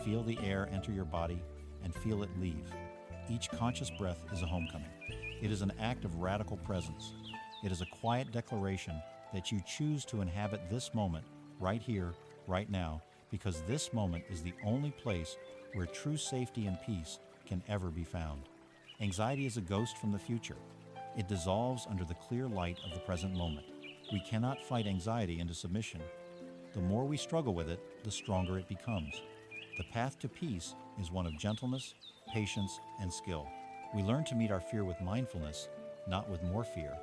Feel the air enter your body and feel it leave. Each conscious breath is a homecoming. It is an act of radical presence. It is a quiet declaration that you choose to inhabit this moment, right here, right now, because this moment is the only place where true safety and peace can ever be found. Anxiety is a ghost from the future. It dissolves under the clear light of the present moment. We cannot fight anxiety into submission. The more we struggle with it, the stronger it becomes. The path to peace is one of gentleness, patience, and skill. We learn to meet our fear with mindfulness, not with more fear.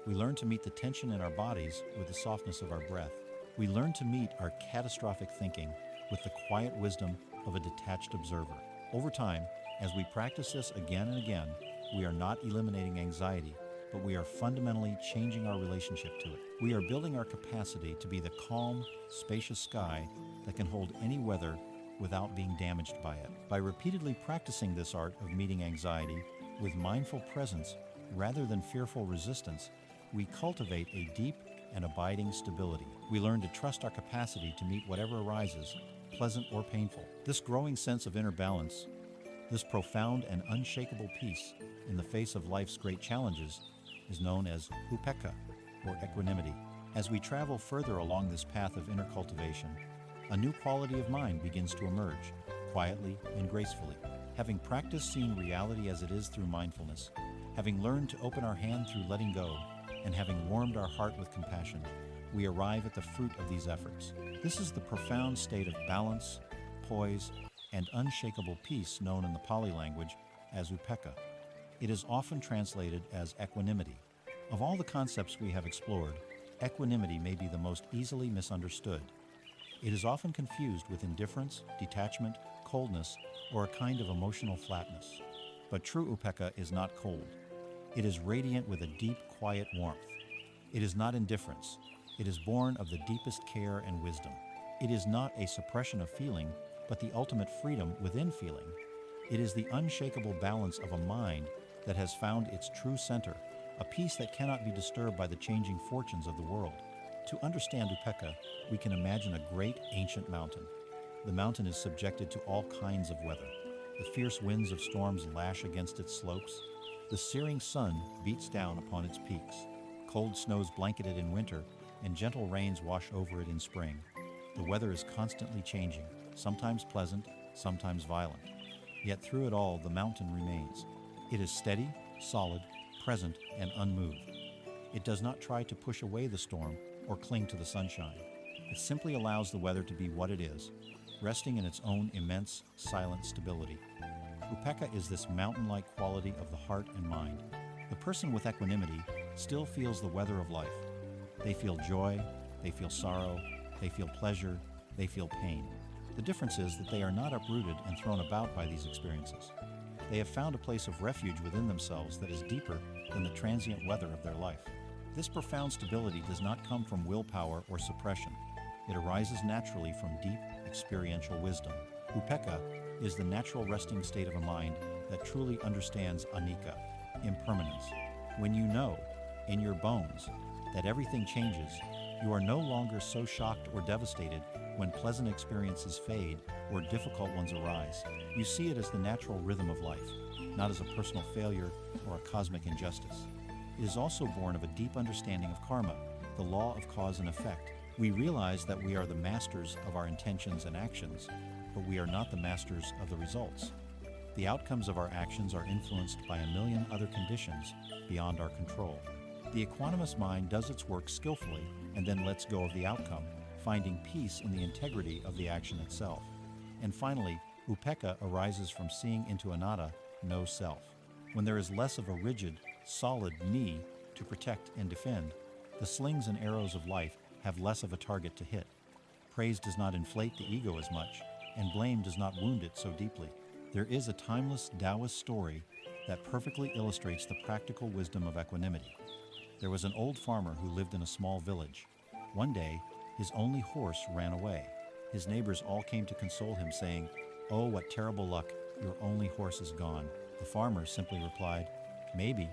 We learn to meet the tension in our bodies with the softness of our breath. We learn to meet our catastrophic thinking with the quiet wisdom of a detached observer. Over time, as we practice this again and again, we are not eliminating anxiety, but we are fundamentally changing our relationship to it. We are building our capacity to be the calm, spacious sky that can hold any weather without being damaged by it. By repeatedly practicing this art of meeting anxiety with mindful presence rather than fearful resistance, we cultivate a deep and abiding stability. We learn to trust our capacity to meet whatever arises, pleasant or painful. This growing sense of inner balance, this profound and unshakable peace in the face of life's great challenges, is known as upekkha, or equanimity. As we travel further along this path of inner cultivation, a new quality of mind begins to emerge, quietly and gracefully. Having practiced seeing reality as it is through mindfulness, having learned to open our hand through letting go, and having warmed our heart with compassion, we arrive at the fruit of these efforts. This is the profound state of balance, poise, and unshakable peace known in the Pali language as upekkha. It is often translated as equanimity. Of all the concepts we have explored, equanimity may be the most easily misunderstood. It is often confused with indifference, detachment, coldness, or a kind of emotional flatness. But true upekkha is not cold. It is radiant with a deep, quiet warmth. It is not indifference. It is born of the deepest care and wisdom. It is not a suppression of feeling, but the ultimate freedom within feeling. It is the unshakable balance of a mind that has found its true center, a peace that cannot be disturbed by the changing fortunes of the world. To understand Upekkha, we can imagine a great ancient mountain. The mountain is subjected to all kinds of weather. The fierce winds of storms lash against its slopes. The searing sun beats down upon its peaks. Cold snows blanket it in winter, and gentle rains wash over it in spring. The weather is constantly changing, sometimes pleasant, sometimes violent. Yet through it all, the mountain remains. It is steady, solid, present, and unmoved. It does not try to push away the storm or cling to the sunshine. It simply allows the weather to be what it is, resting in its own immense, silent stability. Upekkha is this mountain-like quality of the heart and mind. The person with equanimity still feels the weather of life. They feel joy, they feel sorrow, they feel pleasure, they feel pain. The difference is that they are not uprooted and thrown about by these experiences. They have found a place of refuge within themselves that is deeper than the transient weather of their life. This profound stability does not come from willpower or suppression. It arises naturally from deep, experiential wisdom. Upekkha is the natural resting state of a mind that truly understands Anicca, impermanence. When you know, in your bones, that everything changes, you are no longer so shocked or devastated when pleasant experiences fade or difficult ones arise. You see it as the natural rhythm of life, not as a personal failure or a cosmic injustice. It is also born of a deep understanding of karma, the law of cause and effect. We realize that we are the masters of our intentions and actions, but we are not the masters of the results. The outcomes of our actions are influenced by a million other conditions beyond our control. The equanimous mind does its work skillfully and then lets go of the outcome, finding peace in the integrity of the action itself. And finally, Upekkha arises from seeing into anatta, no self. When there is less of a rigid, solid me to protect and defend, the slings and arrows of life have less of a target to hit. Praise does not inflate the ego as much, and blame does not wound it so deeply. There is a timeless Taoist story that perfectly illustrates the practical wisdom of equanimity. There was an old farmer who lived in a small village. One day, his only horse ran away. His neighbors all came to console him, saying, "Oh, what terrible luck, your only horse is gone." The farmer simply replied, "Maybe."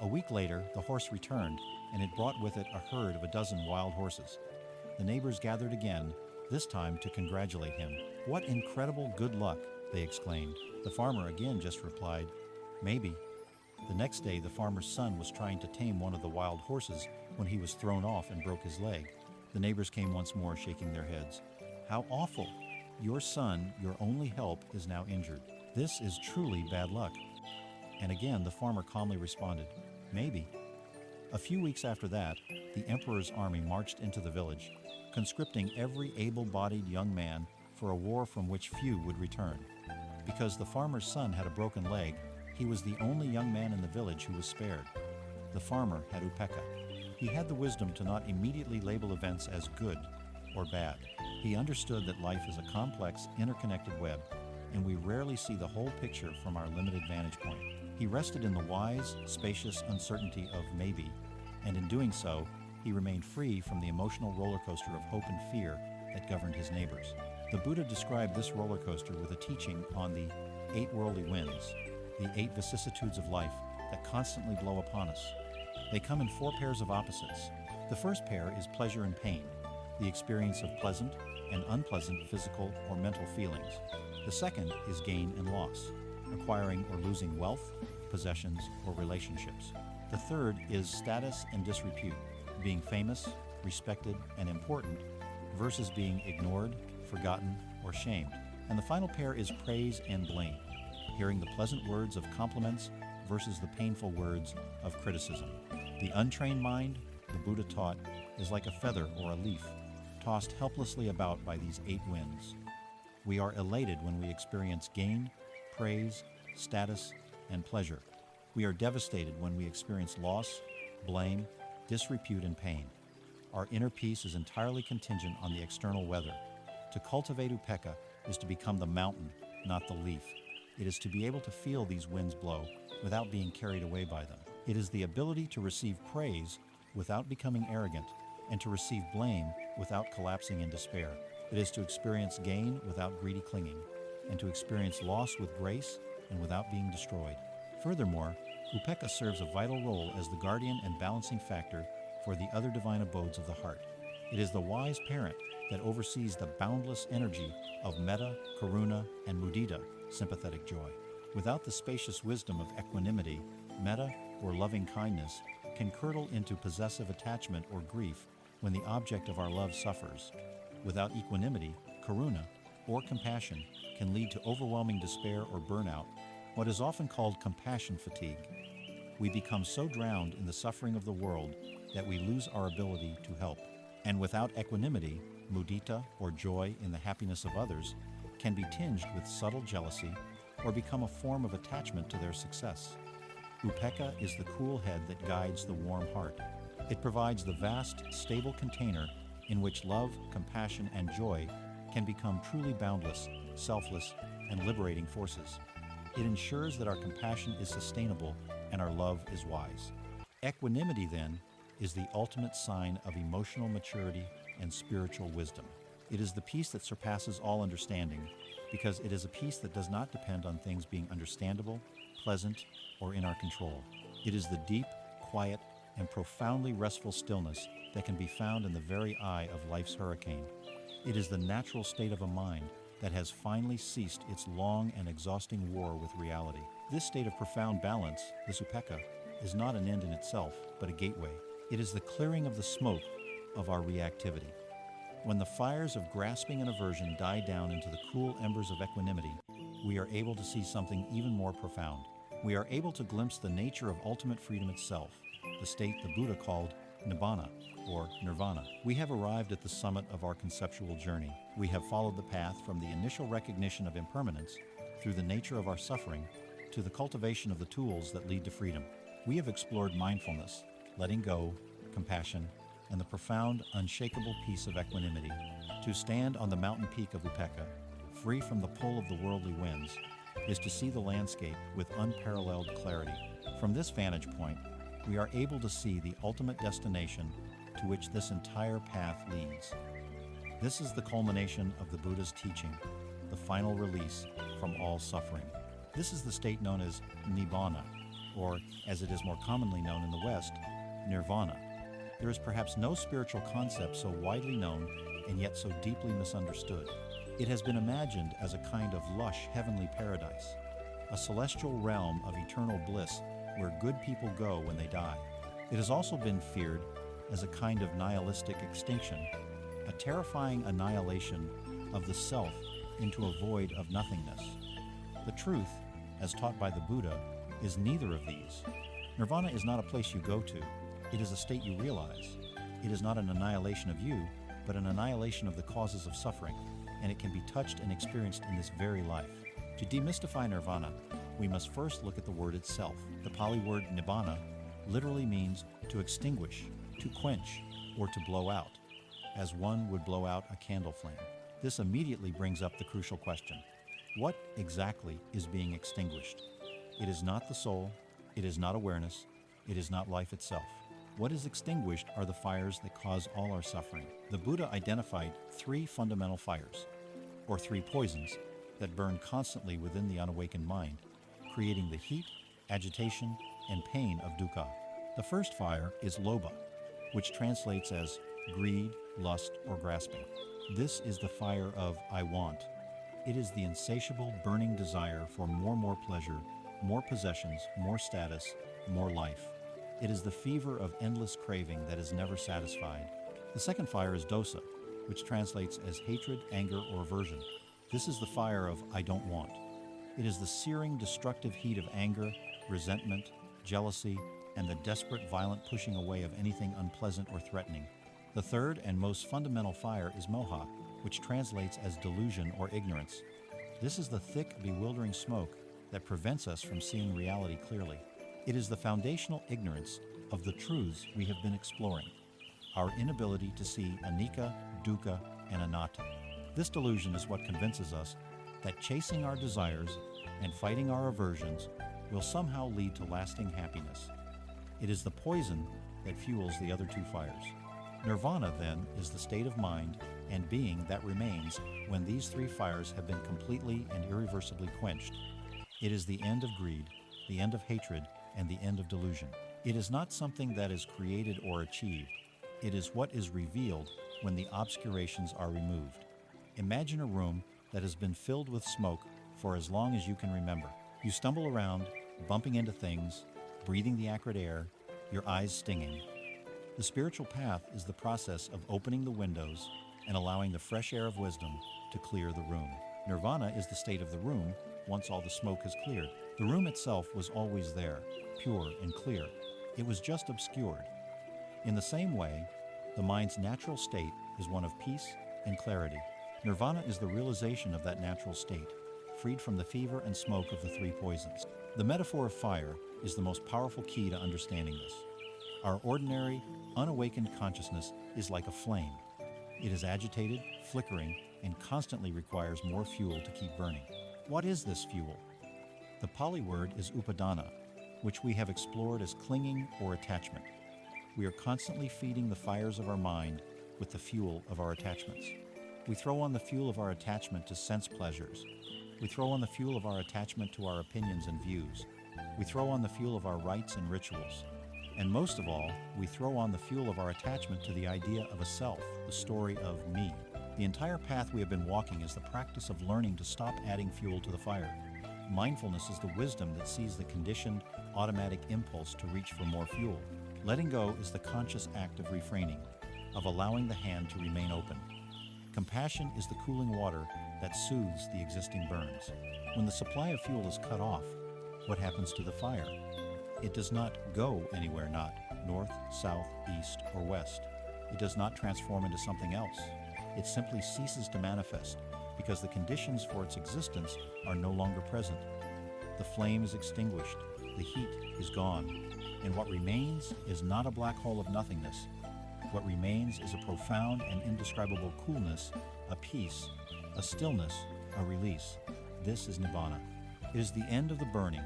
A week later, the horse returned, and it brought with it a herd of a dozen wild horses. The neighbors gathered again, this time to congratulate him. "What incredible good luck," they exclaimed. The farmer again just replied, "Maybe." The next day, the farmer's son was trying to tame one of the wild horses when he was thrown off and broke his leg. The neighbors came once more, shaking their heads. "How awful! Your son, your only help, is now injured. This is truly bad luck." And again, the farmer calmly responded, "Maybe." A few weeks after that, the emperor's army marched into the village, conscripting every able-bodied young man for a war from which few would return. Because the farmer's son had a broken leg, he was the only young man in the village who was spared. The farmer had Upekkha. He had the wisdom to not immediately label events as good or bad. He understood that life is a complex, interconnected web, and we rarely see the whole picture from our limited vantage point. He rested in the wise, spacious uncertainty of maybe, and in doing so, he remained free from the emotional roller coaster of hope and fear that governed his neighbors. The Buddha described this roller coaster with a teaching on the 8 worldly winds, the 8 vicissitudes of life that constantly blow upon us. They come in 4 pairs of opposites. The first pair is pleasure and pain, the experience of pleasant and unpleasant physical or mental feelings. The second is gain and loss, acquiring or losing wealth, possessions, or relationships. The third is status and disrepute, being famous, respected, and important versus being ignored, forgotten, or shamed. And the final pair is praise and blame, hearing the pleasant words of compliments versus the painful words of criticism. The untrained mind, the Buddha taught, is like a feather or a leaf, tossed helplessly about by these 8 winds. We are elated when we experience gain, praise, status, and pleasure. We are devastated when we experience loss, blame, disrepute, and pain. Our inner peace is entirely contingent on the external weather. To cultivate Upekkha is to become the mountain, not the leaf. It is to be able to feel these winds blow without being carried away by them. It is the ability to receive praise without becoming arrogant and to receive blame without collapsing in despair. It is to experience gain without greedy clinging, and to experience loss with grace and without being destroyed. Furthermore, Upekkha serves a vital role as the guardian and balancing factor for the other divine abodes of the heart. It is the wise parent that oversees the boundless energy of metta, karuna, and mudita, sympathetic joy. Without the spacious wisdom of equanimity, metta, or loving kindness, can curdle into possessive attachment or grief when the object of our love suffers. Without equanimity, karuna, or compassion, can lead to overwhelming despair or burnout, what is often called compassion fatigue. We become so drowned in the suffering of the world that we lose our ability to help. And without equanimity, mudita, or joy in the happiness of others, can be tinged with subtle jealousy or become a form of attachment to their success. Upekkha is the cool head that guides the warm heart. It provides the vast, stable container in which love, compassion, and joy can become truly boundless, selfless, and liberating forces. It ensures that our compassion is sustainable and our love is wise. Equanimity, then, is the ultimate sign of emotional maturity and spiritual wisdom. It is the peace that surpasses all understanding, because it is a peace that does not depend on things being understandable, pleasant, or in our control. It is the deep, quiet, and profoundly restful stillness that can be found in the very eye of life's hurricane. It is the natural state of a mind that has finally ceased its long and exhausting war with reality. This state of profound balance, the upekkha, is not an end in itself, but a gateway. It is the clearing of the smoke of our reactivity. When the fires of grasping and aversion die down into the cool embers of equanimity, we are able to see something even more profound. We are able to glimpse the nature of ultimate freedom itself, the state the Buddha called nibbana, or nirvana. We have arrived at the summit of our conceptual journey. We have followed the path from the initial recognition of impermanence through the nature of our suffering to the cultivation of the tools that lead to freedom. We have explored mindfulness, letting go, compassion, and the profound, unshakable peace of equanimity. To stand on the mountain peak of Upekkha, free from the pull of the worldly winds, is to see the landscape with unparalleled clarity. From this vantage point, we are able to see the ultimate destination to which this entire path leads. This is the culmination of the Buddha's teaching, the final release from all suffering. This is the state known as nibbana, or as it is more commonly known in the West, nirvana. There is perhaps no spiritual concept so widely known and yet so deeply misunderstood. It has been imagined as a kind of lush heavenly paradise, a celestial realm of eternal bliss where good people go when they die. It has also been feared as a kind of nihilistic extinction, a terrifying annihilation of the self into a void of nothingness. The truth, as taught by the Buddha, is neither of these. Nirvana is not a place you go to. It is a state you realize. It is not an annihilation of you, but an annihilation of the causes of suffering, and it can be touched and experienced in this very life. To demystify nirvana, we must first look at the word itself. The Pali word nibbana literally means to extinguish, to quench, or to blow out, as one would blow out a candle flame. This immediately brings up the crucial question: what exactly is being extinguished? It is not the soul, it is not awareness, it is not life itself. What is extinguished are the fires that cause all our suffering. The Buddha identified three fundamental fires, or three poisons, that burn constantly within the unawakened mind, creating the heat, agitation, and pain of dukkha. The first fire is lobha, which translates as greed, lust, or grasping. This is the fire of I want. It is the insatiable, burning desire for more pleasure, more possessions, more status, more life. It is the fever of endless craving that is never satisfied. The second fire is dosa, which translates as hatred, anger, or aversion. This is the fire of I don't want. It is the searing, destructive heat of anger, resentment, jealousy, and the desperate, violent pushing away of anything unpleasant or threatening. The third and most fundamental fire is moha, which translates as delusion or ignorance. This is the thick, bewildering smoke that prevents us from seeing reality clearly. It is the foundational ignorance of the truths we have been exploring, our inability to see Anicca, Dukkha, and Anatta. This delusion is what convinces us that chasing our desires and fighting our aversions will somehow lead to lasting happiness. It is the poison that fuels the other two fires. Nirvana, then, is the state of mind and being that remains when these three fires have been completely and irreversibly quenched. It is the end of greed, the end of hatred, and the end of delusion. It is not something that is created or achieved. It is what is revealed when the obscurations are removed. Imagine a room that has been filled with smoke for as long as you can remember. You stumble around, bumping into things, breathing the acrid air, your eyes stinging. The spiritual path is the process of opening the windows and allowing the fresh air of wisdom to clear the room. Nirvana is the state of the room once all the smoke has cleared. The room itself was always there, pure and clear. It was just obscured. In the same way, the mind's natural state is one of peace and clarity. Nirvana is the realization of that natural state, freed from the fever and smoke of the three poisons. The metaphor of fire is the most powerful key to understanding this. Our ordinary, unawakened consciousness is like a flame. It is agitated, flickering, and constantly requires more fuel to keep burning. What is this fuel? The Pali word is upadana, which we have explored as clinging or attachment. We are constantly feeding the fires of our mind with the fuel of our attachments. We throw on the fuel of our attachment to sense pleasures. We throw on the fuel of our attachment to our opinions and views. We throw on the fuel of our rites and rituals. And most of all, we throw on the fuel of our attachment to the idea of a self, the story of me. The entire path we have been walking is the practice of learning to stop adding fuel to the fire. Mindfulness is the wisdom that sees the conditioned, automatic impulse to reach for more fuel. Letting go is the conscious act of refraining, of allowing the hand to remain open. Compassion is the cooling water that soothes the existing burns. When the supply of fuel is cut off, what happens to the fire? It does not go anywhere, not north, south, east, or west. It does not transform into something else. It simply ceases to manifest because the conditions for its existence are no longer present. The flame is extinguished, the heat is gone, and what remains is not a black hole of nothingness. What remains is a profound and indescribable coolness, a peace, a stillness, a release. This is Nibbana. It is the end of the burning,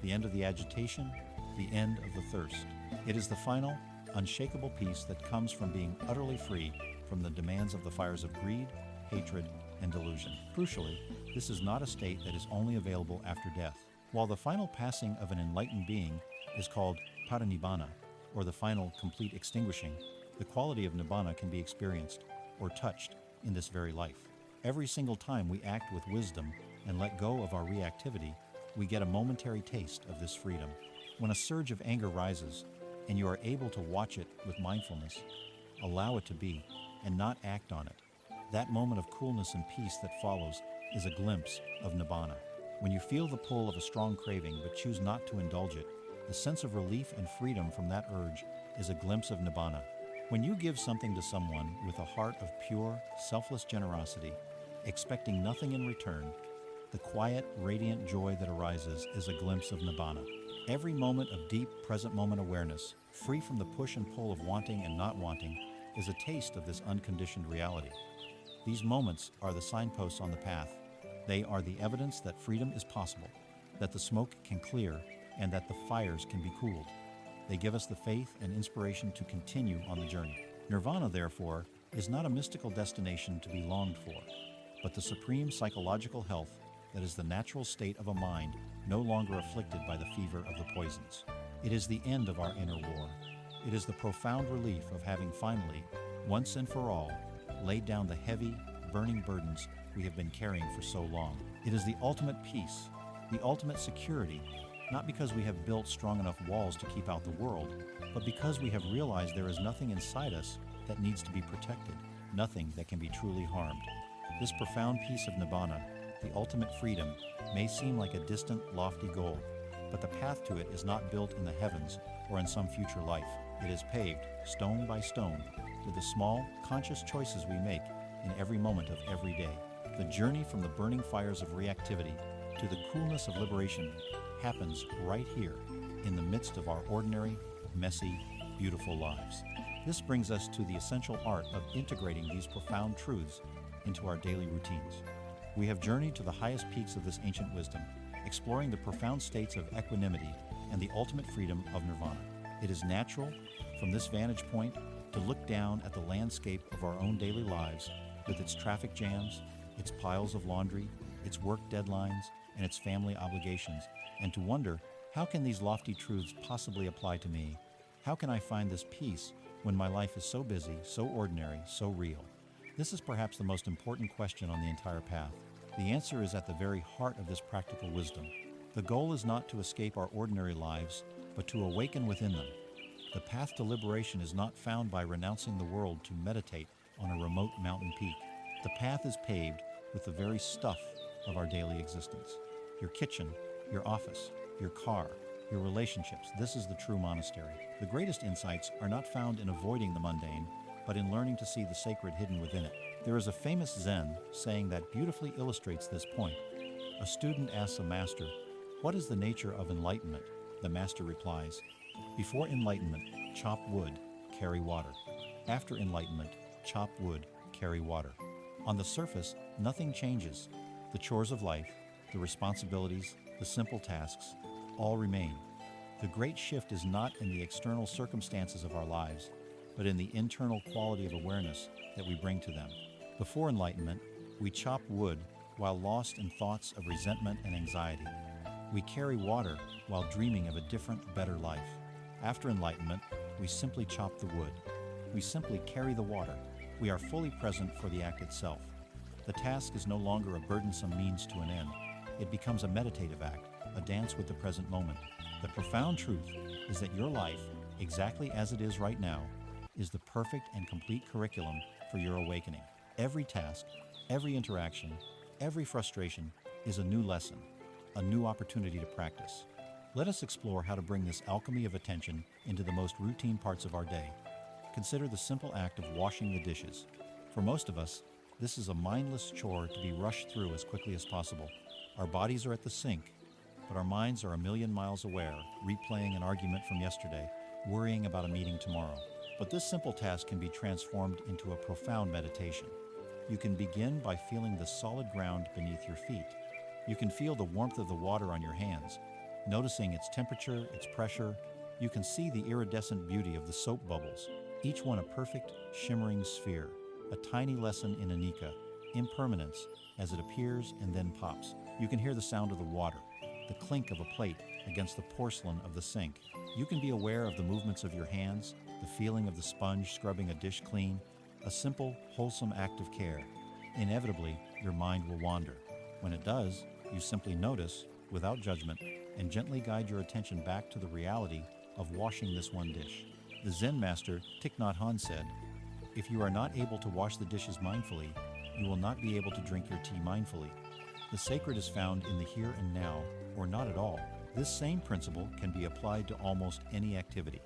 the end of the agitation, the end of the thirst. It is the final, unshakable peace that comes from being utterly free from the demands of the fires of greed, hatred, and delusion. Crucially, this is not a state that is only available after death. While the final passing of an enlightened being is called parinibbana, or the final complete extinguishing, the quality of nibbana can be experienced or touched in this very life. Every single time we act with wisdom and let go of our reactivity, we get a momentary taste of this freedom. When a surge of anger rises and you are able to watch it with mindfulness, allow it to be and not act on it, that moment of coolness and peace that follows is a glimpse of nibbana. When you feel the pull of a strong craving but choose not to indulge it, the sense of relief and freedom from that urge is a glimpse of nibbana. When you give something to someone with a heart of pure, selfless generosity, expecting nothing in return, the quiet, radiant joy that arises is a glimpse of nibbana. Every moment of deep, present moment awareness, free from the push and pull of wanting and not wanting, is a taste of this unconditioned reality. These moments are the signposts on the path. They are the evidence that freedom is possible, that the smoke can clear, and that the fires can be cooled. They give us the faith and inspiration to continue on the journey. Nirvana, therefore, is not a mystical destination to be longed for, but the supreme psychological health that is the natural state of a mind no longer afflicted by the fever of the poisons. It is the end of our inner war. It is the profound relief of having finally, once and for all, laid down the heavy, burning burdens we have been carrying for so long. It is the ultimate peace, the ultimate security, not because we have built strong enough walls to keep out the world, but because we have realized there is nothing inside us that needs to be protected, nothing that can be truly harmed. This profound peace of nibbana, the ultimate freedom, may seem like a distant, lofty goal, but the path to it is not built in the heavens or in some future life. It is paved, stone by stone, with the small, conscious choices we make in every moment of every day. The journey from the burning fires of reactivity to the coolness of liberation happens right here, in the midst of our ordinary, messy, beautiful lives. This brings us to the essential art of integrating these profound truths into our daily routines. We have journeyed to the highest peaks of this ancient wisdom, exploring the profound states of equanimity and the ultimate freedom of nirvana. It is natural, from this vantage point, to look down at the landscape of our own daily lives with its traffic jams, its piles of laundry, its work deadlines, and its family obligations, and to wonder, how can these lofty truths possibly apply to me? How can I find this peace when my life is so busy, so ordinary, so real? This is perhaps the most important question on the entire path. The answer is at the very heart of this practical wisdom. The goal is not to escape our ordinary lives, but to awaken within them. The path to liberation is not found by renouncing the world to meditate on a remote mountain peak. The path is paved with the very stuff of our daily existence. Your kitchen, your office, your car, your relationships. This is the true monastery. The greatest insights are not found in avoiding the mundane, but in learning to see the sacred hidden within it. There is a famous Zen saying that beautifully illustrates this point. A student asks a master, "What is the nature of enlightenment?" The master replies, "Before enlightenment, chop wood, carry water. After enlightenment, chop wood, carry water." On the surface, nothing changes. The chores of life, the responsibilities, the simple tasks, all remain. The great shift is not in the external circumstances of our lives, but in the internal quality of awareness that we bring to them. Before enlightenment, we chop wood while lost in thoughts of resentment and anxiety. We carry water while dreaming of a different, better life. After enlightenment, we simply chop the wood. We simply carry the water. We are fully present for the act itself. The task is no longer a burdensome means to an end. It becomes a meditative act, a dance with the present moment. The profound truth is that your life, exactly as it is right now, is the perfect and complete curriculum for your awakening. Every task, every interaction, every frustration is a new lesson, a new opportunity to practice. Let us explore how to bring this alchemy of attention into the most routine parts of our day. Consider the simple act of washing the dishes. For most of us, this is a mindless chore to be rushed through as quickly as possible. Our bodies are at the sink, but our minds are a million miles aware, replaying an argument from yesterday, worrying about a meeting tomorrow. But this simple task can be transformed into a profound meditation. You can begin by feeling the solid ground beneath your feet. You can feel the warmth of the water on your hands, noticing its temperature, its pressure. You can see the iridescent beauty of the soap bubbles, each one a perfect, shimmering sphere, a tiny lesson in Anicca, impermanence, as it appears and then pops. You can hear the sound of the water, the clink of a plate against the porcelain of the sink. You can be aware of the movements of your hands, the feeling of the sponge scrubbing a dish clean, a simple, wholesome act of care. Inevitably, your mind will wander. When it does, you simply notice, without judgment, and gently guide your attention back to the reality of washing this one dish. The Zen master Thich Nhat Hanh said, "If you are not able to wash the dishes mindfully, you will not be able to drink your tea mindfully." The sacred is found in the here and now, or not at all. This same principle can be applied to almost any activity.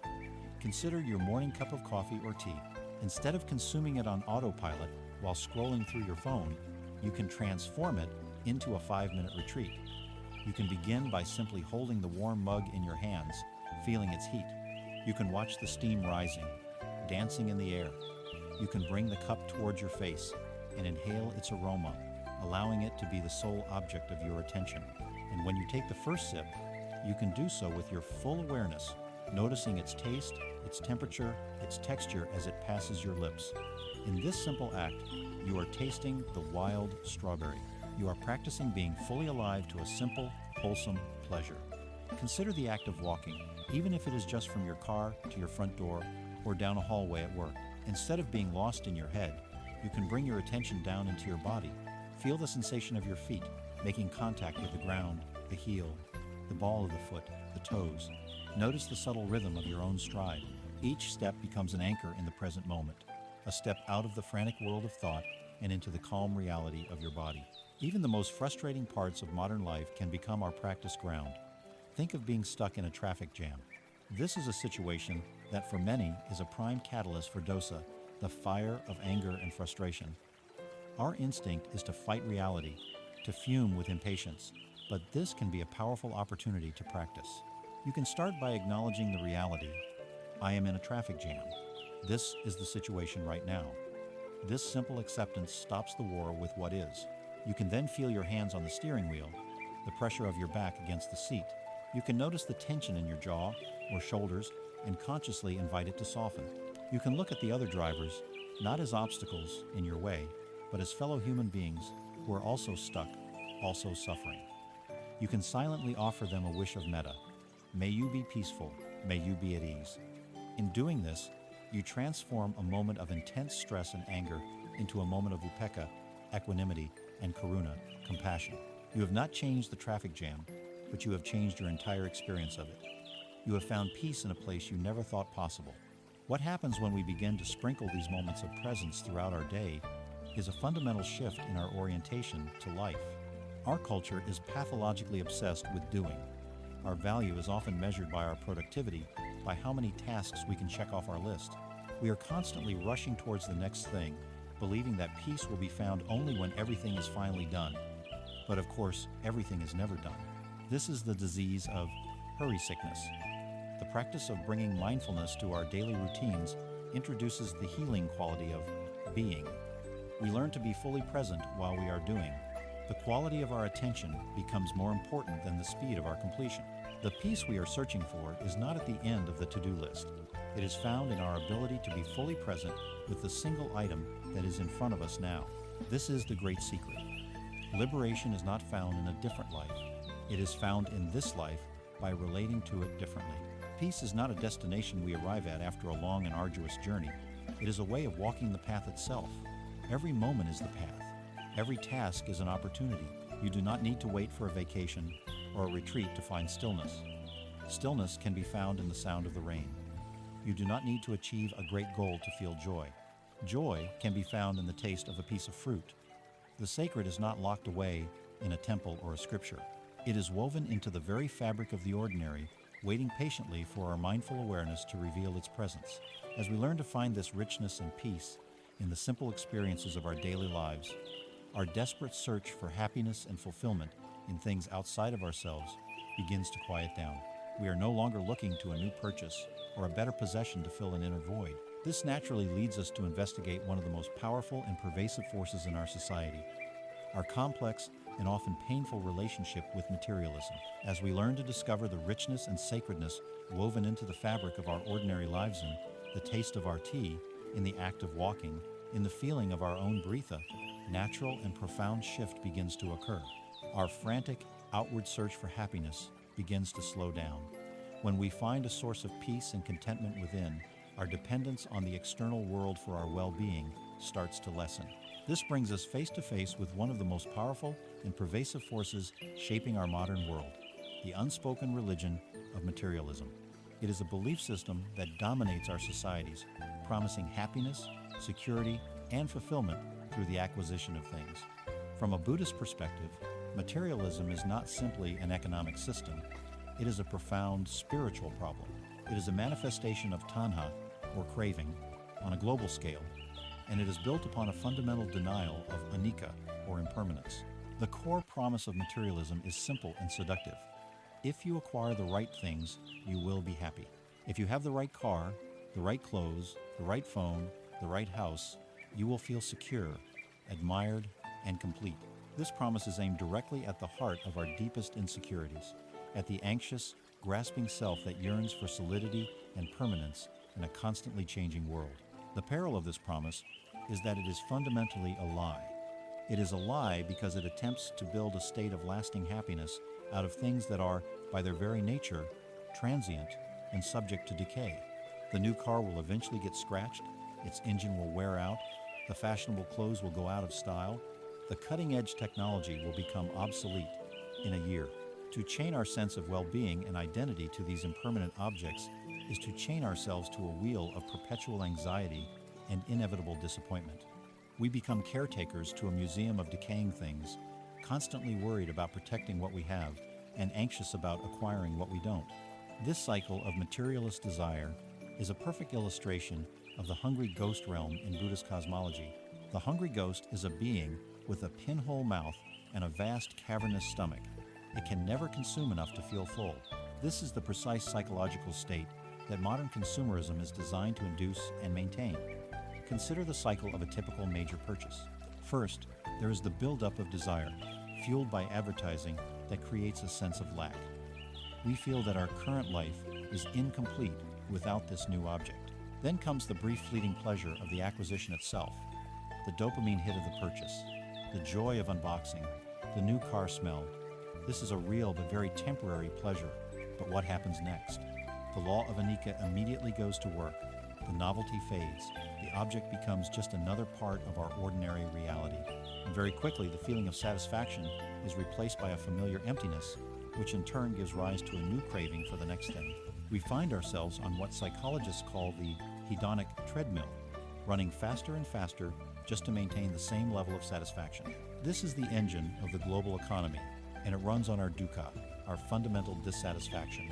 Consider your morning cup of coffee or tea. Instead of consuming it on autopilot while scrolling through your phone, you can transform it into a 5-minute retreat. You can begin by simply holding the warm mug in your hands, feeling its heat. You can watch the steam rising, dancing in the air. You can bring the cup towards your face and inhale its aroma, allowing it to be the sole object of your attention. And when you take the first sip, you can do so with your full awareness, noticing its taste, its temperature, its texture as it passes your lips. In this simple act, you are tasting the wild strawberry. You are practicing being fully alive to a simple, wholesome pleasure. Consider the act of walking, even if it is just from your car to your front door or down a hallway at work. Instead of being lost in your head, you can bring your attention down into your body. Feel the sensation of your feet, making contact with the ground, the heel, the ball of the foot, the toes. Notice the subtle rhythm of your own stride. Each step becomes an anchor in the present moment, a step out of the frantic world of thought and into the calm reality of your body. Even the most frustrating parts of modern life can become our practice ground. Think of being stuck in a traffic jam. This is a situation that for many is a prime catalyst for dosa, the fire of anger and frustration. Our instinct is to fight reality, to fume with impatience, but this can be a powerful opportunity to practice. You can start by acknowledging the reality. I am in a traffic jam. This is the situation right now. This simple acceptance stops the war with what is. You can then feel your hands on the steering wheel, the pressure of your back against the seat. You can notice the tension in your jaw or shoulders and consciously invite it to soften. You can look at the other drivers not as obstacles in your way, but as fellow human beings who are also stuck, also suffering. You can silently offer them a wish of metta. May you be peaceful, may you be at ease. In doing this, you transform a moment of intense stress and anger into a moment of upekkha, equanimity, and karuna, compassion. You have not changed the traffic jam, but you have changed your entire experience of it. You have found peace in a place you never thought possible. What happens when we begin to sprinkle these moments of presence throughout our day is a fundamental shift in our orientation to life. Our culture is pathologically obsessed with doing. Our value is often measured by our productivity, by how many tasks we can check off our list. We are constantly rushing towards the next thing, believing that peace will be found only when everything is finally done. But of course, everything is never done. This is the disease of hurry sickness. The practice of bringing mindfulness to our daily routines introduces the healing quality of being. We learn to be fully present while we are doing. The quality of our attention becomes more important than the speed of our completion. The peace we are searching for is not at the end of the to-do list. It is found in our ability to be fully present with the single item that is in front of us now. This is the great secret. Liberation is not found in a different life. It is found in this life by relating to it differently. Peace is not a destination we arrive at after a long and arduous journey. It is a way of walking the path itself. Every moment is the path. Every task is an opportunity. You do not need to wait for a vacation or a retreat to find stillness. Stillness can be found in the sound of the rain. You do not need to achieve a great goal to feel joy. Joy can be found in the taste of a piece of fruit. The sacred is not locked away in a temple or a scripture. It is woven into the very fabric of the ordinary, waiting patiently for our mindful awareness to reveal its presence. As we learn to find this richness and peace in the simple experiences of our daily lives, our desperate search for happiness and fulfillment in things outside of ourselves begins to quiet down. We are no longer looking to a new purchase or a better possession to fill an inner void. This naturally leads us to investigate one of the most powerful and pervasive forces in our society, our complex and often painful relationship with materialism. As we learn to discover the richness and sacredness woven into the fabric of our ordinary lives in the taste of our tea, in the act of walking, in the feeling of our own breatha, natural and profound shift begins to occur. Our frantic, outward search for happiness begins to slow down. When we find a source of peace and contentment within, our dependence on the external world for our well-being starts to lessen. This brings us face to face with one of the most powerful and pervasive forces shaping our modern world, the unspoken religion of materialism. It is a belief system that dominates our societies, promising happiness, security, and fulfillment through the acquisition of things. From a Buddhist perspective, materialism is not simply an economic system. It is a profound spiritual problem. It is a manifestation of Tanha, or craving, on a global scale, and it is built upon a fundamental denial of Anicca, or impermanence. The core promise of materialism is simple and seductive. If you acquire the right things, you will be happy. If you have the right car, the right clothes, the right phone, the right house, you will feel secure, admired, and complete. This promise is aimed directly at the heart of our deepest insecurities, at the anxious, grasping self that yearns for solidity and permanence in a constantly changing world. The peril of this promise is that it is fundamentally a lie. It is a lie because it attempts to build a state of lasting happiness out of things that are, by their very nature, transient and subject to decay. The new car will eventually get scratched, its engine will wear out, the fashionable clothes will go out of style, the cutting-edge technology will become obsolete in a year. To chain our sense of well-being and identity to these impermanent objects is to chain ourselves to a wheel of perpetual anxiety and inevitable disappointment. We become caretakers to a museum of decaying things, constantly worried about protecting what we have and anxious about acquiring what we don't. This cycle of materialist desire is a perfect illustration of the hungry ghost realm in Buddhist cosmology. The hungry ghost is a being with a pinhole mouth and a vast cavernous stomach. It can never consume enough to feel full. This is the precise psychological state that modern consumerism is designed to induce and maintain. Consider the cycle of a typical major purchase. First, there is the buildup of desire, fueled by advertising that creates a sense of lack. We feel that our current life is incomplete without this new object. Then comes the brief fleeting pleasure of the acquisition itself, the dopamine hit of the purchase, the joy of unboxing, the new car smell. This is a real but very temporary pleasure. But what happens next? The law of Anicca immediately goes to work. The novelty fades. The object becomes just another part of our ordinary reality. And very quickly, the feeling of satisfaction is replaced by a familiar emptiness, which in turn gives rise to a new craving for the next thing. We find ourselves on what psychologists call the hedonic treadmill, running faster and faster just to maintain the same level of satisfaction. This is the engine of the global economy, and it runs on our dukkha, our fundamental dissatisfaction.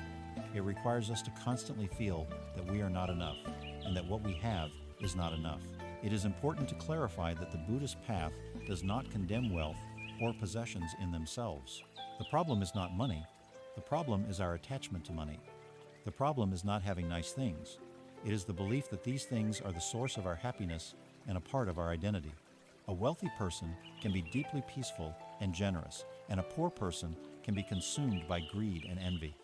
It requires us to constantly feel that we are not enough, and that what we have is not enough. It is important to clarify that the Buddhist path does not condemn wealth or possessions in themselves. The problem is not money. The problem is our attachment to money. The problem is not having nice things. It is the belief that these things are the source of our happiness and a part of our identity. A wealthy person can be deeply peaceful and generous, and a poor person can be consumed by greed and envy.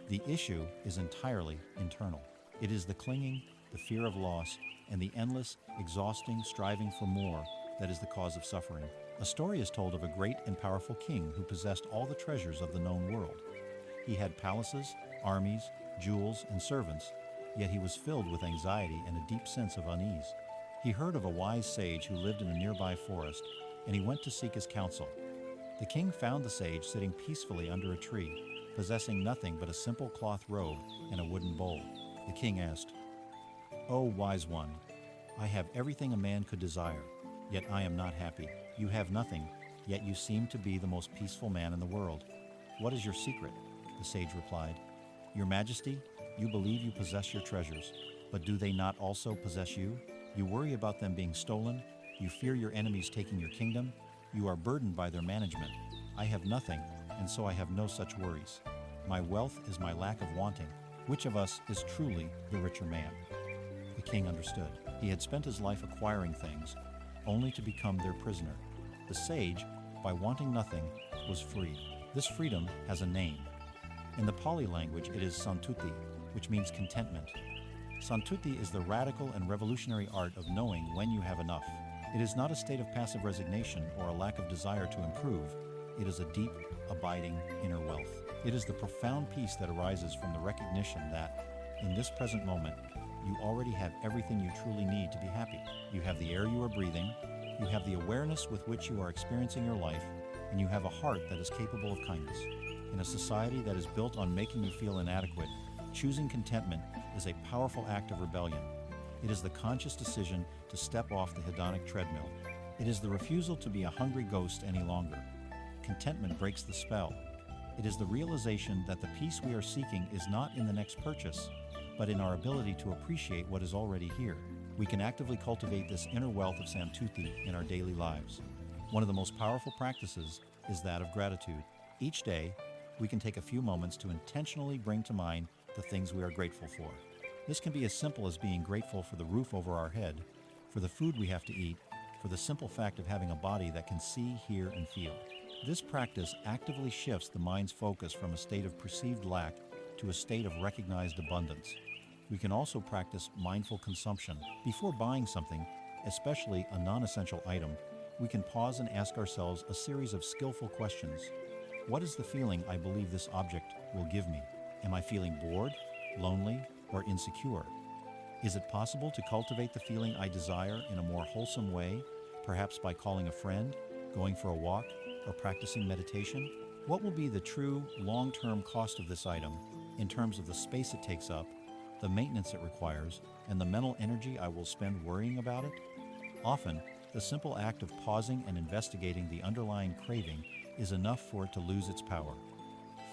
The issue is entirely internal. It is the clinging, the fear of loss, and the endless, exhausting striving for more that is the cause of suffering. A story is told of a great and powerful king who possessed all the treasures of the known world. He had palaces, armies, jewels, and servants, yet he was filled with anxiety and a deep sense of unease. He heard of a wise sage who lived in a nearby forest, and he went to seek his counsel. The king found the sage sitting peacefully under a tree, possessing nothing but a simple cloth robe and a wooden bowl. The king asked, "O wise one, I have everything a man could desire, yet I am not happy. You have nothing, yet you seem to be the most peaceful man in the world. What is your secret?" The sage replied, "Your Majesty, you believe you possess your treasures, but do they not also possess you? You worry about them being stolen, you fear your enemies taking your kingdom, you are burdened by their management. I have nothing, and so I have no such worries. My wealth is my lack of wanting. Which of us is truly the richer man?" The king understood. He had spent his life acquiring things, only to become their prisoner. The sage, by wanting nothing, was free. This freedom has a name. In the Pali language, it is santuti, which means contentment. Santuti is the radical and revolutionary art of knowing when you have enough. It is not a state of passive resignation or a lack of desire to improve. It is a deep, abiding inner wealth. It is the profound peace that arises from the recognition that, in this present moment, you already have everything you truly need to be happy. You have the air you are breathing, you have the awareness with which you are experiencing your life, and you have a heart that is capable of kindness. In a society that is built on making you feel inadequate, choosing contentment is a powerful act of rebellion. It is the conscious decision to step off the hedonic treadmill. It is the refusal to be a hungry ghost any longer. Contentment breaks the spell. It is the realization that the peace we are seeking is not in the next purchase, but in our ability to appreciate what is already here. We can actively cultivate this inner wealth of santuti in our daily lives. One of the most powerful practices is that of gratitude. Each day, we can take a few moments to intentionally bring to mind the things we are grateful for. This can be as simple as being grateful for the roof over our head, for the food we have to eat, for the simple fact of having a body that can see, hear, and feel. This practice actively shifts the mind's focus from a state of perceived lack to a state of recognized abundance. We can also practice mindful consumption. Before buying something, especially a non-essential item, we can pause and ask ourselves a series of skillful questions. What is the feeling I believe this object will give me? Am I feeling bored, lonely, or insecure? Is it possible to cultivate the feeling I desire in a more wholesome way, perhaps by calling a friend, going for a walk, or practicing meditation? What will be the true long-term cost of this item in terms of the space it takes up, the maintenance it requires, and the mental energy I will spend worrying about it? Often, the simple act of pausing and investigating the underlying craving is enough for it to lose its power.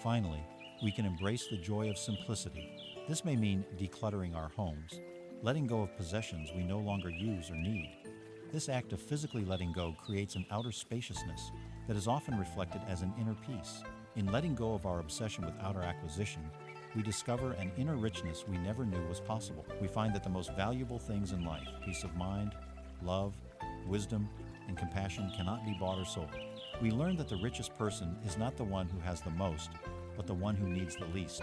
Finally, we can embrace the joy of simplicity. This may mean decluttering our homes, letting go of possessions we no longer use or need. This act of physically letting go creates an outer spaciousness that is often reflected as an inner peace. In letting go of our obsession with outer acquisition, we discover an inner richness we never knew was possible. We find that the most valuable things in life, peace of mind, love, wisdom, and compassion, cannot be bought or sold. We learn that the richest person is not the one who has the most, but the one who needs the least.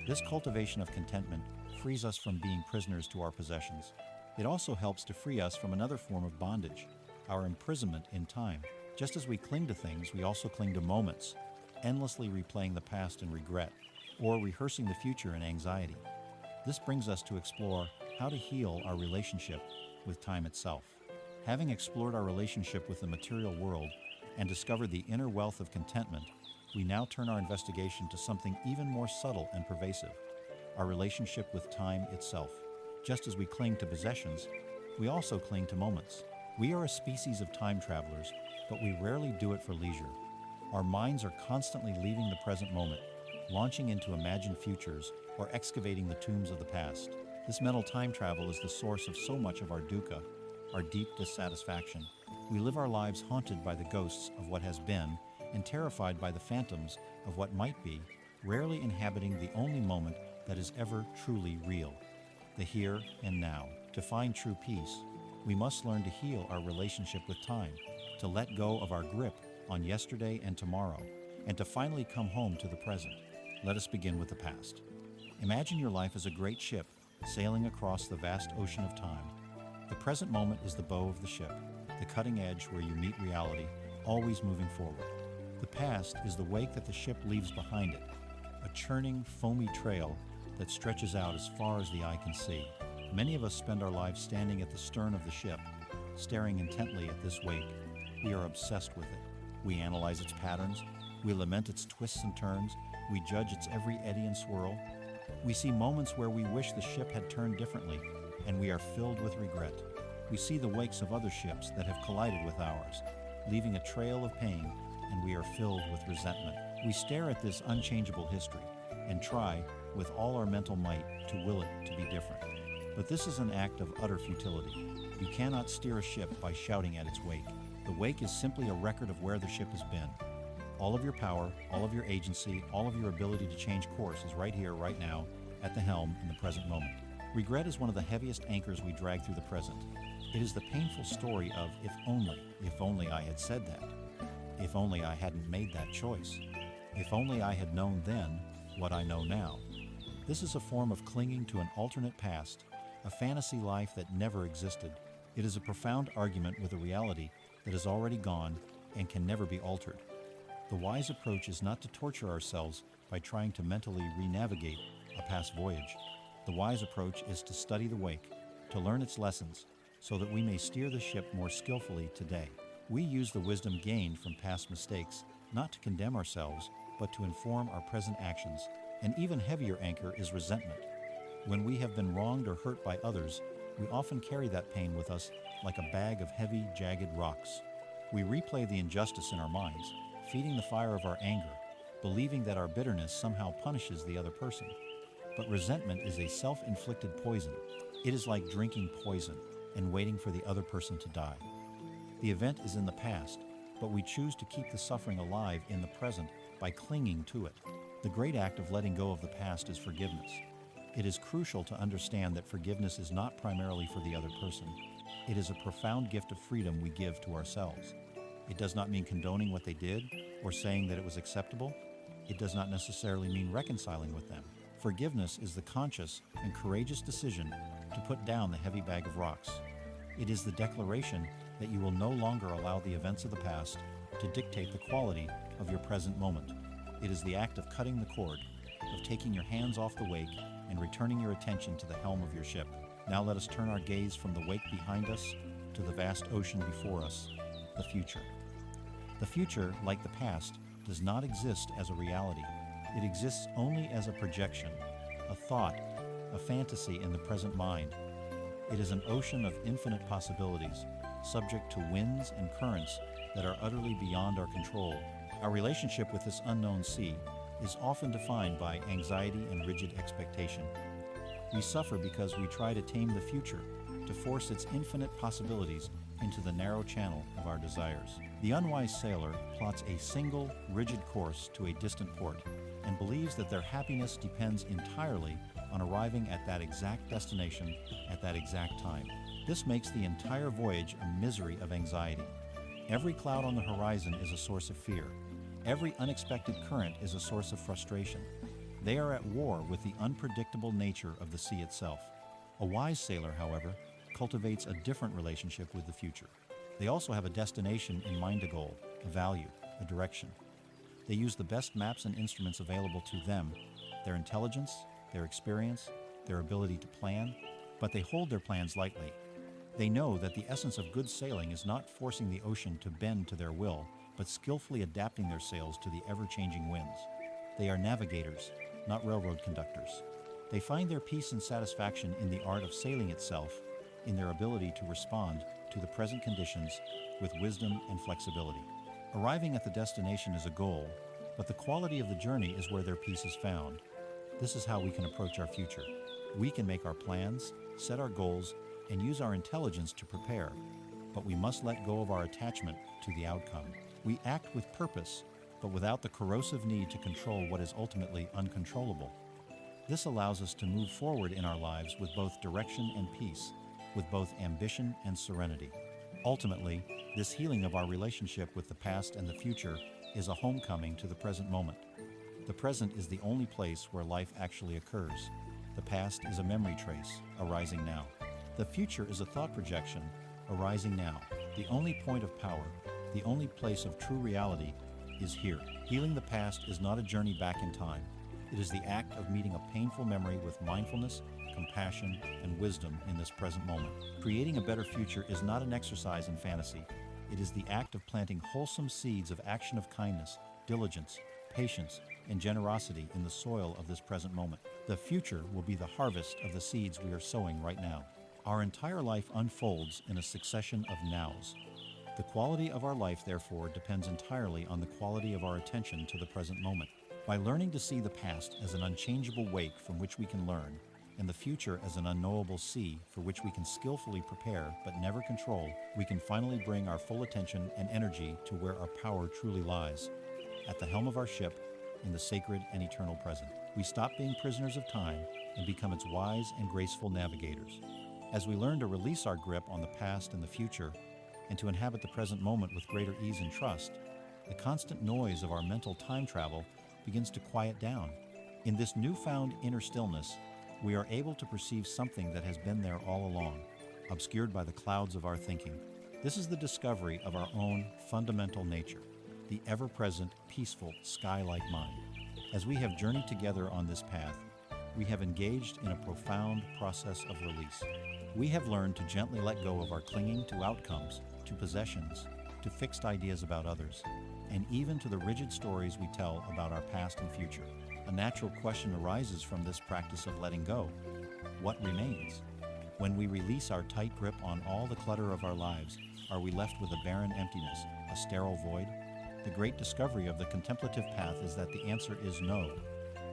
This cultivation of contentment frees us from being prisoners to our possessions. It also helps to free us from another form of bondage, our imprisonment in time. Just as we cling to things, we also cling to moments, endlessly replaying the past in regret, or rehearsing the future in anxiety. This brings us to explore how to heal our relationship with time itself. Having explored our relationship with the material world and discovered the inner wealth of contentment, we now turn our investigation to something even more subtle and pervasive, our relationship with time itself. Just as we cling to possessions, we also cling to moments. We are a species of time travelers, but we rarely do it for leisure. Our minds are constantly leaving the present moment, launching into imagined futures or excavating the tombs of the past. This mental time travel is the source of so much of our dukkha, our deep dissatisfaction. We live our lives haunted by the ghosts of what has been and terrified by the phantoms of what might be, rarely inhabiting the only moment that is ever truly real, the here and now. To find true peace, we must learn to heal our relationship with time, to let go of our grip on yesterday and tomorrow, and to finally come home to the present. Let us begin with the past. Imagine your life as a great ship sailing across the vast ocean of time. The present moment is the bow of the ship, the cutting edge where you meet reality, always moving forward. The past is the wake that the ship leaves behind it, a churning, foamy trail that stretches out as far as the eye can see. Many of us spend our lives standing at the stern of the ship, staring intently at this wake. We are obsessed with it. We analyze its patterns. We lament its twists and turns. We judge its every eddy and swirl. We see moments where we wish the ship had turned differently, and we are filled with regret. We see the wakes of other ships that have collided with ours, leaving a trail of pain, and we are filled with resentment. We stare at this unchangeable history and try, with all our mental might, to will it to be different. But this is an act of utter futility. You cannot steer a ship by shouting at its wake. The wake is simply a record of where the ship has been. All of your power, all of your agency, all of your ability to change course is right here, right now, at the helm in the present moment. Regret is one of the heaviest anchors we drag through the present. It is the painful story of if only I had said that. If only I hadn't made that choice. If only I had known then what I know now. This is a form of clinging to an alternate past, a fantasy life that never existed. It is a profound argument with a reality that is already gone and can never be altered. The wise approach is not to torture ourselves by trying to mentally re-navigate a past voyage. The wise approach is to study the wake, to learn its lessons, so that we may steer the ship more skillfully today. We use the wisdom gained from past mistakes not to condemn ourselves, but to inform our present actions. An even heavier anchor is resentment. When we have been wronged or hurt by others, we often carry that pain with us like a bag of heavy, jagged rocks. We replay the injustice in our minds, feeding the fire of our anger, believing that our bitterness somehow punishes the other person. But resentment is a self-inflicted poison. It is like drinking poison and waiting for the other person to die. The event is in the past, but we choose to keep the suffering alive in the present by clinging to it. The great act of letting go of the past is forgiveness. It is crucial to understand that forgiveness is not primarily for the other person. It is a profound gift of freedom we give to ourselves. It does not mean condoning what they did or saying that it was acceptable. It does not necessarily mean reconciling with them. Forgiveness is the conscious and courageous decision to put down the heavy bag of rocks. It is the declaration that you will no longer allow the events of the past to dictate the quality of your present moment. It is the act of cutting the cord, of taking your hands off the wake and returning your attention to the helm of your ship. Now let us turn our gaze from the wake behind us to the vast ocean before us, the future. The future, like the past, does not exist as a reality. It exists only as a projection, a thought, a fantasy in the present mind. It is an ocean of infinite possibilities, subject to winds and currents that are utterly beyond our control. Our relationship with this unknown sea is often defined by anxiety and rigid expectation. We suffer because we try to tame the future, to force its infinite possibilities into the narrow channel of our desires. The unwise sailor plots a single, rigid course to a distant port and believes that their happiness depends entirely on arriving at that exact destination at that exact time. This makes the entire voyage a misery of anxiety. Every cloud on the horizon is a source of fear. Every unexpected current is a source of frustration. They are at war with the unpredictable nature of the sea itself. A wise sailor, however, cultivates a different relationship with the future. They also have a destination in mind, a goal, a value, a direction. They use the best maps and instruments available to them, their intelligence, their experience, their ability to plan, but they hold their plans lightly. They know that the essence of good sailing is not forcing the ocean to bend to their will, but skillfully adapting their sails to the ever-changing winds. They are navigators, not railroad conductors. They find their peace and satisfaction in the art of sailing itself, in their ability to respond to the present conditions with wisdom and flexibility. Arriving at the destination is a goal, but the quality of the journey is where their peace is found. This is how we can approach our future. We can make our plans, set our goals, and use our intelligence to prepare, but we must let go of our attachment to the outcome. We act with purpose, but without the corrosive need to control what is ultimately uncontrollable. This allows us to move forward in our lives with both direction and peace, with both ambition and serenity. Ultimately, this healing of our relationship with the past and the future is a homecoming to the present moment. The present is the only place where life actually occurs. The past is a memory trace, arising now. The future is a thought projection, arising now. The only point of power, the only place of true reality, is here. Healing the past is not a journey back in time. It is the act of meeting a painful memory with mindfulness, compassion, and wisdom in this present moment. Creating a better future is not an exercise in fantasy. It is the act of planting wholesome seeds of action of kindness, diligence, patience, and generosity in the soil of this present moment. The future will be the harvest of the seeds we are sowing right now. Our entire life unfolds in a succession of nows. The quality of our life, therefore, depends entirely on the quality of our attention to the present moment. By learning to see the past as an unchangeable wake from which we can learn, and the future as an unknowable sea for which we can skillfully prepare but never control, we can finally bring our full attention and energy to where our power truly lies, at the helm of our ship, in the sacred and eternal present. We stop being prisoners of time and become its wise and graceful navigators. As we learn to release our grip on the past and the future, and to inhabit the present moment with greater ease and trust, the constant noise of our mental time travel begins to quiet down. In this newfound inner stillness, we are able to perceive something that has been there all along, obscured by the clouds of our thinking. This is the discovery of our own fundamental nature, the ever-present, peaceful, sky-like mind. As we have journeyed together on this path, we have engaged in a profound process of release. We have learned to gently let go of our clinging to outcomes, to possessions, to fixed ideas about others, and even to the rigid stories we tell about our past and future. A natural question arises from this practice of letting go. What remains? When we release our tight grip on all the clutter of our lives, are we left with a barren emptiness, a sterile void? The great discovery of the contemplative path is that the answer is no.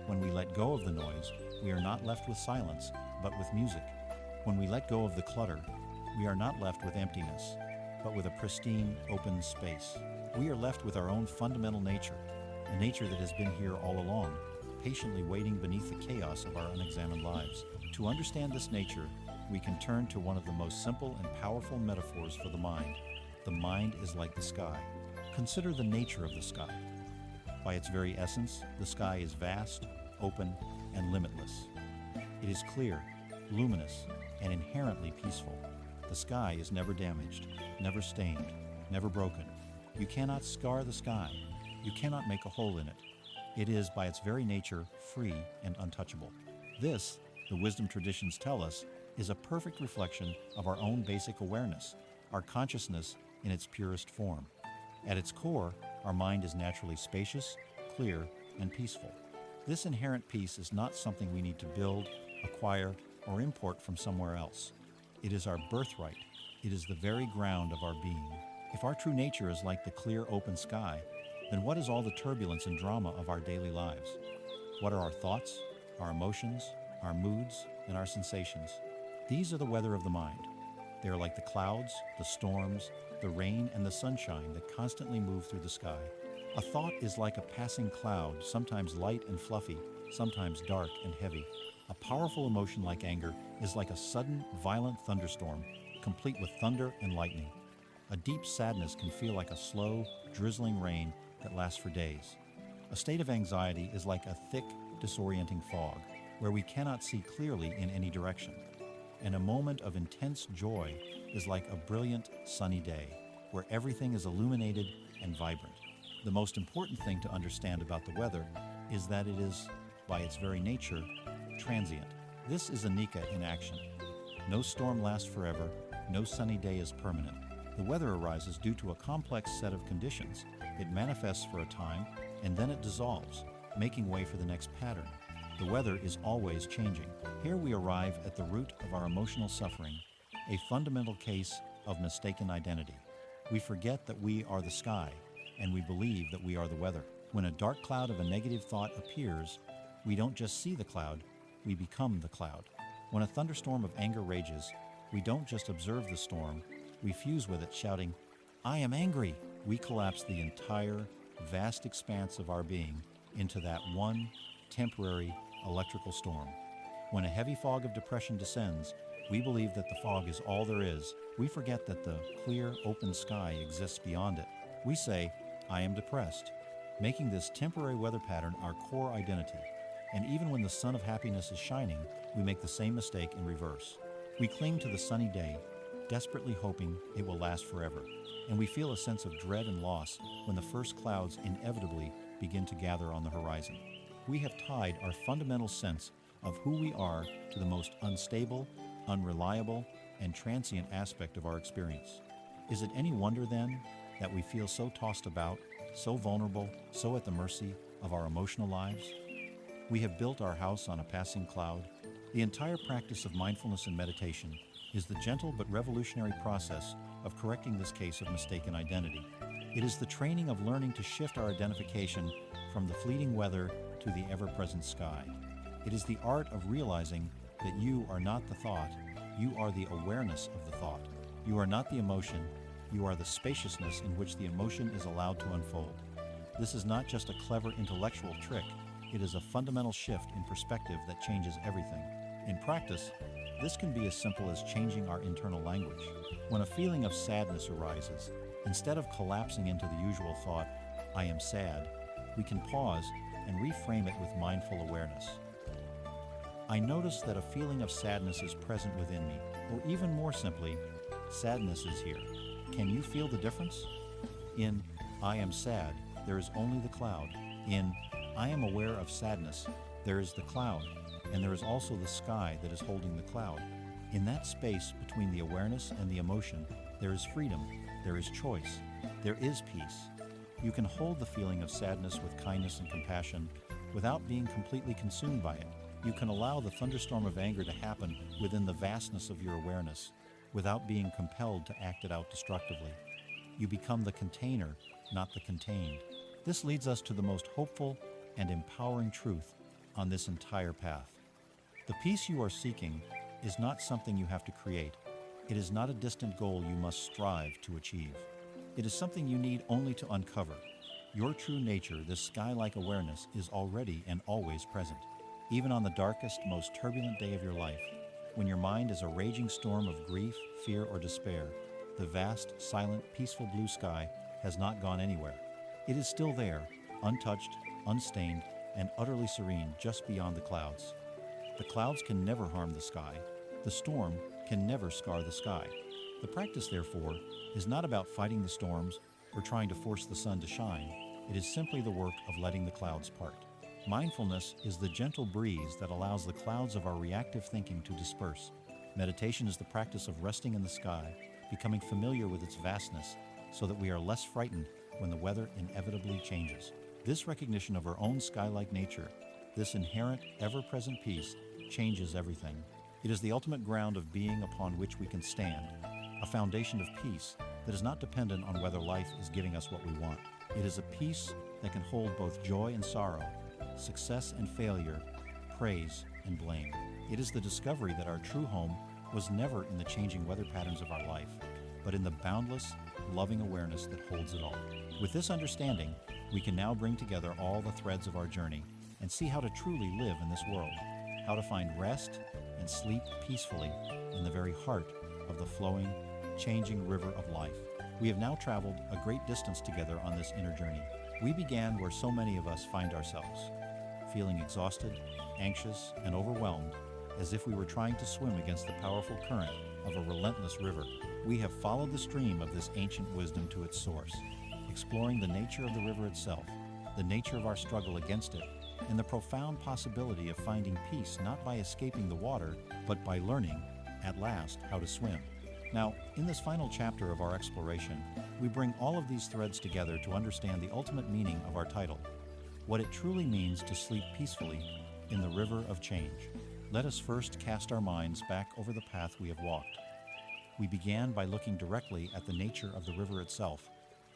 When we let go of the noise, we are not left with silence, but with music. When we let go of the clutter, we are not left with emptiness, but with a pristine, open space. We are left with our own fundamental nature, a nature that has been here all along, patiently waiting beneath the chaos of our unexamined lives. To understand this nature, we can turn to one of the most simple and powerful metaphors for the mind. The mind is like the sky. Consider the nature of the sky. By its very essence, the sky is vast, open, and limitless. It is clear, luminous, and inherently peaceful. The sky is never damaged, never stained, never broken. You cannot scar the sky. You cannot make a hole in it. It is, by its very nature, free and untouchable. This, the wisdom traditions tell us, is a perfect reflection of our own basic awareness, our consciousness in its purest form. At its core, our mind is naturally spacious, clear, and peaceful. This inherent peace is not something we need to build, acquire, or import from somewhere else. It is our birthright. It is the very ground of our being. If our true nature is like the clear, open sky, then what is all the turbulence and drama of our daily lives? What are our thoughts, our emotions, our moods, and our sensations? These are the weather of the mind. They are like the clouds, the storms, the rain, and the sunshine that constantly move through the sky. A thought is like a passing cloud, sometimes light and fluffy, sometimes dark and heavy. A powerful emotion like anger is like a sudden, violent thunderstorm, complete with thunder and lightning. A deep sadness can feel like a slow, drizzling rain that lasts for days. A state of anxiety is like a thick, disorienting fog, where we cannot see clearly in any direction. And a moment of intense joy is like a brilliant sunny day, where everything is illuminated and vibrant. The most important thing to understand about the weather is that it is, by its very nature, transient. This is Anicca in action. No storm lasts forever, no sunny day is permanent. The weather arises due to a complex set of conditions. It manifests for a time, and then it dissolves, making way for the next pattern. The weather is always changing. Here we arrive at the root of our emotional suffering, a fundamental case of mistaken identity. We forget that we are the sky, and we believe that we are the weather. When a dark cloud of a negative thought appears, we don't just see the cloud, we become the cloud. When a thunderstorm of anger rages, we don't just observe the storm, we fuse with it, shouting, "I am angry!" We collapse the entire, vast expanse of our being into that one temporary electrical storm. When a heavy fog of depression descends, we believe that the fog is all there is. We forget that the clear, open sky exists beyond it. We say, "I am depressed," making this temporary weather pattern our core identity. And even when the sun of happiness is shining, we make the same mistake in reverse. We cling to the sunny day, desperately hoping it will last forever. And we feel a sense of dread and loss when the first clouds inevitably begin to gather on the horizon. We have tied our fundamental sense of who we are to the most unstable, unreliable, and transient aspect of our experience. Is it any wonder, then, that we feel so tossed about, so vulnerable, so at the mercy of our emotional lives? We have built our house on a passing cloud. The entire practice of mindfulness and meditation is the gentle but revolutionary process of correcting this case of mistaken identity. It is the training of learning to shift our identification from the fleeting weather to the ever-present sky. It is the art of realizing that you are not the thought, you are the awareness of the thought. You are not the emotion, you are the spaciousness in which the emotion is allowed to unfold. This is not just a clever intellectual trick, it is a fundamental shift in perspective that changes everything. In practice, this can be as simple as changing our internal language. When a feeling of sadness arises, instead of collapsing into the usual thought, "I am sad," we can pause and reframe it with mindful awareness. I notice that a feeling of sadness is present within me, or even more simply, sadness is here. Can you feel the difference? In "I am sad," there is only the cloud. In "I am aware of sadness," there is the cloud, and there is also the sky that is holding the cloud. In that space between the awareness and the emotion, there is freedom, there is choice, there is peace. You can hold the feeling of sadness with kindness and compassion without being completely consumed by it. You can allow the thunderstorm of anger to happen within the vastness of your awareness without being compelled to act it out destructively. You become the container, not the contained. This leads us to the most hopeful and empowering truth on this entire path. The peace you are seeking is not something you have to create. It is not a distant goal you must strive to achieve. It is something you need only to uncover. Your true nature, this sky-like awareness, is already and always present. Even on the darkest, most turbulent day of your life, when your mind is a raging storm of grief, fear, or despair, the vast, silent, peaceful blue sky has not gone anywhere. It is still there, untouched, unstained, and utterly serene just beyond the clouds. The clouds can never harm the sky. The storm can never scar the sky. The practice, therefore, is not about fighting the storms or trying to force the sun to shine. It is simply the work of letting the clouds part. Mindfulness is the gentle breeze that allows the clouds of our reactive thinking to disperse. Meditation is the practice of resting in the sky, becoming familiar with its vastness, so that we are less frightened when the weather inevitably changes. This recognition of our own sky-like nature, this inherent, ever-present peace, changes everything. It is the ultimate ground of being upon which we can stand, a foundation of peace that is not dependent on whether life is giving us what we want. It is a peace that can hold both joy and sorrow, success and failure, praise and blame. It is the discovery that our true home was never in the changing weather patterns of our life, but in the boundless, loving awareness that holds it all. With this understanding, we can now bring together all the threads of our journey and see how to truly live in this world, how to find rest and sleep peacefully in the very heart of the flowing, changing river of life. We have now traveled a great distance together on this inner journey. We began where so many of us find ourselves, feeling exhausted, anxious, and overwhelmed, as if we were trying to swim against the powerful current of a relentless river. We have followed the stream of this ancient wisdom to its source, exploring the nature of the river itself, the nature of our struggle against it, and the profound possibility of finding peace not by escaping the water, but by learning, at last, how to swim. Now, in this final chapter of our exploration, we bring all of these threads together to understand the ultimate meaning of our title, what it truly means to sleep peacefully in the river of change. Let us first cast our minds back over the path we have walked. We began by looking directly at the nature of the river itself,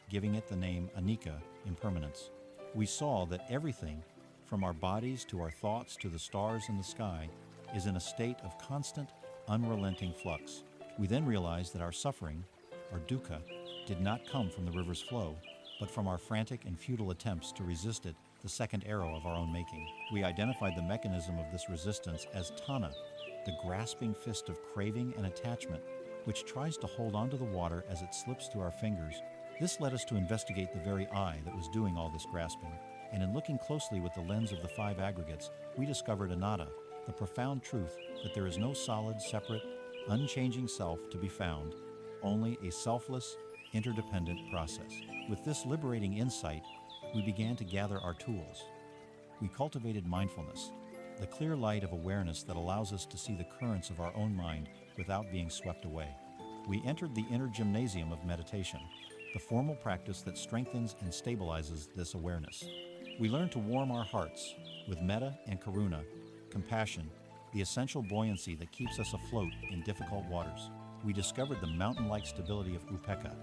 giving it the name Anicca, Impermanence. We saw that everything, from our bodies to our thoughts to the stars in the sky, is in a state of constant, unrelenting flux. We then realized that our suffering, or Dukkha, did not come from the river's flow, but from our frantic and futile attempts to resist it, the second arrow of our own making. We identified the mechanism of this resistance as Tanha, the grasping fist of craving and attachment, which tries to hold onto the water as it slips through our fingers. This led us to investigate the very eye that was doing all this grasping, and in looking closely with the lens of the five aggregates, we discovered anatta, the profound truth that there is no solid, separate, unchanging self to be found, only a selfless, interdependent process. With this liberating insight, we began to gather our tools. We cultivated mindfulness, the clear light of awareness that allows us to see the currents of our own mind without being swept away. We entered the inner gymnasium of meditation, the formal practice that strengthens and stabilizes this awareness. We learned to warm our hearts with metta and karuna, compassion, the essential buoyancy that keeps us afloat in difficult waters. We discovered the mountain-like stability of upekkha,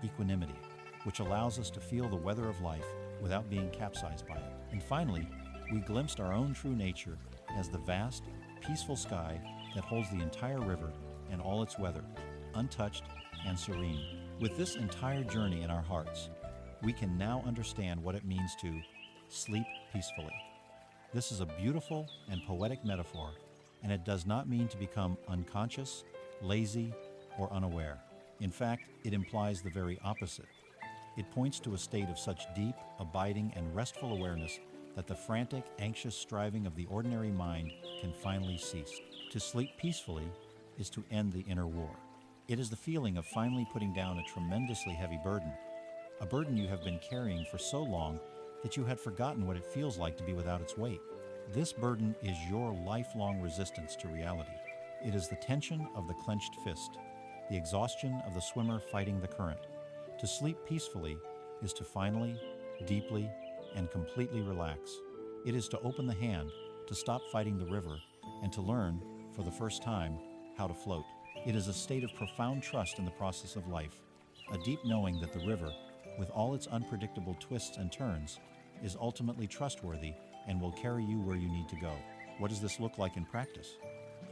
equanimity, which allows us to feel the weather of life without being capsized by it. And finally, we glimpsed our own true nature as the vast, peaceful sky that holds the entire river and all its weather, untouched and serene. With this entire journey in our hearts, we can now understand what it means to sleep peacefully. This is a beautiful and poetic metaphor, and it does not mean to become unconscious, lazy, or unaware. In fact, it implies the very opposite. It points to a state of such deep, abiding, and restful awareness that the frantic, anxious striving of the ordinary mind can finally cease. To sleep peacefully is to end the inner war. It is the feeling of finally putting down a tremendously heavy burden, a burden you have been carrying for so long that you had forgotten what it feels like to be without its weight. This burden is your lifelong resistance to reality. It is the tension of the clenched fist, the exhaustion of the swimmer fighting the current. To sleep peacefully is to finally, deeply, and completely relax. It is to open the hand, to stop fighting the river, and to learn, for the first time, how to float. It is a state of profound trust in the process of life, a deep knowing that the river, with all its unpredictable twists and turns, is ultimately trustworthy and will carry you where you need to go. What does this look like in practice?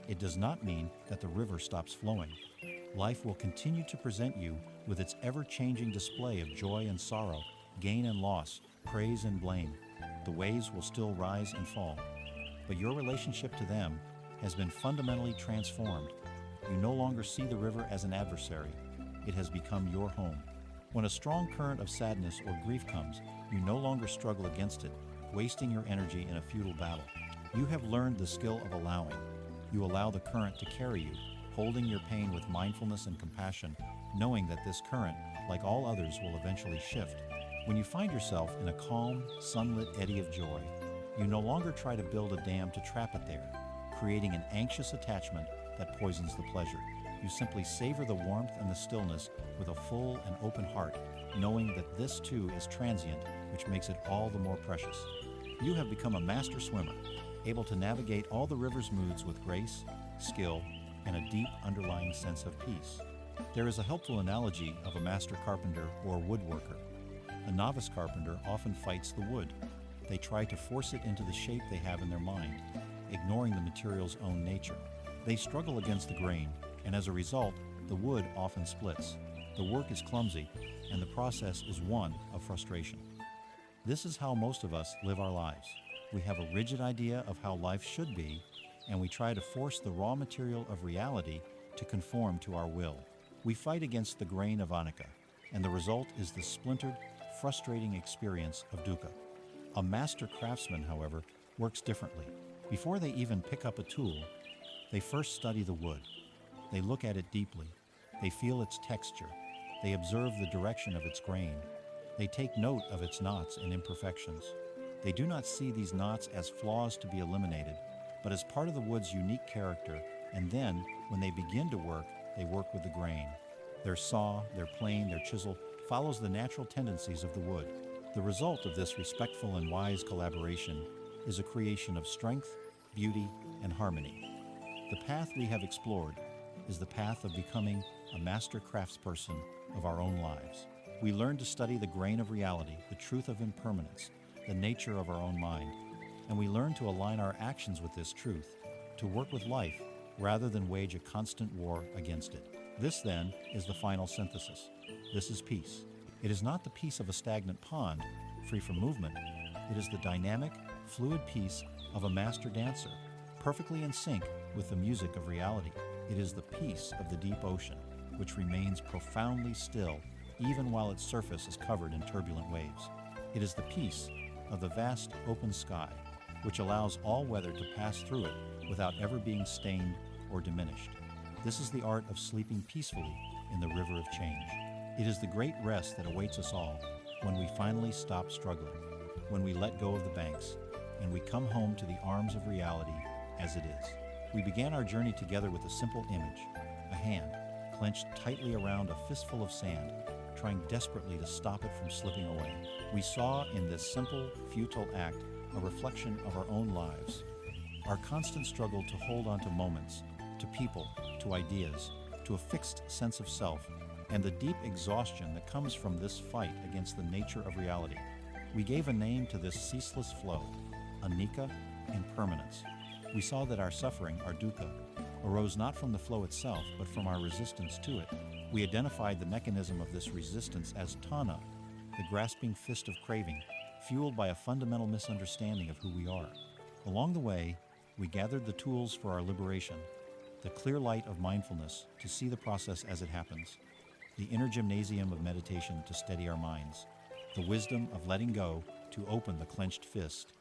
It does not mean that the river stops flowing. Life will continue to present you with its ever-changing display of joy and sorrow, gain and loss, praise and blame. The waves will still rise and fall, but your relationship to them has been fundamentally transformed. You no longer see the river as an adversary. It has become your home. When a strong current of sadness or grief comes, you no longer struggle against it, wasting your energy in a futile battle. You have learned the skill of allowing. You allow the current to carry you, holding your pain with mindfulness and compassion, knowing that this current, like all others, will eventually shift. When you find yourself in a calm, sunlit eddy of joy, you no longer try to build a dam to trap it there, creating an anxious attachment that poisons the pleasure. You simply savor the warmth and the stillness with a full and open heart, knowing that this too is transient, which makes it all the more precious. You have become a master swimmer, able to navigate all the river's moods with grace, skill, and a deep underlying sense of peace. There is a helpful analogy of a master carpenter or woodworker. A novice carpenter often fights the wood. They try to force it into the shape they have in their mind, ignoring the material's own nature. They struggle against the grain, and as a result, the wood often splits. The work is clumsy, and the process is one of frustration. This is how most of us live our lives. We have a rigid idea of how life should be, and we try to force the raw material of reality to conform to our will. We fight against the grain of Anicca, and the result is the splintered, frustrating experience of Dukkha. A master craftsman, however, works differently. Before they even pick up a tool, they first study the wood. They look at it deeply. They feel its texture. They observe the direction of its grain. They take note of its knots and imperfections. They do not see these knots as flaws to be eliminated, but as part of the wood's unique character, and then, when they begin to work, they work with the grain. Their saw, their plane, their chisel follows the natural tendencies of the wood. The result of this respectful and wise collaboration is a creation of strength, beauty, and harmony. The path we have explored is the path of becoming a master craftsperson of our own lives. We learn to study the grain of reality, the truth of impermanence, the nature of our own mind, and we learn to align our actions with this truth, to work with life rather than wage a constant war against it. This, then, is the final synthesis. This is peace. It is not the peace of a stagnant pond, free from movement. It is the dynamic, fluid peace of a master dancer, perfectly in sync with the music of reality. It is the peace of the deep ocean, which remains profoundly still even while its surface is covered in turbulent waves. It is the peace of the vast open sky, which allows all weather to pass through it without ever being stained or diminished. This is the art of sleeping peacefully in the river of change. It is the great rest that awaits us all when we finally stop struggling, when we let go of the banks, and we come home to the arms of reality as it is. We began our journey together with a simple image, a hand clenched tightly around a fistful of sand, trying desperately to stop it from slipping away. We saw in this simple, futile act a reflection of our own lives, our constant struggle to hold on to moments, to people, to ideas, to a fixed sense of self, and the deep exhaustion that comes from this fight against the nature of reality. We gave a name to this ceaseless flow, Anicca, Impermanence. We saw that our suffering, our Dukkha, arose not from the flow itself, but from our resistance to it. We identified the mechanism of this resistance as Tanha, the grasping fist of craving, fueled by a fundamental misunderstanding of who we are. Along the way, we gathered the tools for our liberation, the clear light of mindfulness to see the process as it happens, the inner gymnasium of meditation to steady our minds, the wisdom of letting go to open the clenched fist,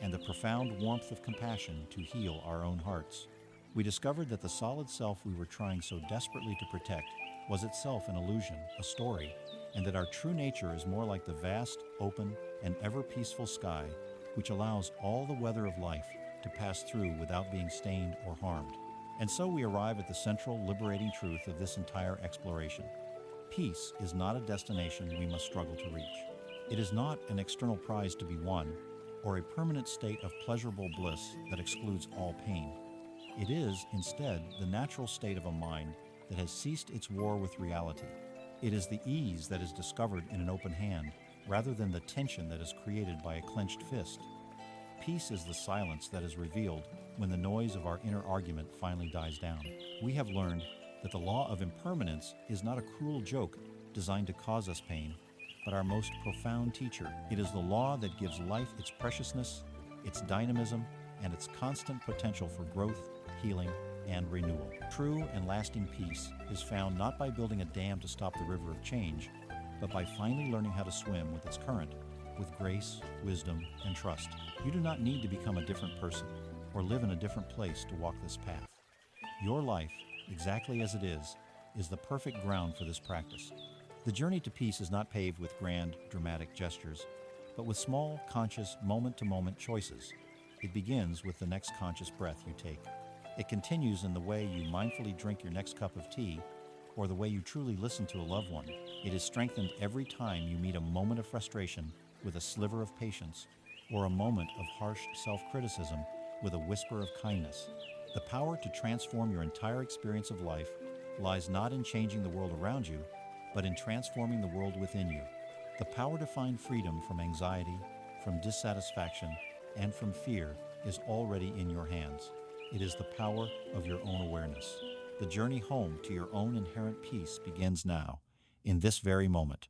and the profound warmth of compassion to heal our own hearts. We discovered that the solid self we were trying so desperately to protect was itself an illusion, a story, and that our true nature is more like the vast, open, and ever-peaceful sky, which allows all the weather of life to pass through without being stained or harmed. And so we arrive at the central, liberating truth of this entire exploration. Peace is not a destination we must struggle to reach. It is not an external prize to be won, or a permanent state of pleasurable bliss that excludes all pain. It is, instead, the natural state of a mind that has ceased its war with reality. It is the ease that is discovered in an open hand, rather than the tension that is created by a clenched fist. Peace is the silence that is revealed when the noise of our inner argument finally dies down. We have learned that the law of impermanence is not a cruel joke designed to cause us pain, but our most profound teacher. It is the law that gives life its preciousness, its dynamism, and its constant potential for growth, healing, and renewal. True and lasting peace is found not by building a dam to stop the river of change, but by finally learning how to swim with its current, with grace, wisdom, and trust. You do not need to become a different person or live in a different place to walk this path. Your life, exactly as it is the perfect ground for this practice. The journey to peace is not paved with grand, dramatic gestures, but with small, conscious, moment-to-moment choices. It begins with the next conscious breath you take. It continues in the way you mindfully drink your next cup of tea, or the way you truly listen to a loved one. It is strengthened every time you meet a moment of frustration with a sliver of patience, or a moment of harsh self-criticism with a whisper of kindness. The power to transform your entire experience of life lies not in changing the world around you, but in transforming the world within you. The power to find freedom from anxiety, from dissatisfaction, and from fear is already in your hands. It is the power of your own awareness. The journey home to your own inherent peace begins now, in this very moment.